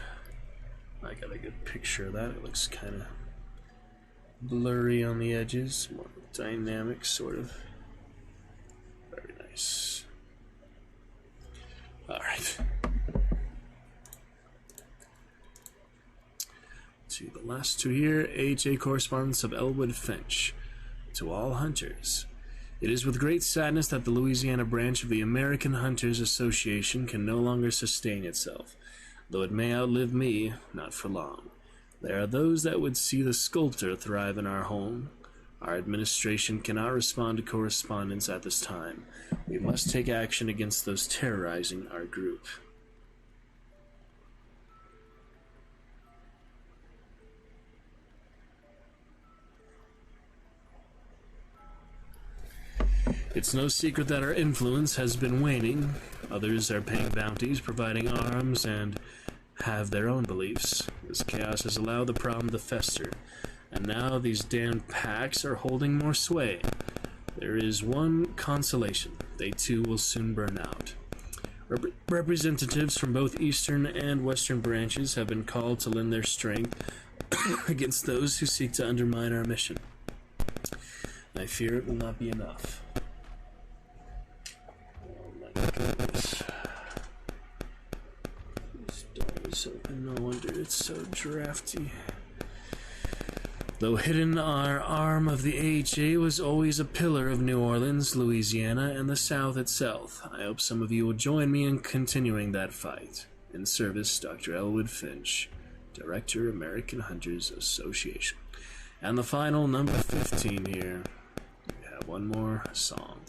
I got a good picture of that. It looks kind of blurry on the edges, more dynamic, sort of. Very nice. Alright. To the last two here, AHA correspondence of Elwood Finch. To all hunters. It is with great sadness that the Louisiana branch of the American Hunters Association can no longer sustain itself, though it may outlive me, not for long. There are those that would see the sculptor thrive in our home. Our administration cannot respond to correspondence at this time. We must take action against those terrorizing our group. It's no secret that our influence has been waning. Others are paying bounties, providing arms, and have their own beliefs. This chaos has allowed the problem to fester, and now these damned packs are holding more sway. There is one consolation. They too will soon burn out. Representatives from both eastern and western branches have been called to lend their strength against those who seek to undermine our mission. I fear it will not be enough. Goodness. This door is open, no wonder it's so drafty. Though hidden, our arm of the AHA was always a pillar of New Orleans, Louisiana, and the South itself. I hope some of you will join me in continuing that fight. In service, Dr. Elwood Finch, Director, American Hunters Association. And the final, number 15 here. We have one more song.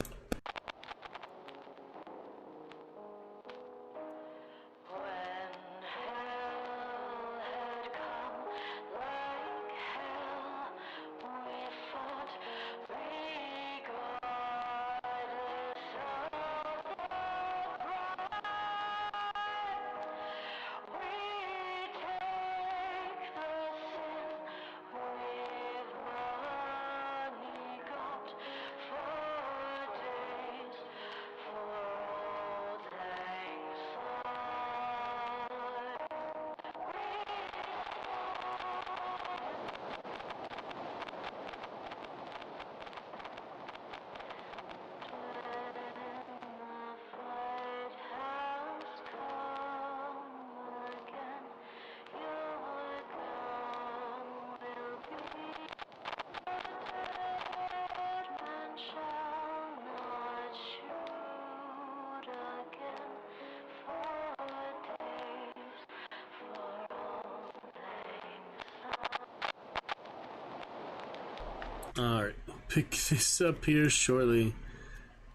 Alright, we'll pick this up here shortly.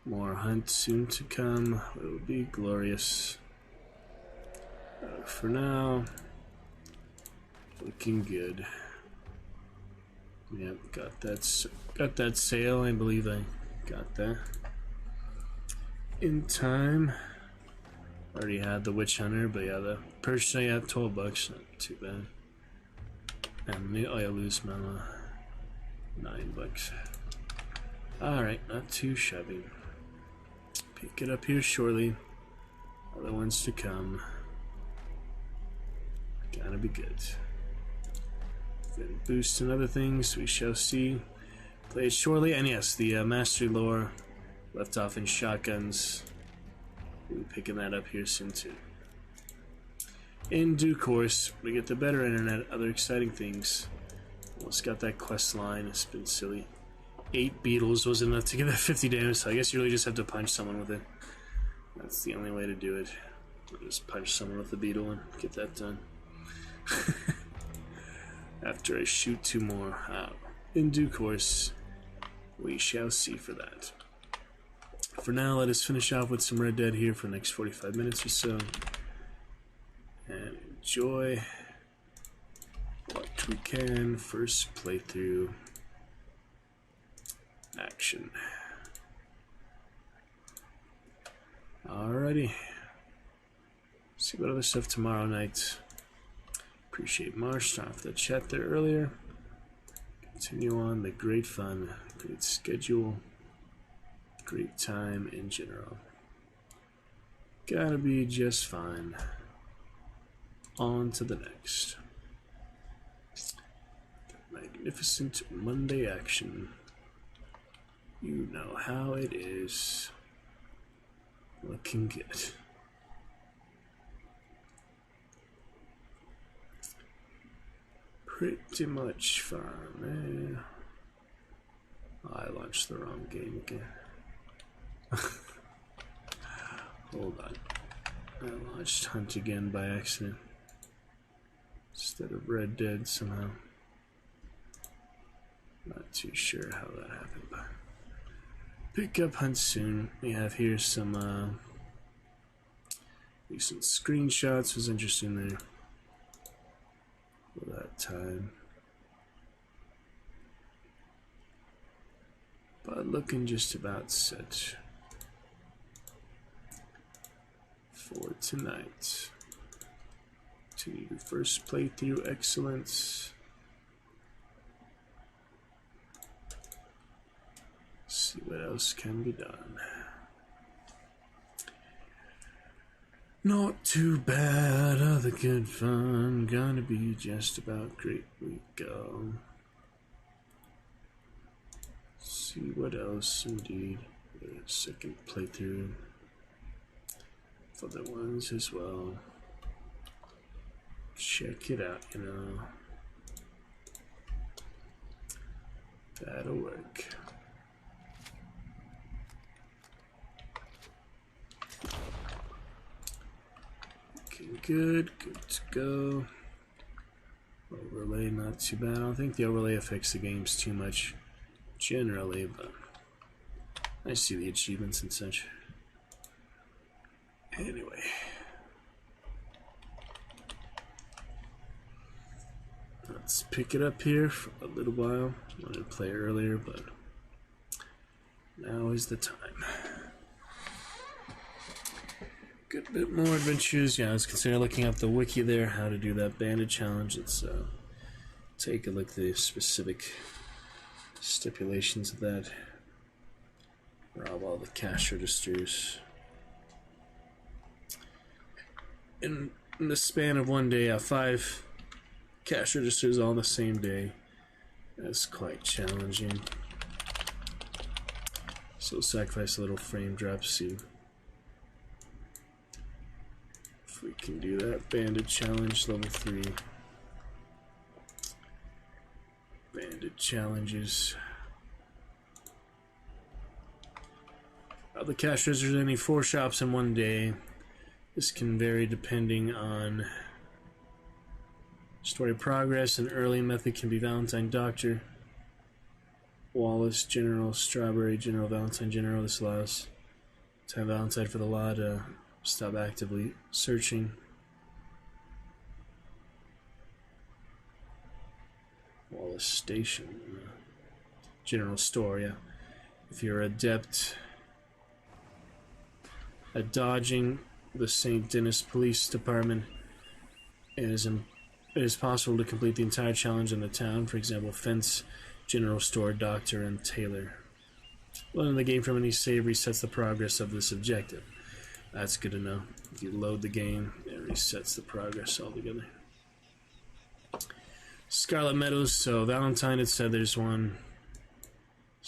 More hunt soon to come. It will be glorious. For now, looking good. Yep, got that sale. I believe I got that in time. Already had the Witch Hunter, but yeah, the purchase I got $12, not too bad. And the Oil Loose Mama, $9. Alright, not too shabby. Pick it up here shortly. Other ones to come. Gonna be good. Then boost and other things, we shall see. play it shortly. And yes, the mastery lore left off in shotguns. We'll be picking that up here soon too. In due course, we get the better internet, other exciting things. Almost got that quest line. It's been silly. 8 beetles wasn't enough to get that 50 damage, so I guess you really just have to punch someone with it. That's the only way to do it. Just punch someone with the beetle and get that done. After I shoot 2 more out. In due course, we shall see for that. For now, let us finish off with some Red Dead here for the next 45 minutes or so. And enjoy what we can. First playthrough action. Alrighty. See what other stuff tomorrow night. Appreciate Marsh, starting off the chat there earlier. Continue on the great fun, great schedule, great time in general. Gotta be just fine. On to the next. Magnificent Monday action. You know how it is. Looking good. Pretty much fine. I launched the wrong game again. Hold on. I launched Hunt again by accident. Instead of Red Dead somehow. Not too sure how that happened, but pick up Hunt soon. We have here some recent screenshots. Was interesting there for that time, but looking just about set for tonight. Continue first playthrough excellence. See what else can be done. Not too bad, other good fun. Gonna be just about great. We go. See what else indeed. Second playthrough for the ones as well. Check it out, you know. That'll work. Good to go. Overlay, not too bad. I don't think the overlay affects the games too much generally, but I see the achievements and such. Anyway. Let's pick it up here for a little while. I wanted to play earlier, but now is the time. Good bit more adventures. Yeah, I was considering looking up the wiki there, how to do that bandit challenge. Let's take a look at the specific stipulations of that. Rob all the cash registers. In the span of one day, 5 cash registers all on the same day. That's quite challenging. So sacrifice a little frame drop, see if we can do that. Bandit challenge level 3. Bandit challenges. The cash registers only 4 shops in one day. This can vary depending on story progress. An early method can be Valentine Doctor, Wallace General, Strawberry General, Valentine General. This allows time Valentine for the law to stop actively searching. Wallace Station, General Store, yeah. If you're adept at dodging the St. Denis Police Department, it is possible to complete the entire challenge in the town. For example, Fence, General Store, Doctor, and Taylor. Loading the game from any save resets the progress of this objective. That's good to know. If you load the game, it resets the progress altogether. Scarlet Meadows, so Valentine had said there's one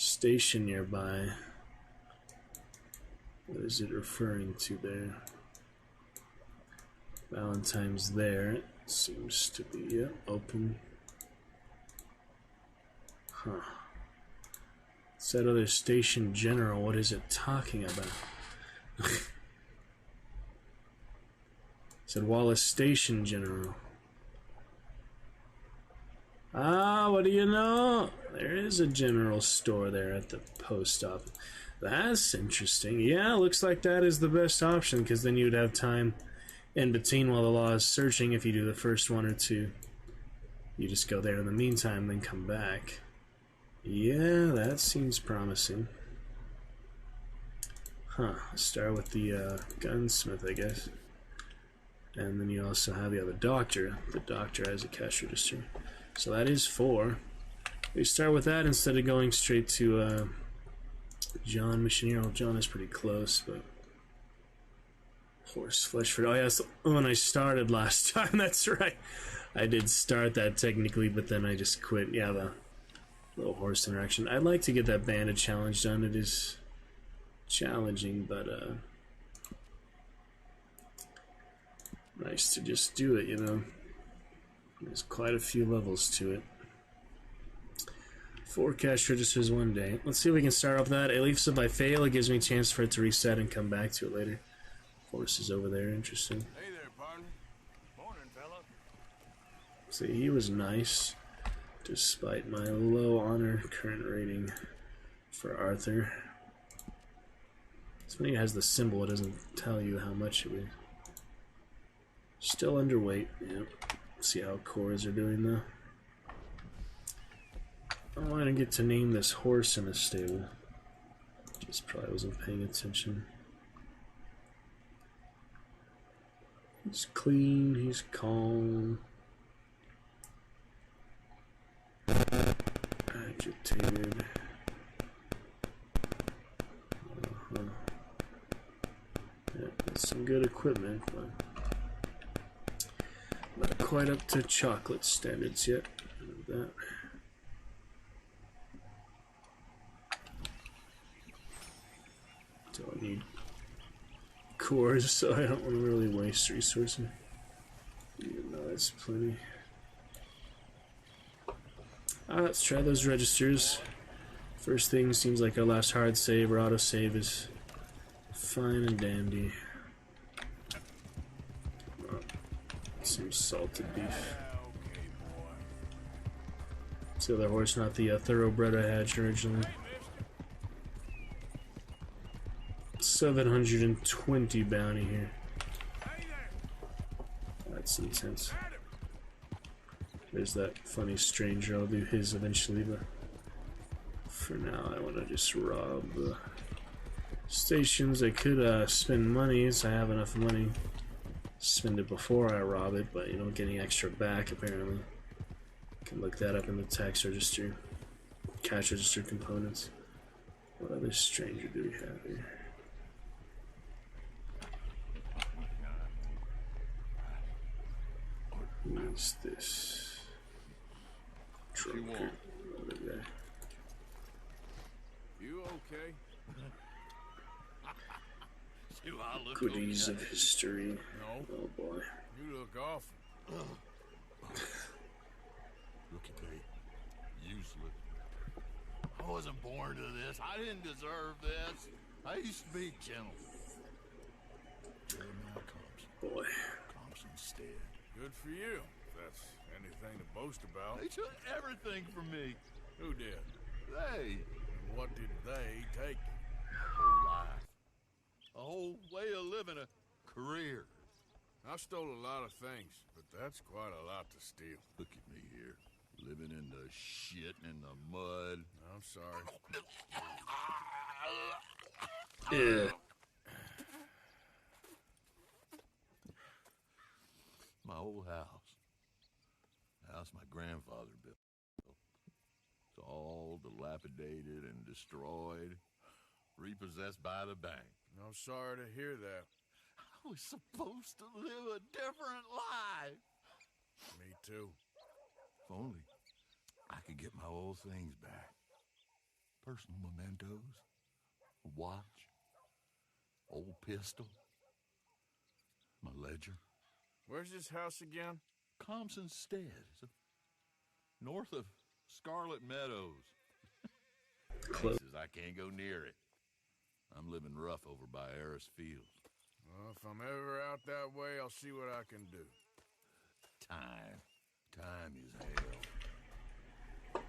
station nearby. What is it referring to there? Valentine's there. It seems to be, yeah, open. Huh. It's that other station general. What is it talking about? Said Wallace Station General. Ah, what do you know? There is a general store there at the post office. That's interesting. Yeah, looks like that is the best option, because then you'd have time in between while the law is searching. If you do the first one or two, you just go there in the meantime, then come back. Yeah, that seems promising. Huh, start with the gunsmith, I guess. And then you also have the other doctor. The doctor has a cash register. So that is 4. We start with that instead of going straight to John Missionary. Well, John is pretty close, but horse Fleshford. Oh yeah, that's when I started last time. That's right. I did start that technically, but then I just quit. Yeah, the little horse interaction. I'd like to get that bandit challenge done. It is challenging, but nice to just do it, you know. There's quite a few levels to it. 4 cash registers one day. Let's see if we can start off that. At least if I fail, it gives me a chance for it to reset and come back to it later. Horse is over there, interesting. Hey there, partner. Morning, fella. See, he was nice, despite my low honor current rating for Arthur. It's funny it has the symbol, it doesn't tell you how much it is. Still underweight, yep. See how cores are doing though. Oh, I didn't get to name this horse in the stable. Just probably wasn't paying attention. He's clean, he's calm. Agitated. Yeah, that's some good equipment, but not quite up to chocolate standards yet. That. Don't need cores, so I don't want to really waste resources. Even though that's plenty. Let's try those registers. First thing seems like our last hard save or auto save is fine and dandy. Some salted beef. It's the other horse, not the thoroughbred I had originally. 720 bounty here. That's intense. There's that funny stranger. I'll do his eventually, but for now I want to just rob the stations. I could spend money, so I have enough money. Spend it before I rob it, but you know, getting extra back apparently. Can look that up in the tax register, cash register components. What other stranger do we have here? Who is this? Drunkard. Other guy. You okay? Do I look Goodies okay? of history. No. Oh boy. You look awful. Look at me. Useless. I wasn't born to this. I didn't deserve this. I used to be gentle. Jeremiah Thompson. Boy. Thompson instead. Good for you. If that's anything to boast about. They took everything from me. Who did? They. And what did they take? Whole life. A whole way of living, a career. I stole a lot of things, but that's quite a lot to steal. Look at me here, living in the shit and the mud. I'm sorry. Yeah. My old house. The house my grandfather built. It's all dilapidated and destroyed. Repossessed by the bank. I'm sorry to hear that. I was supposed to live a different life. Me too. If only I could get my old things back. personal mementos. A watch, old pistol, my ledger. Where's this house again? Thompson's Stead, north of Scarlet Meadows. Close. Places I can't go near it. I'm living rough over by Eris Fields. Well, if I'm ever out that way, I'll see what I can do. Time is hell.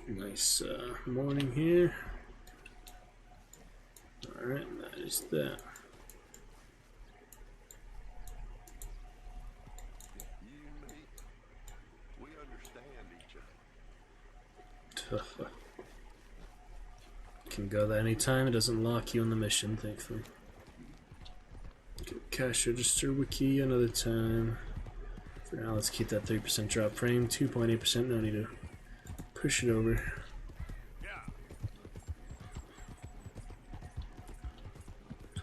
Nice morning here. Alright, that is that. You and me, we understand each other. Can go there anytime. It doesn't lock you on the mission, thankfully. Get cash register wiki another time. For now, let's keep that 3% drop frame. 2.8%. No need to push it over.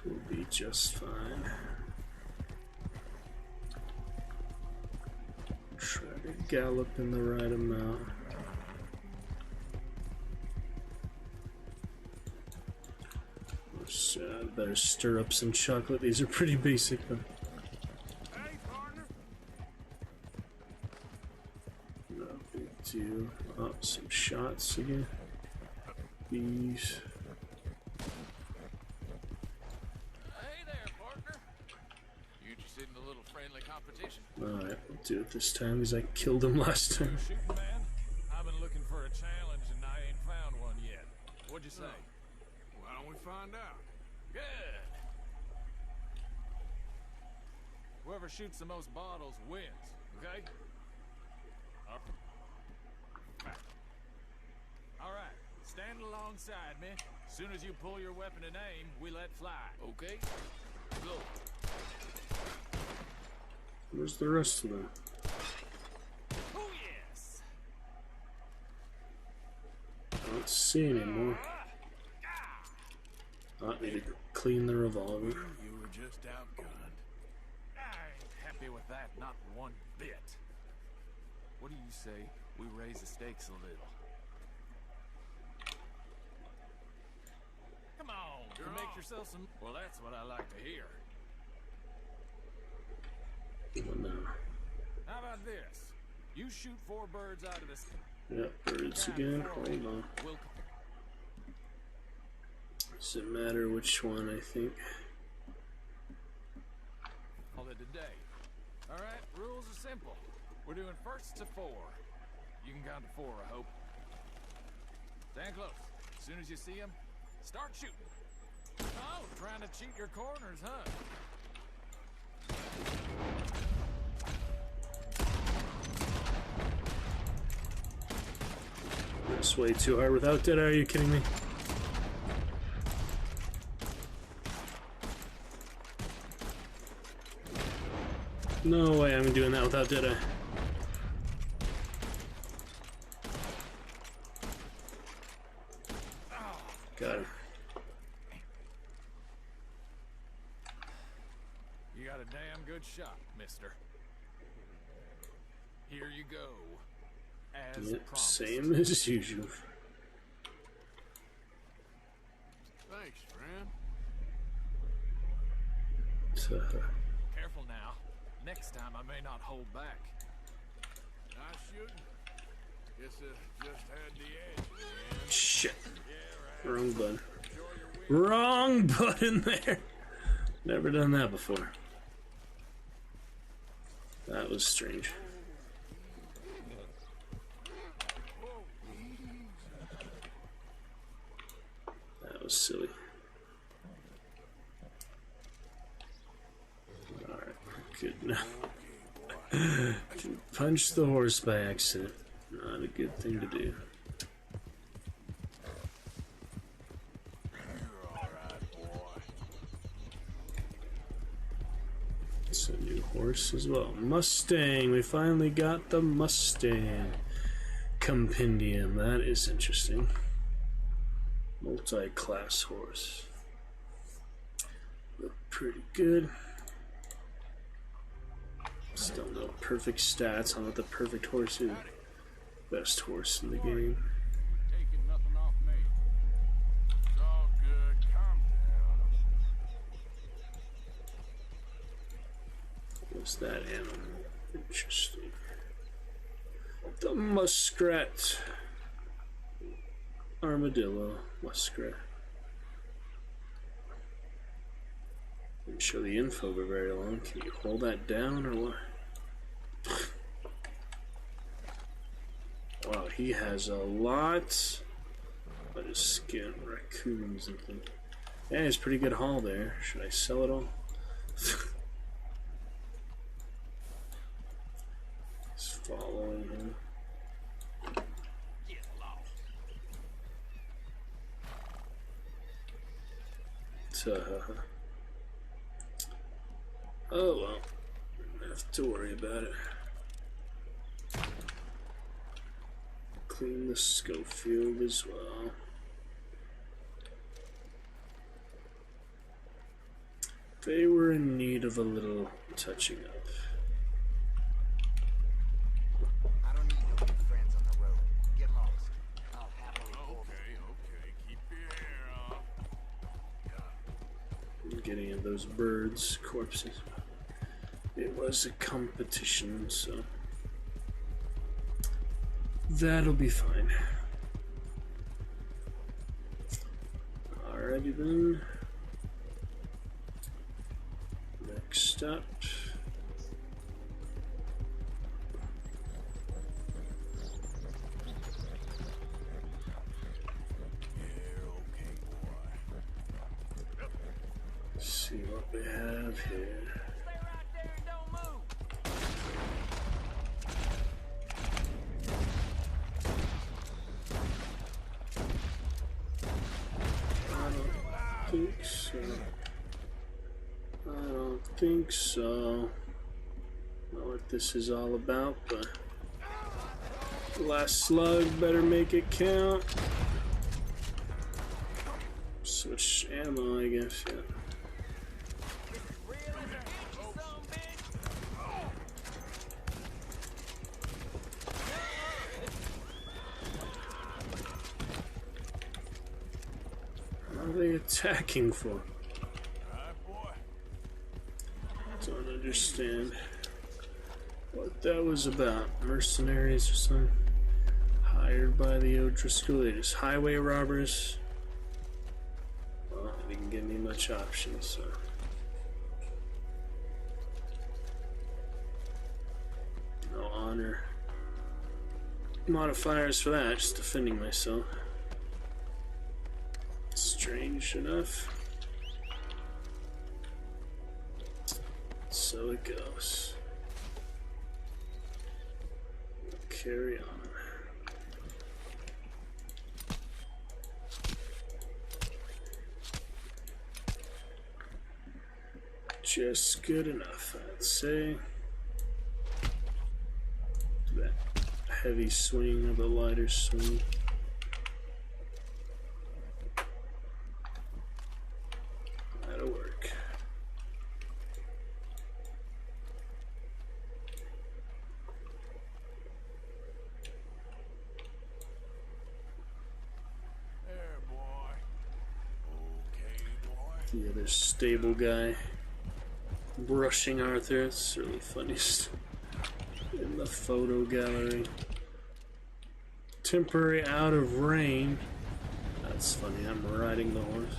We'll be just fine. Try to gallop in the right amount. Better stir up some chocolate. These are pretty basic, but no big deal. Oh, some shots again. These. Hey there, partner. You interested in a little friendly competition? Alright, we'll do it this time because I killed him last time. Shooting man? I've been looking for a challenge and I ain't found one yet. What'd you say? Why don't we find out? Good. Whoever shoots the most bottles wins, okay? Alright, stand alongside me. As soon as you pull your weapon and aim, we let fly. Okay? Go. Where's the rest of them? Oh, yes! I don't see anymore. I need to clean the revolver. You were just outgunned. I ain't happy with that, not one bit. What do you say we raise the stakes a little? Come on, you make yourself some... Well, that's what I like to hear. Well, no. How about this? You shoot 4 birds out of this... Yep, birds again. Hold on. We'll... Does it matter which one, I think? Call it a day. Alright, rules are simple. We're doing first to 4. You can count to 4, I hope. Stand close. As soon as you see them, start shooting. Oh, trying to cheat your corners, huh? That's way too hard without Deadeye, are you kidding me? No way I'm doing that without Deadeye. Got him. You got a damn good shot, mister. Here you go. As Yep, promised. same as usual. Thanks, friend. Careful now. Next time I may not hold back. Nice shooting. Guess I just had the edge. Man. Shit. Wrong button. Wrong button there. Never done that before. That was strange. That was silly. Alright, good now. Punch the horse by accident. Not a good thing to do. It's a new horse as well. Mustang. We finally got the Mustang compendium. That is interesting. Multi-class horse. Look pretty good. Still no perfect stats on what the perfect horse is. Best horse in the game. What's that animal? Interesting. The muskrat. Armadillo. Muskrat. Didn't show the info for very long. Can you hold that down or what? Wow, he has a lot. But his skin, raccoons and things. Yeah, it's pretty good haul there. Should I sell it all? He's following him. Oh well, I have to worry about it. Clean the Schofield as well. They were in need of a little touching up. I don't need no new friends on the road. Get lost. I'll happily hold Okay, keep your hair off. I'm getting at those birds' corpses. It was a competition, so that'll be fine. Alrighty then. Next up. Let's see what we have here. I don't think so. Not what this is all about, but last slug better make it count. Switch ammo, I guess, yeah. What are they attacking for? Don't understand what that was about. Mercenaries or something? Hired by the O'Driscollites. Highway robbers? Well, they didn't give me much options, so. No honor modifiers for that, just defending myself. Strange enough. So it goes. Carry on. Just good enough, I'd say. That heavy swing of the lighter swing. That'll work. There, boy. Okay, boy. The other stable guy brushing Arthur. It's really funny in the photo gallery. Temporary out of rain. That's funny. I'm riding the horse.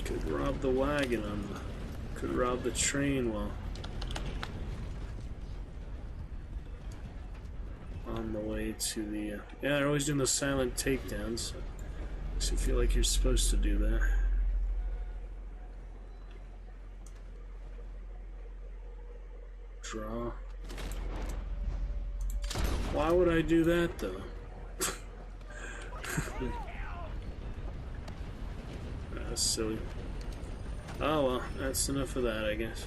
Could rob the wagon on the. Could rob the train while on the way to the. Yeah, they're always doing those silent takedowns. So makes you feel like you're supposed to do that. Draw. Why would I do that though? That's silly. Oh well, that's enough of that, I guess.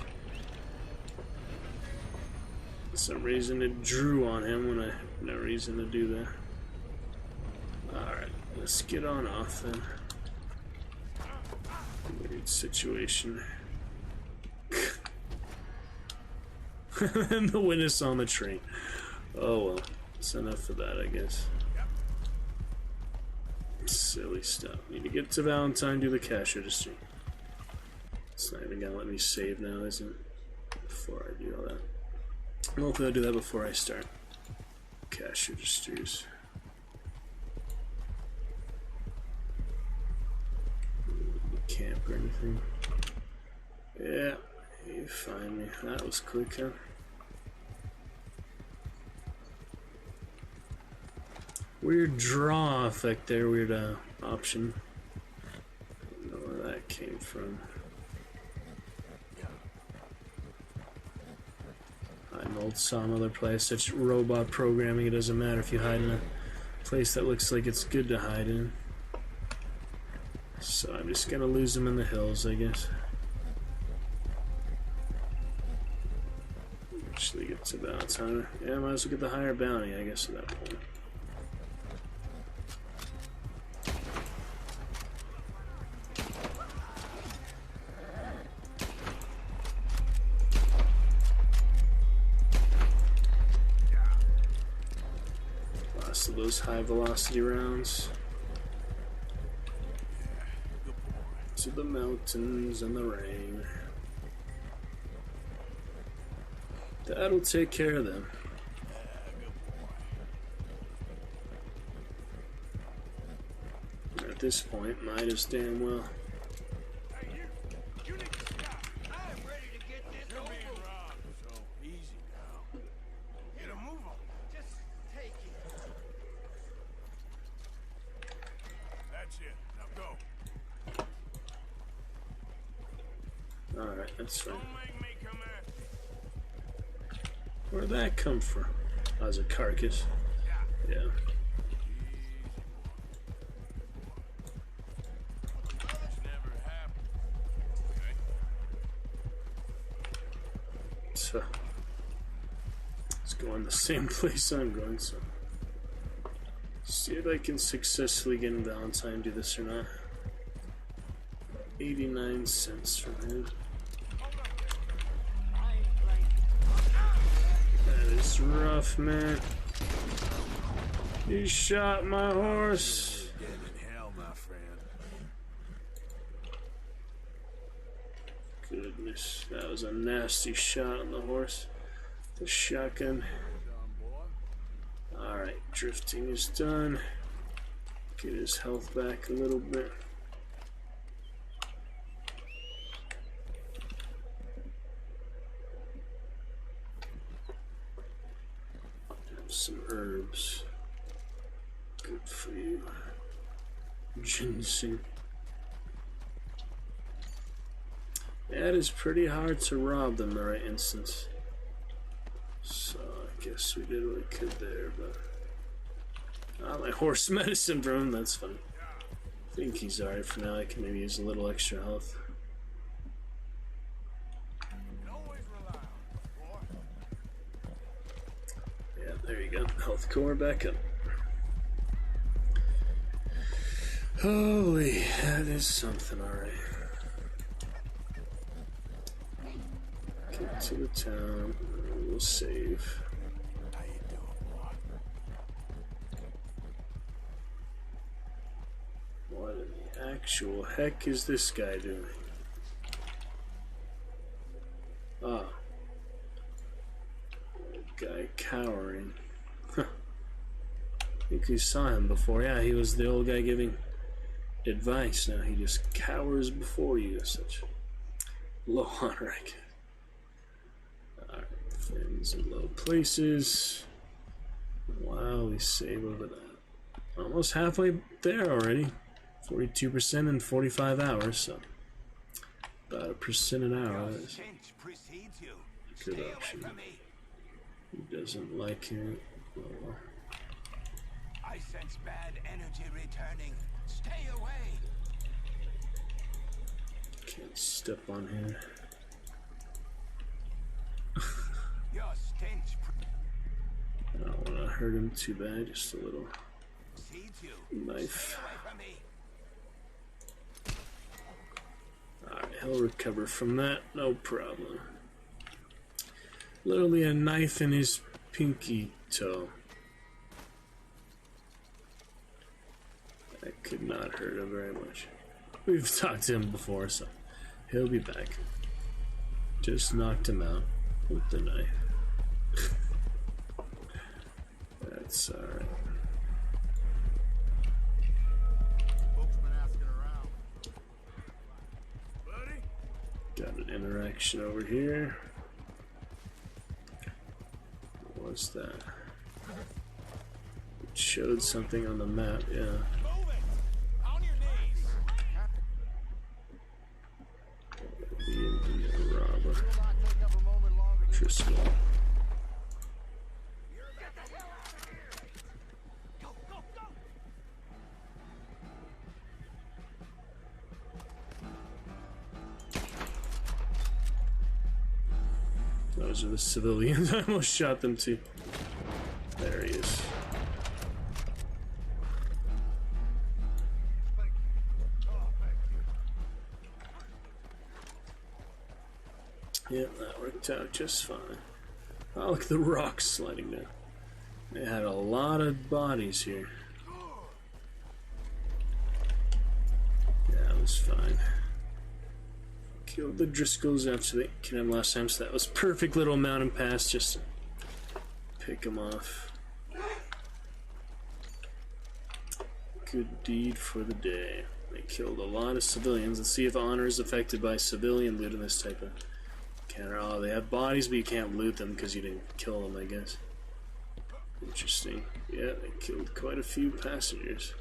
For some reason it drew on him when I had no reason to do that. Alright, let's get on off then. Weird situation. And the witness on the train. Oh well, that's enough of that, I guess. Silly stuff. Need to get to Valentine, do the cash registry. It's not even gonna let me save now, is it? before I do all that. Hopefully I'll do that before I start cash registers. Camp or anything. Yeah, you find me. That was quick, huh? Weird draw effect there, weird option. Don't know where that came from. Hide in old Sawmiller place, such robot programming, it doesn't matter if you hide in a place that looks like it's good to hide in. So I'm just gonna lose them in the hills, I guess. Actually gets a bounce hunter. Yeah, might as well get the higher bounty, I guess, at that point. Lots of those high velocity rounds. To the mountains and the rain. That'll take care of them. At this point, might as damn well. You need to stop. I'm ready to get this over. You're being robbed, so easy now. Get a move on. Just take it. That's it. Now go. Alright, that's fine. Don't make me come after you. Where'd that come from? Oh, as a carcass. Yeah. This never happened. Okay. So, let's go in the same place I'm going, so. See if I can successfully get in Valentine, do this or not. 89 cents from him. That is rough, man. You shot my horse. Again in hell, my friend. Goodness, that was a nasty shot on the horse. The shotgun. Alright, drifting is done. Get his health back a little bit. Some herbs. Good for you. Ginseng. Yeah, it is pretty hard to rob them in the right instance. So I guess we did what we could there, but my horse medicine from him, that's fine. I think he's alright for now. I can maybe use a little extra health. Yeah, there you go. Health core back up. Holy, that is something, alright. Get to the town. We'll save. How you doing, boy? What in the actual heck is this guy doing? Ah. Guy cowering. Huh. I think we saw him before. Yeah, he was the old guy giving advice. Now he just cowers before you. Such low on rank. Alright, friends in low places. Wow, we save over that. Almost halfway there already. 42% in 45 hours, so about 1% an hour. That is a good option. He doesn't like it. Well, I sense bad energy returning. Stay away. can't step on here. Your stench. I don't want to hurt him too bad, just a little knife. Alright, he'll recover from that, no problem. Literally a knife in his pinky toe. That could not hurt him very much. We've talked to him before, so he'll be back. Just knocked him out with the knife. That's alright. Folks been asking around. Buddy? Got an interaction over here. What was that? It showed something on the map, yeah. Move it! On your knees! The Indian robber. Driscoll. Those are the civilians. I almost shot them too. There he is. Yep, that worked out just fine. Oh, look at the rocks sliding down. They had a lot of bodies here. Yeah, that was fine. Killed the Driscolls after they killed him last time, so that was perfect little mountain pass just to pick them off. Good deed for the day. They killed a lot of civilians. Let's see if honor is affected by civilian loot in this type of encounter. Oh, they have bodies, but you can't loot them because you didn't kill them, I guess. Interesting. Yeah, they killed quite a few passengers.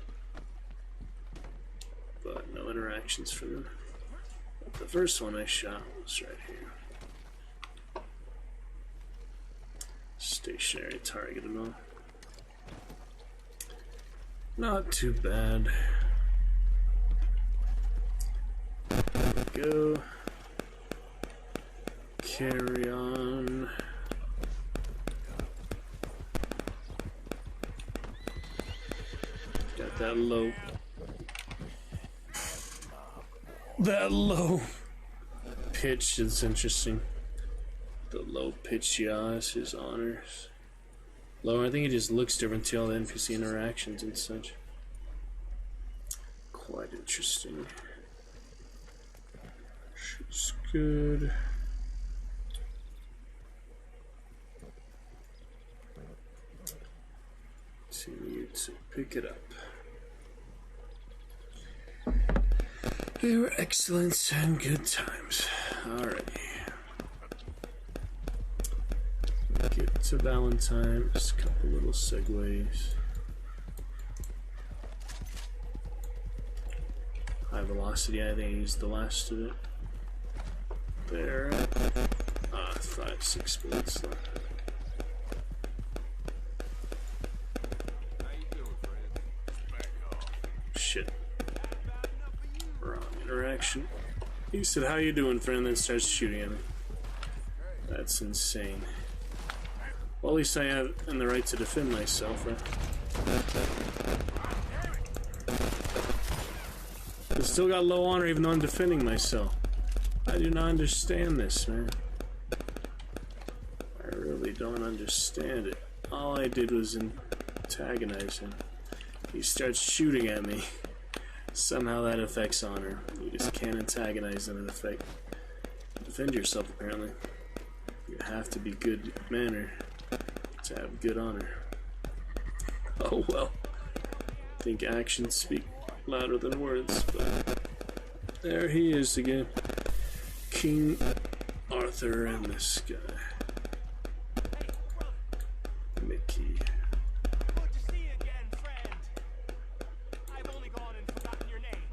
But no interactions for them. The first one I shot was right here. Stationary target and all. Not too bad. There we go. Carry on. Got that low. That low pitch is interesting. The low pitch yaws, his honors. Lower, I think it just looks different to all the NPC interactions and such. Quite interesting. She's good. Continue to pick it up. They were excellent and good times. Alrighty. Get to Valentine. Just a couple little segues. High velocity, I think I used the last of it. There. 5-6 bullets left. Shit. Wrong interaction. He said, "How you doing, friend?" Then starts shooting at me. That's insane. Well, at least I have the right to defend myself, right? I still got low honor even though I'm defending myself. I do not understand this, man. I really don't understand it. All I did was antagonize him. He starts shooting at me. Somehow that affects honor. You just can't antagonize and defend yourself, apparently. You have to be good manner to have good honor. Oh well. I think actions speak louder than words, but there he is again. King Arthur and this guy. Mickey. Good to see you again, friend. I've only gone and forgotten your name.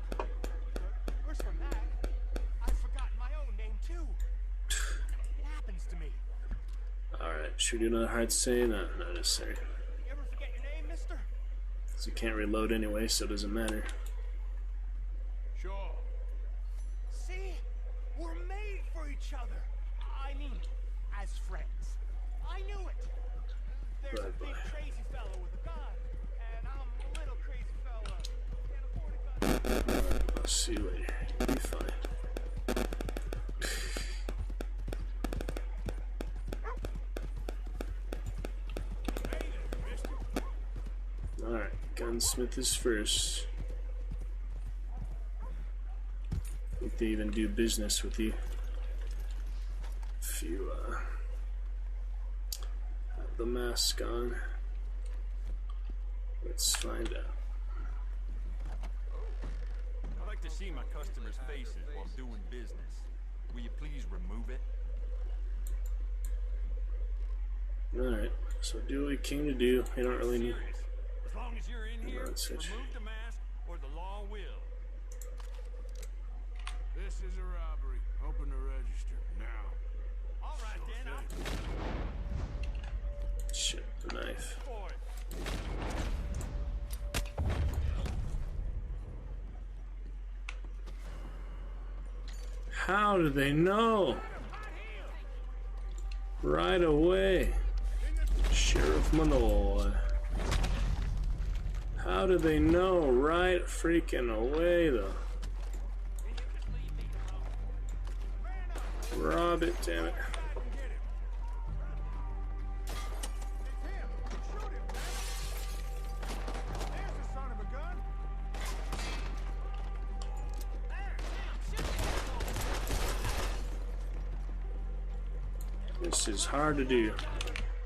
Worse than that, I've forgotten my own name too. It happens to me. Alright, should we do another hard say? No, not necessary. You ever forget your name, mister? Because you can't reload anyway, so it doesn't matter. Sure. See? We're made for each other. I mean, as friends. I knew it. There's a big crazy fella with a gun, and I'm a little crazy fella. Can't afford a gun. I'll see you later. You'll be fine. Alright, gunsmith is first. Think they even do business with you. if you have the mask on. Let's find out. I like to see my customers' faces while doing business. Will you please remove it? Alright, so do what we came to do. We don't really need. As long as you're in here, remove the mask or the law will. This is a robbery. Open the register now. All right, then. Shit, the knife. How do they know? Right away. Sheriff Manoy. How do they know right freaking away though? Rob it, damn it. This is hard to do.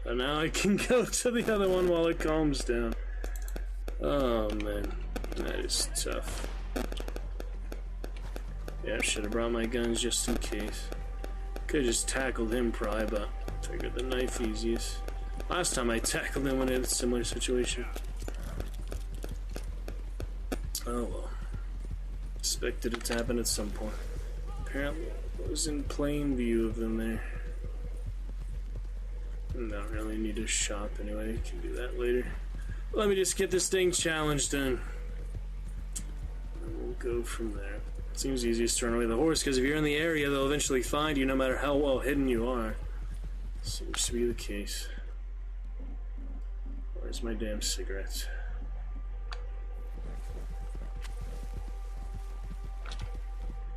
And now I can go to the other one while it calms down. Oh man, that is tough. Yeah, I should have brought my guns just in case. Could have just tackled him probably, but figured the knife easiest. Last time I tackled him when in a similar situation. Oh well. Expected it to happen at some point. Apparently it was in plain view of them there. Don't really need to shop anyway, can do that later. Let me just get this thing challenged done. And we'll go from there. Seems easiest to run away the horse, because if you're in the area, they'll eventually find you no matter how well hidden you are. Seems to be the case. Where's my damn cigarettes?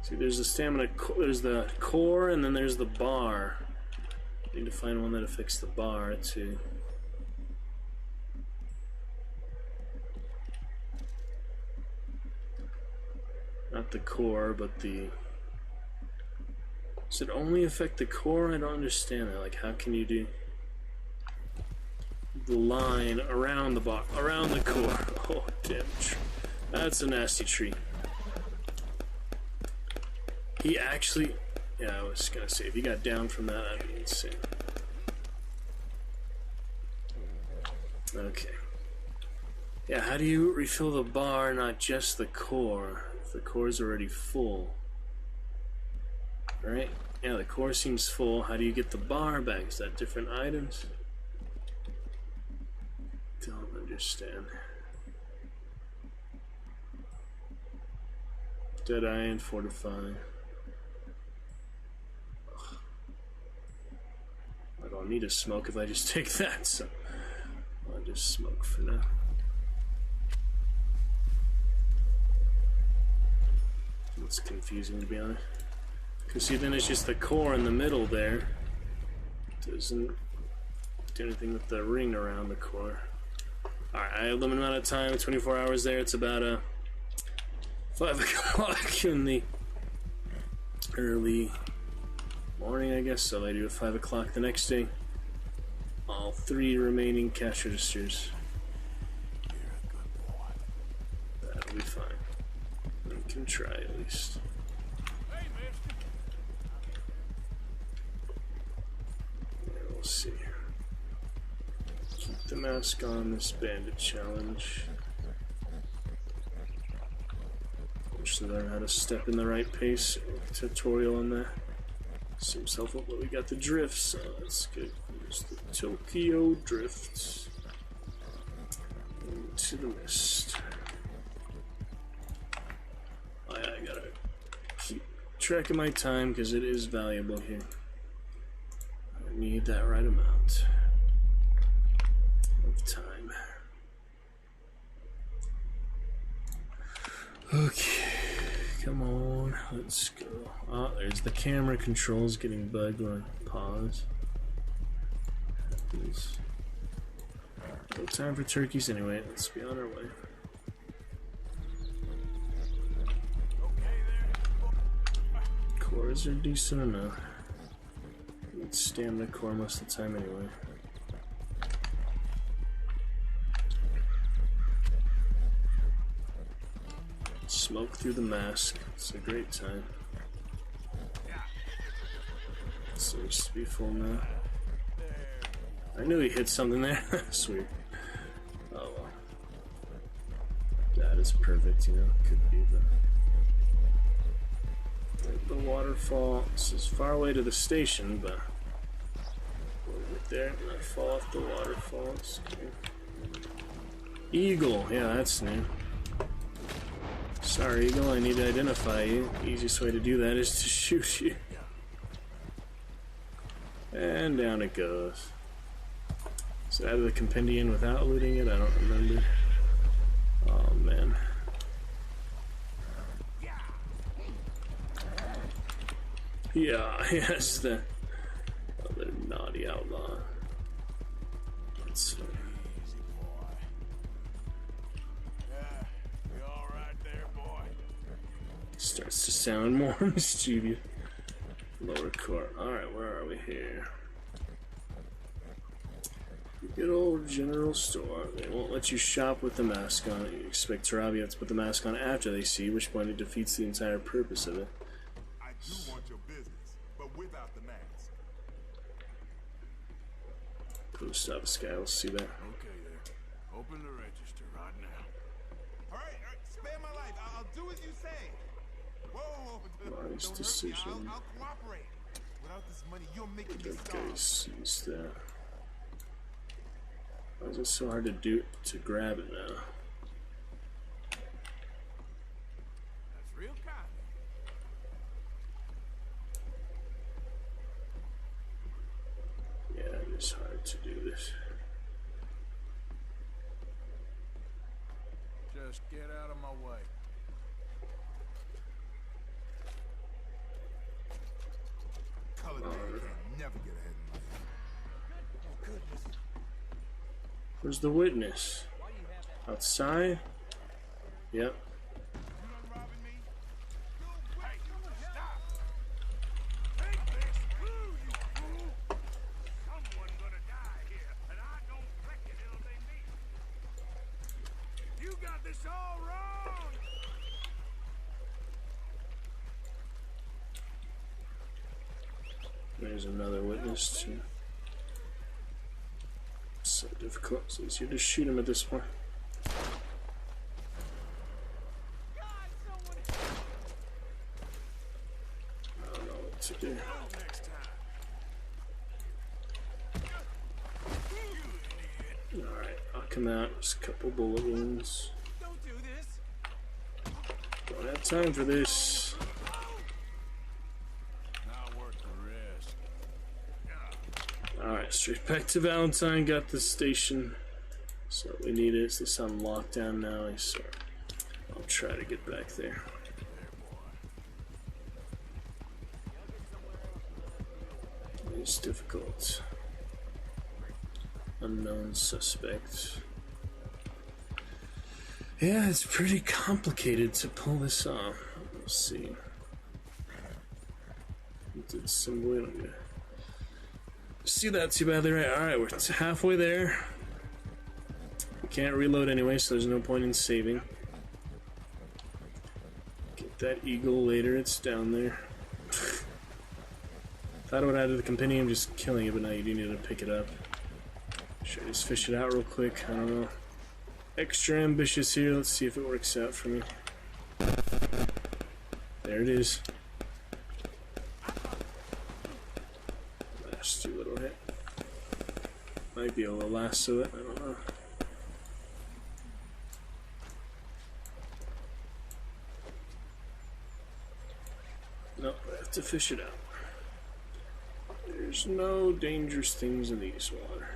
See, there's the stamina, there's the core, and then there's the bar. Need to find one that affects the bar too. Not the core, but the... Does it only affect the core? I don't understand that. Like, how can you do the line around the bar, around the core? Oh, damn. That's a nasty tree. He actually... Yeah, I was gonna say, if he got down from that, that'd be insane. Okay. Yeah, how do you refill the bar, not just the core? If the core's already full. Alright, yeah, the core seems full. How do you get the bar back? Is that different items? Don't understand. Deadeye and Fortify. I don't need to smoke if I just take that, so I'll just smoke for now. It's confusing, to be honest. Because see, then it's just the core in the middle there. Doesn't do anything with the ring around the core. Alright, I have a limited amount of time, 24 hours there. It's about 5 o'clock in the early morning, I guess, so I do at 5 o'clock the next day. All 3 remaining cash registers. That'll be fine. We can try at least. Yeah, we'll see. Keep the mask on this bandit challenge. Wish to learn how to step in the right pace. Tutorial on that. Seems helpful, but we got the drift, so that's good. Use the Tokyo drift into the mist. Oh yeah, I gotta keep track of my time because it is valuable here. I need that right amount of time. Okay. Come on, let's go. Oh, there's the camera controls getting bugged when I pause. No time for turkeys anyway. Let's be on our way. Cores are decent enough. It's stamina core most of the time anyway. Smoke through the mask. It's a great time. Seems to be full now. I knew he hit something there. Sweet. Oh well. That is perfect, you know. Could be the waterfall. This is far away to the station, but we'll get there and I fall off the waterfall. Eagle. Yeah, that's new. Sorry, Eagle, I need to identify you. The easiest way to do that is to shoot you. And down it goes. Is it out of the compendium without looting it? I don't remember. Oh, man. Yeah, yes, the other naughty outlaw. That's funny. Starts to sound more mischievous. Lower court. Alright, where are we here? Good old general store. They won't let you shop with the mask on. You expect Taravia to put the mask on after they see, which point it defeats the entire purpose of it. I do want your business, but without the mask. Post office guy, we'll see that. Okay there. Open the register right now. All right, spare my life. I'll do as you say. Whoa, Wise don't decision. hurt me. I'll cooperate. Without this money, you're making me That starve. guy sees that. Why is it so hard to do to grab it now? That's real kind. Yeah, it is hard to do this. Just get out of my way. Colored man can never get ahead in life. Oh, goodness. Where's the witness? Outside? Yep. You got this all wrong. There's another witness too. So difficult. So it's easier to shoot him at this point. I don't know what to do. Alright, I'll come out. Just a couple bullet wounds. Don't do this. Don't have time for this. Not worth the risk. Alright, straight back to Valentine. Got the station. So we need it. Is this on lockdown now? So I'll try to get back there. It's difficult. Unknown suspect. Yeah, it's pretty complicated to pull this off. Let's see. Did symbol. We don't see that too badly, right? Alright, we're halfway there. We can't reload anyway, so there's no point in saving. Get that eagle later, it's down there. Thought I would add to the compendium just killing it, but now you do need to pick it up. Should I just fish it out real quick? I don't know. Extra ambitious here, let's see if it works out for me. There it is. Nasty little hit. Might be able to lasso it, I don't know. Nope, I have to fish it out. There's no dangerous things in these water.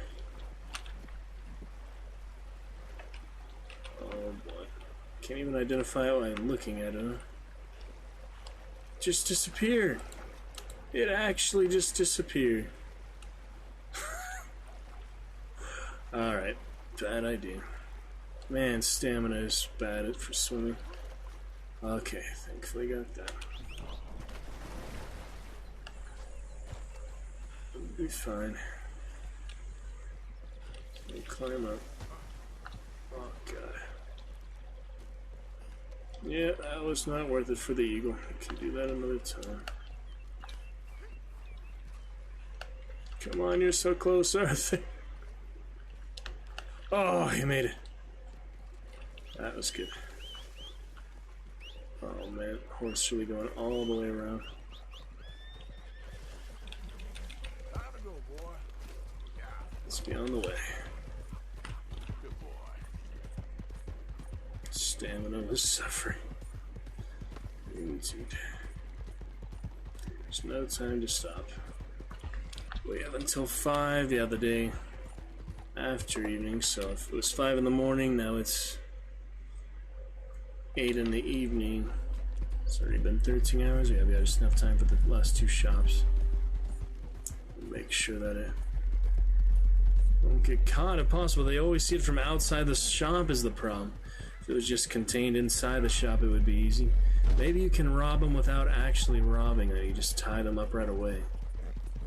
Oh boy. Can't even identify it while I'm looking at it. Just disappeared. It actually just disappeared. Alright, bad idea. Man, stamina is bad for swimming. Okay, thankfully got that. We'll be fine. We'll climb up. Oh god. Yeah, that was not worth it for the eagle. We can do that another time. Come on, you're so close, Arthur. Oh, you made it. That was good. Oh man, horse really going all the way around. Time to go, boy. Let's be on the way. Good boy. Stamina was suffering. Indeed. There's no time to stop. We have until 5 the other day after evening, so if it was 5 in the morning, now it's 8 in the evening. It's already been 13 hours. Yeah, we have just enough time for the last 2 shops. Make sure that it won't get caught if possible. They always see it from outside the shop is the problem. If it was just contained inside the shop, it would be easy. Maybe you can rob them without actually robbing them. You just tie them up right away.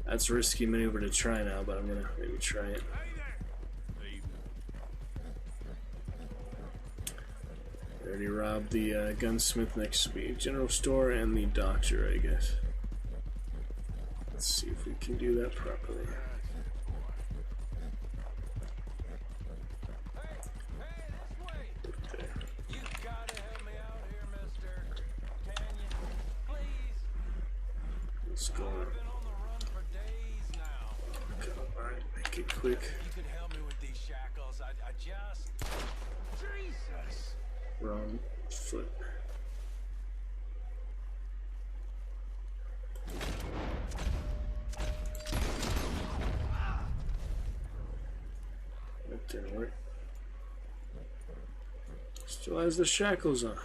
That's a risky maneuver to try now, but I'm gonna maybe try it. I already robbed the gunsmith next to me, general store, and the doctor, I guess. Let's see if we can do that properly. Let's go. Alright, make it quick. You could help me with these shackles. I just... Jesus! Wrong foot. That didn't work. Still has the shackles on.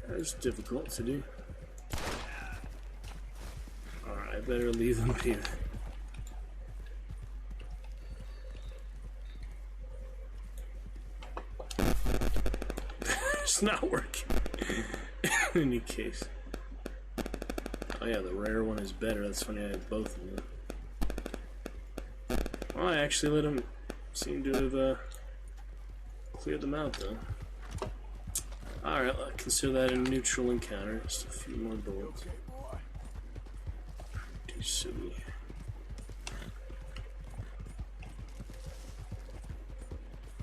That's difficult to do. Alright, I better leave them be. It's not working. In any case. Oh yeah, the rare one is better. That's funny, I have both of them. Well, I actually let him seem to have cleared them out though. Alright, I'll consider that a neutral encounter. Just a few more bullets. Pretty silly.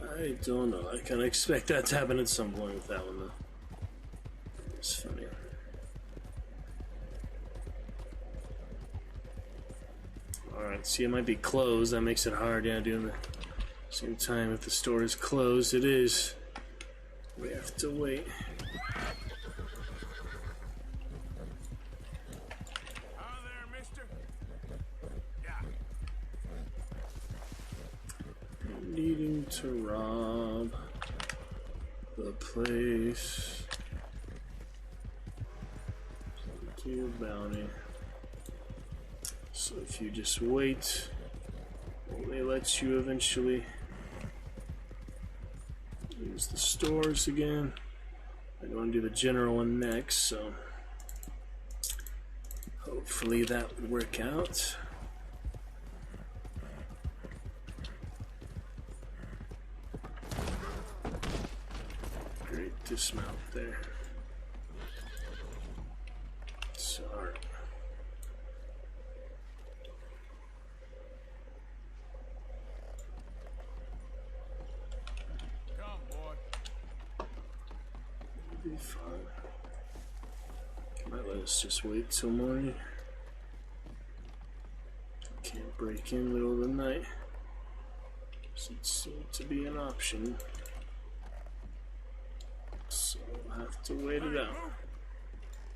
I don't know. I kind of expect that to happen at some point with that one, though. It's funny. Alright, see, it might be closed. That makes it hard, yeah, doing the same time. If the store is closed, it is. We have to wait. Out there, mister? Yeah. Needing to rob the place. Do bounty. So if you just wait, they let you eventually use the stores again. I want to do the general one next, so hopefully that would work out. Great dismount there. Sorry. Be fine. Might let us just wait till morning. Can't break in middle of the night. Doesn't seem to be an option. So we'll have to wait it out.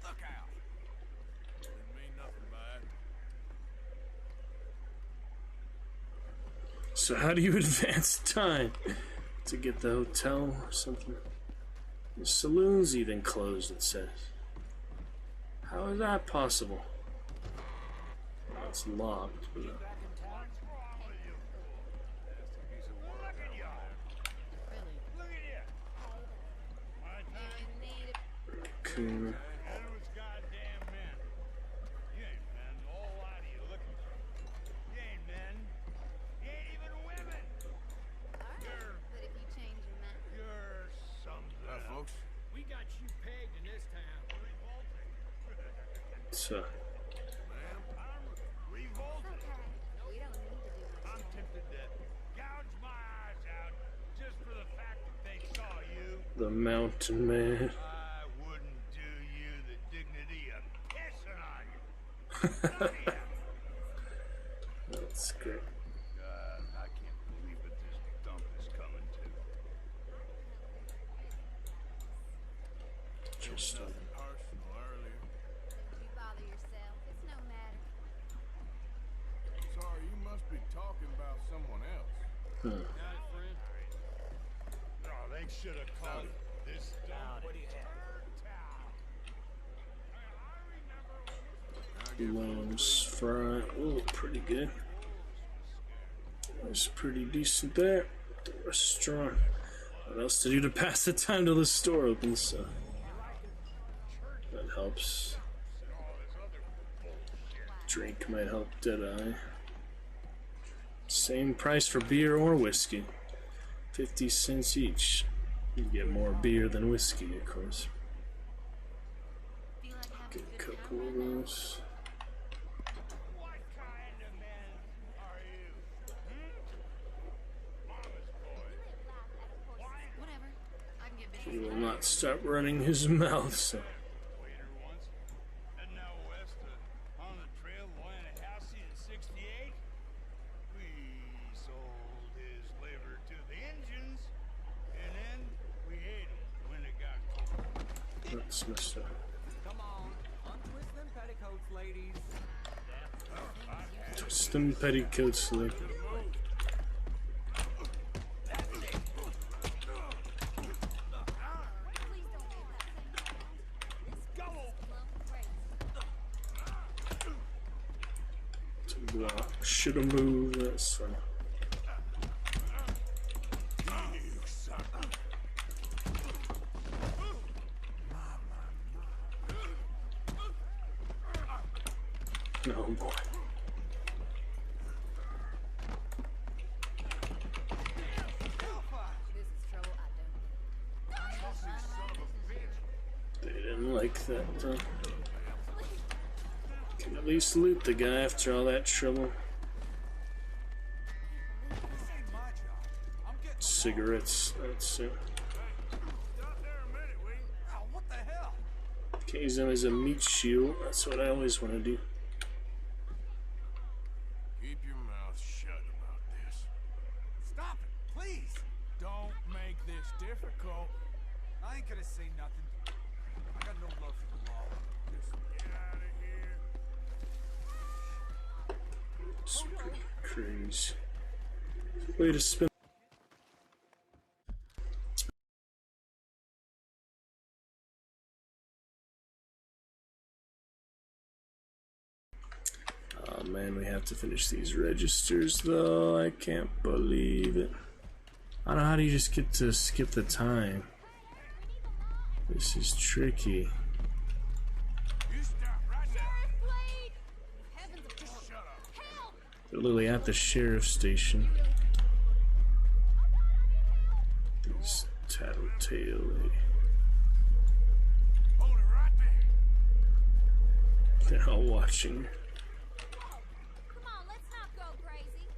Look out. Didn't mean nothing bad. So how do you advance time? To get the hotel or something? The saloon's even closed, it says. How is that possible? Well, it's locked, but... Montana. Edward's goddamn men. You ain't men. The whole lot of you. Look at you. You ain't men. You ain't even women. You're, But if you change your mind, you're something. Folks. We got you pegged in this town. Revolting. So, Ma'am, I'm revolted. we don't need to do much. I'm tempted to gouge my eyes out just for the fact that they saw you. the Mountain Man. I wouldn't do you the dignity of pissing on you. None of you. That's great. God, I can't believe what this dump is coming to. Just Nothing personal earlier. You bother yourself. It's no matter. Sorry, you must be talking about someone else. No, they should have called it this dump. What do you have? Lamb's fry. Oh, pretty good. That's pretty decent there. The restaurant. What else to do to pass the time till the store opens? So that helps. Drink might help Deadeye. Same price for beer or whiskey. 50 cents each. You get more beer than whiskey, of course. Get a couple of those. What kind of men are you? Mama's boy. Whatever. I can get busy. He will not stop running his mouth, so. Waiter once, heading out west on the trail behind a house in 68. We sold his liver to the Indians, and then we ate him when it got cold. That's messed up. Come on, untwist them petticoats, ladies. Twist them petticoats like. To block. Shoulda moved. That's fine. Oh boy. This is trouble I don't. They didn't like that, though. Can at least loot the guy after all that trouble. Cigarettes, that's it. What the hell? Can't use them as a meat shield. That's what I always want to do. Keep your mouth shut about this. Stop it, please. Don't make this difficult. I ain't gonna say nothing. I got no love for the law. Just get out of here. It's pretty crazy. Way to spin. Oh man, we have to finish these registers though. I can't believe it. I don't know, how do you just get to skip the time? This is tricky. You stop right now. They're literally at the sheriff's station. These tattletale. Hold it right there. They're all watching. Come on, let's not go crazy.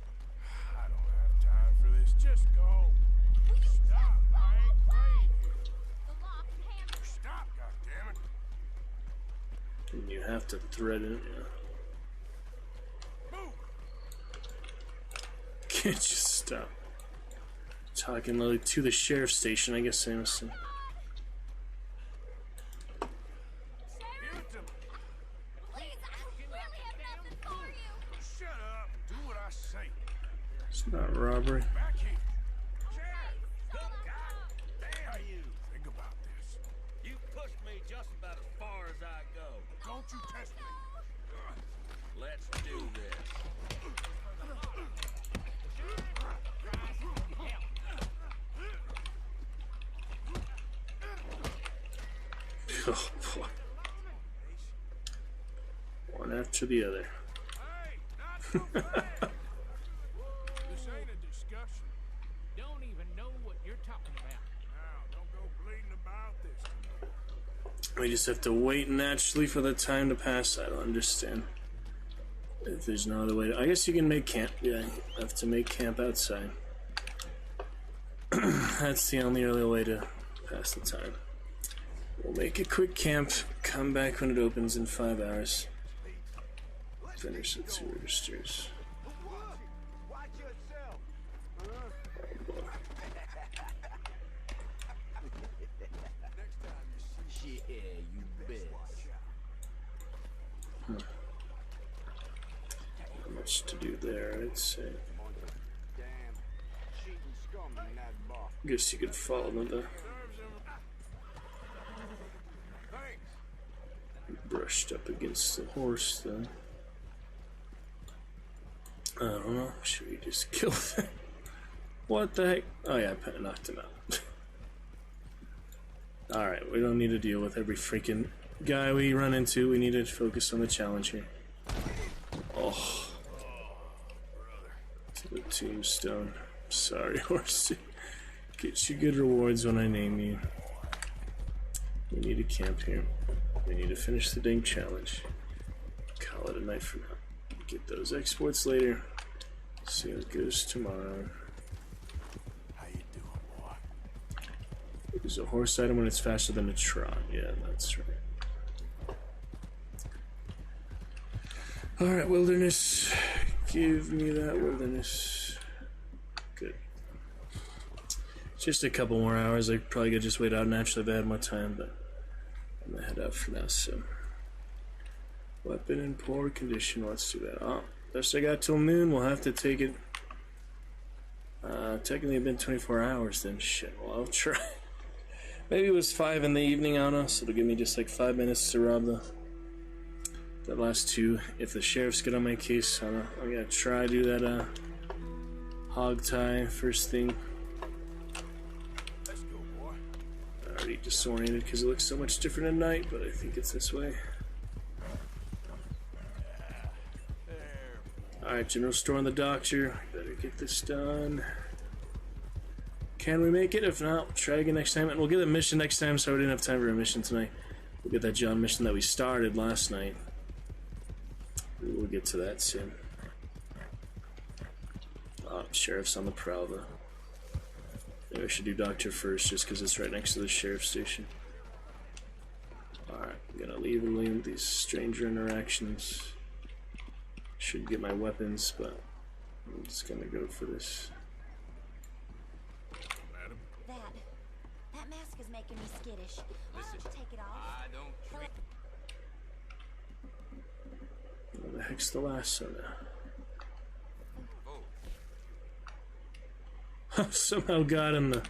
I don't have time for this. Just go. Will you Stop. I ain't playing here. The law can handle it. Stop, goddammit. And you have to threaten it. Yeah. Move. Can't just stop talking literally to the sheriff's station, I guess, Samson. Please, I really have nothing for you. Shut up and do what I say. It's not robbery. Back here. Shut up. Damn you. Think about this. You pushed me just about as far as I go. Don't you test me. Let's do this. Oh boy. after the other. This ain't a discussion. Don't even know what you're talking about. Now, don't go bleeding about this tonight. We just have to wait naturally for the time to pass. I don't understand. If there's no other way to, I guess you can make camp. Yeah, you have to make camp outside. That's the only other way to pass the time. We'll make a quick camp, come back when it opens in 5 hours. Finish the 2 registers. Watch yourself. Oh boy. Yeah, you bet. Not much to do there, I'd say. Damn cheating scum in that bar. Guess you could follow the brushed up against the horse then. I don't know. Should we just kill that? What the heck? Oh yeah, I knocked him out. Alright, we don't need to deal with every freaking guy we run into. We need to focus on the challenge here. Oh. To the tombstone. Sorry, horse. Get you good rewards when I name you. We need to camp here. We need to finish the dang challenge. Call it a night for now. Get those exports later. See how it goes tomorrow. How you doing, boy? It's a horse item when it's faster than a trot. Yeah, that's right. Alright, wilderness. Give me that wilderness. Good. Just a couple more hours. I probably could just wait out naturally if I had more time, but I'm gonna head out for now, so. Weapon in poor condition, let's do that. Oh, best I got till noon, we'll have to take it. Technically it's been 24 hours then, shit, well I'll try. Maybe it was 5 in the evening on us, it'll give me just like 5 minutes to rob the last 2. If the sheriffs get on my case, I'm gonna try to do that hog tie first thing. Let's go, boy. Already disoriented because it looks so much different at night, but I think it's this way. Alright, general store and the doctor. Better get this done. Can we make it? If not, we'll try again next time. And we'll get a mission next time, so we didn't have time for a mission tonight. We'll get that John mission that we started last night. We'll get to that soon. Oh, sheriff's on the prowl, though. Maybe I should do doctor first, just because it's right next to the sheriff's station. Alright, I'm gonna leave these stranger interactions. Should get my weapons, but I'm just gonna go for this. Madam? That mask is making me skittish. Why don't you take it off? I don't treat. What the heck's the lasso now? Somehow got in the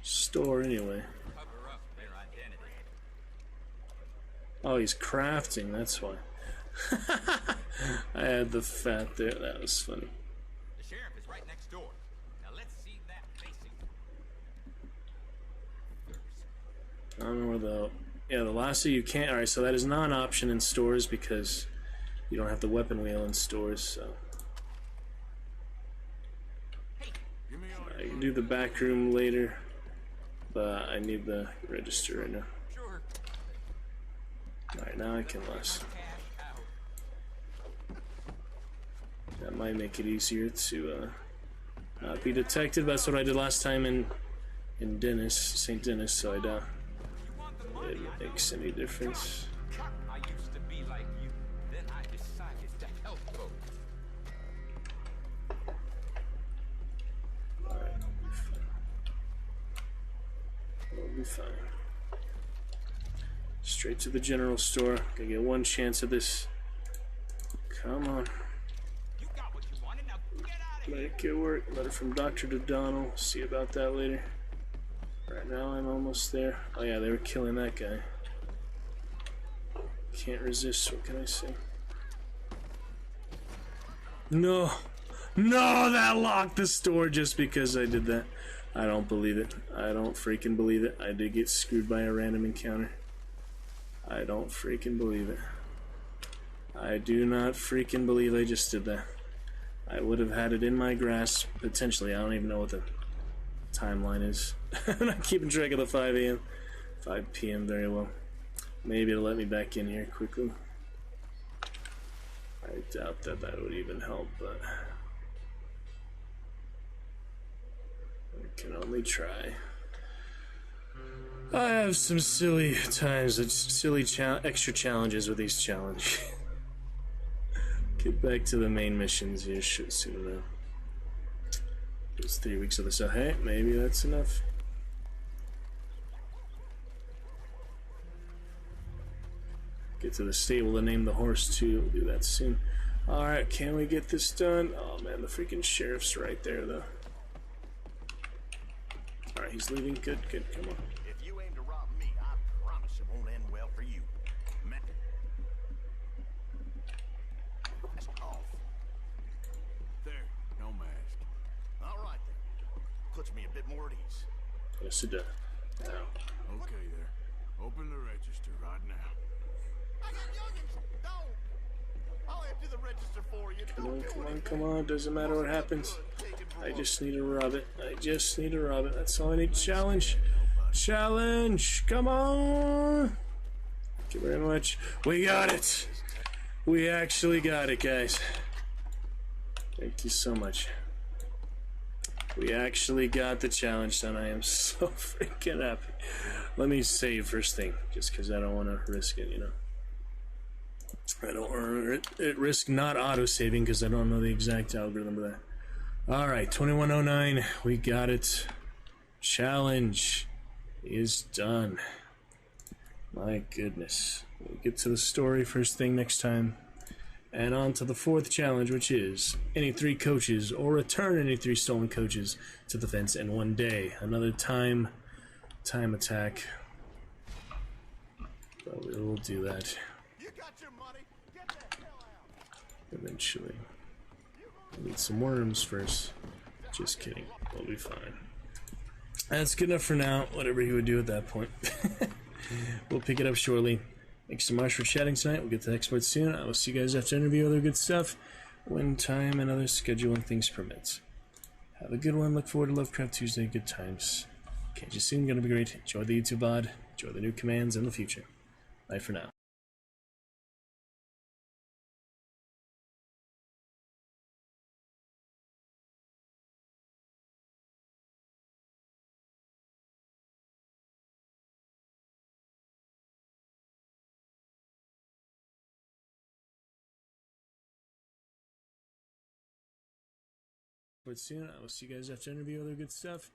store anyway. Cover up their identity. Oh, he's crafting, that's why. I had the fat there, that was funny. The sheriff is right next door. Now let's see that facing. I don't know where the... Yeah, the lasso you can't... Alright, so that is not an option in stores because you don't have the weapon wheel in stores, so... Give me all I can do the back room later, but I need the register right now. Sure. Alright, now I can lasso. Cash out. That might make it easier to not be detected. That's what I did last time in Dennis, St. Dennis, so I doubt it makes any difference. I used to be like you. Then I decided to help folks. Alright, we'll be fine. Straight to the general store. Gonna get one chance at this. Come on. You got what you wanted. Now get out of here. Make it work. Letter from Dr. Dodonald. See about that later. Right now I'm almost there. Oh yeah, they were killing that guy. Can't resist, what can I say? No! No, that locked the store just because I did that. I don't believe it. I don't freaking believe it. I did get screwed by a random encounter. I don't freaking believe it. I do not freaking believe I just did that. I would have had it in my grasp, potentially. I don't even know what the timeline is. I'm not keeping track of the 5 a.m. 5 p.m. very well. Maybe it'll let me back in here quickly. I doubt that that would even help, but I can only try. I have some silly times, silly extra challenges with these challenges. Get back to the main missions here soon enough. Just 3 weeks of this. So hey, maybe that's enough. Get to the stable to name the horse too. We'll do that soon. Alright, can we get this done? Oh man, the freaking sheriff's right there though. Alright, he's leaving. Good, good, come on. If you aim to rob me, I promise it won't end well for you. Mask off. There, no mask. All right then. Puts me a bit more at ease. Yes, it does. Now. Okay there. Open the register right now. I got youngins. Don't. I'll empty the register for you. Come on, come on, come on. Doesn't matter what happens. I just need to rob it. I just need to rob it. That's all I need. Challenge. Challenge. Come on. Thank you very much. We got it. We actually got it, guys. Thank you so much. We actually got the challenge done. I am so freaking happy. Let me save first thing, just because I don't want to risk it, you know. I don't want to risk not auto-saving because I don't know the exact algorithm of that. Alright, 2109. We got it. Challenge is done. My goodness. We'll get to the story first thing next time. And on to the 4th challenge, which is any 3 coaches or return any 3 stolen coaches to the fence in 1 day. Another time attack. But we will do that. You got your money. Get the hell out. Eventually. I need some worms first. Just kidding. We'll be fine. That's good enough for now. Whatever he would do at that point. We'll pick it up shortly. Thanks so much for chatting tonight. We'll get to the exploits soon. I will see you guys after interview, other good stuff, when time and other scheduling things permit. Have a good one. Look forward to Lovecraft Tuesday. Good times. Catch you soon. Gonna be great. Enjoy the YouTube VOD. Enjoy the new commands in the future. Bye for now. But soon, I will see you guys after interview, other good stuff,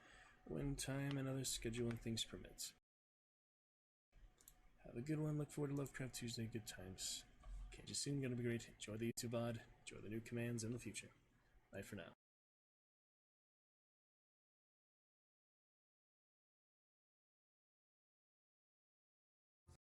when time and other scheduling things permit. Have a good one. Look forward to Lovecraft Tuesday. Good times. Catch you soon. Gonna be great. Enjoy the YouTube VOD. Enjoy the new commands in the future. Bye for now.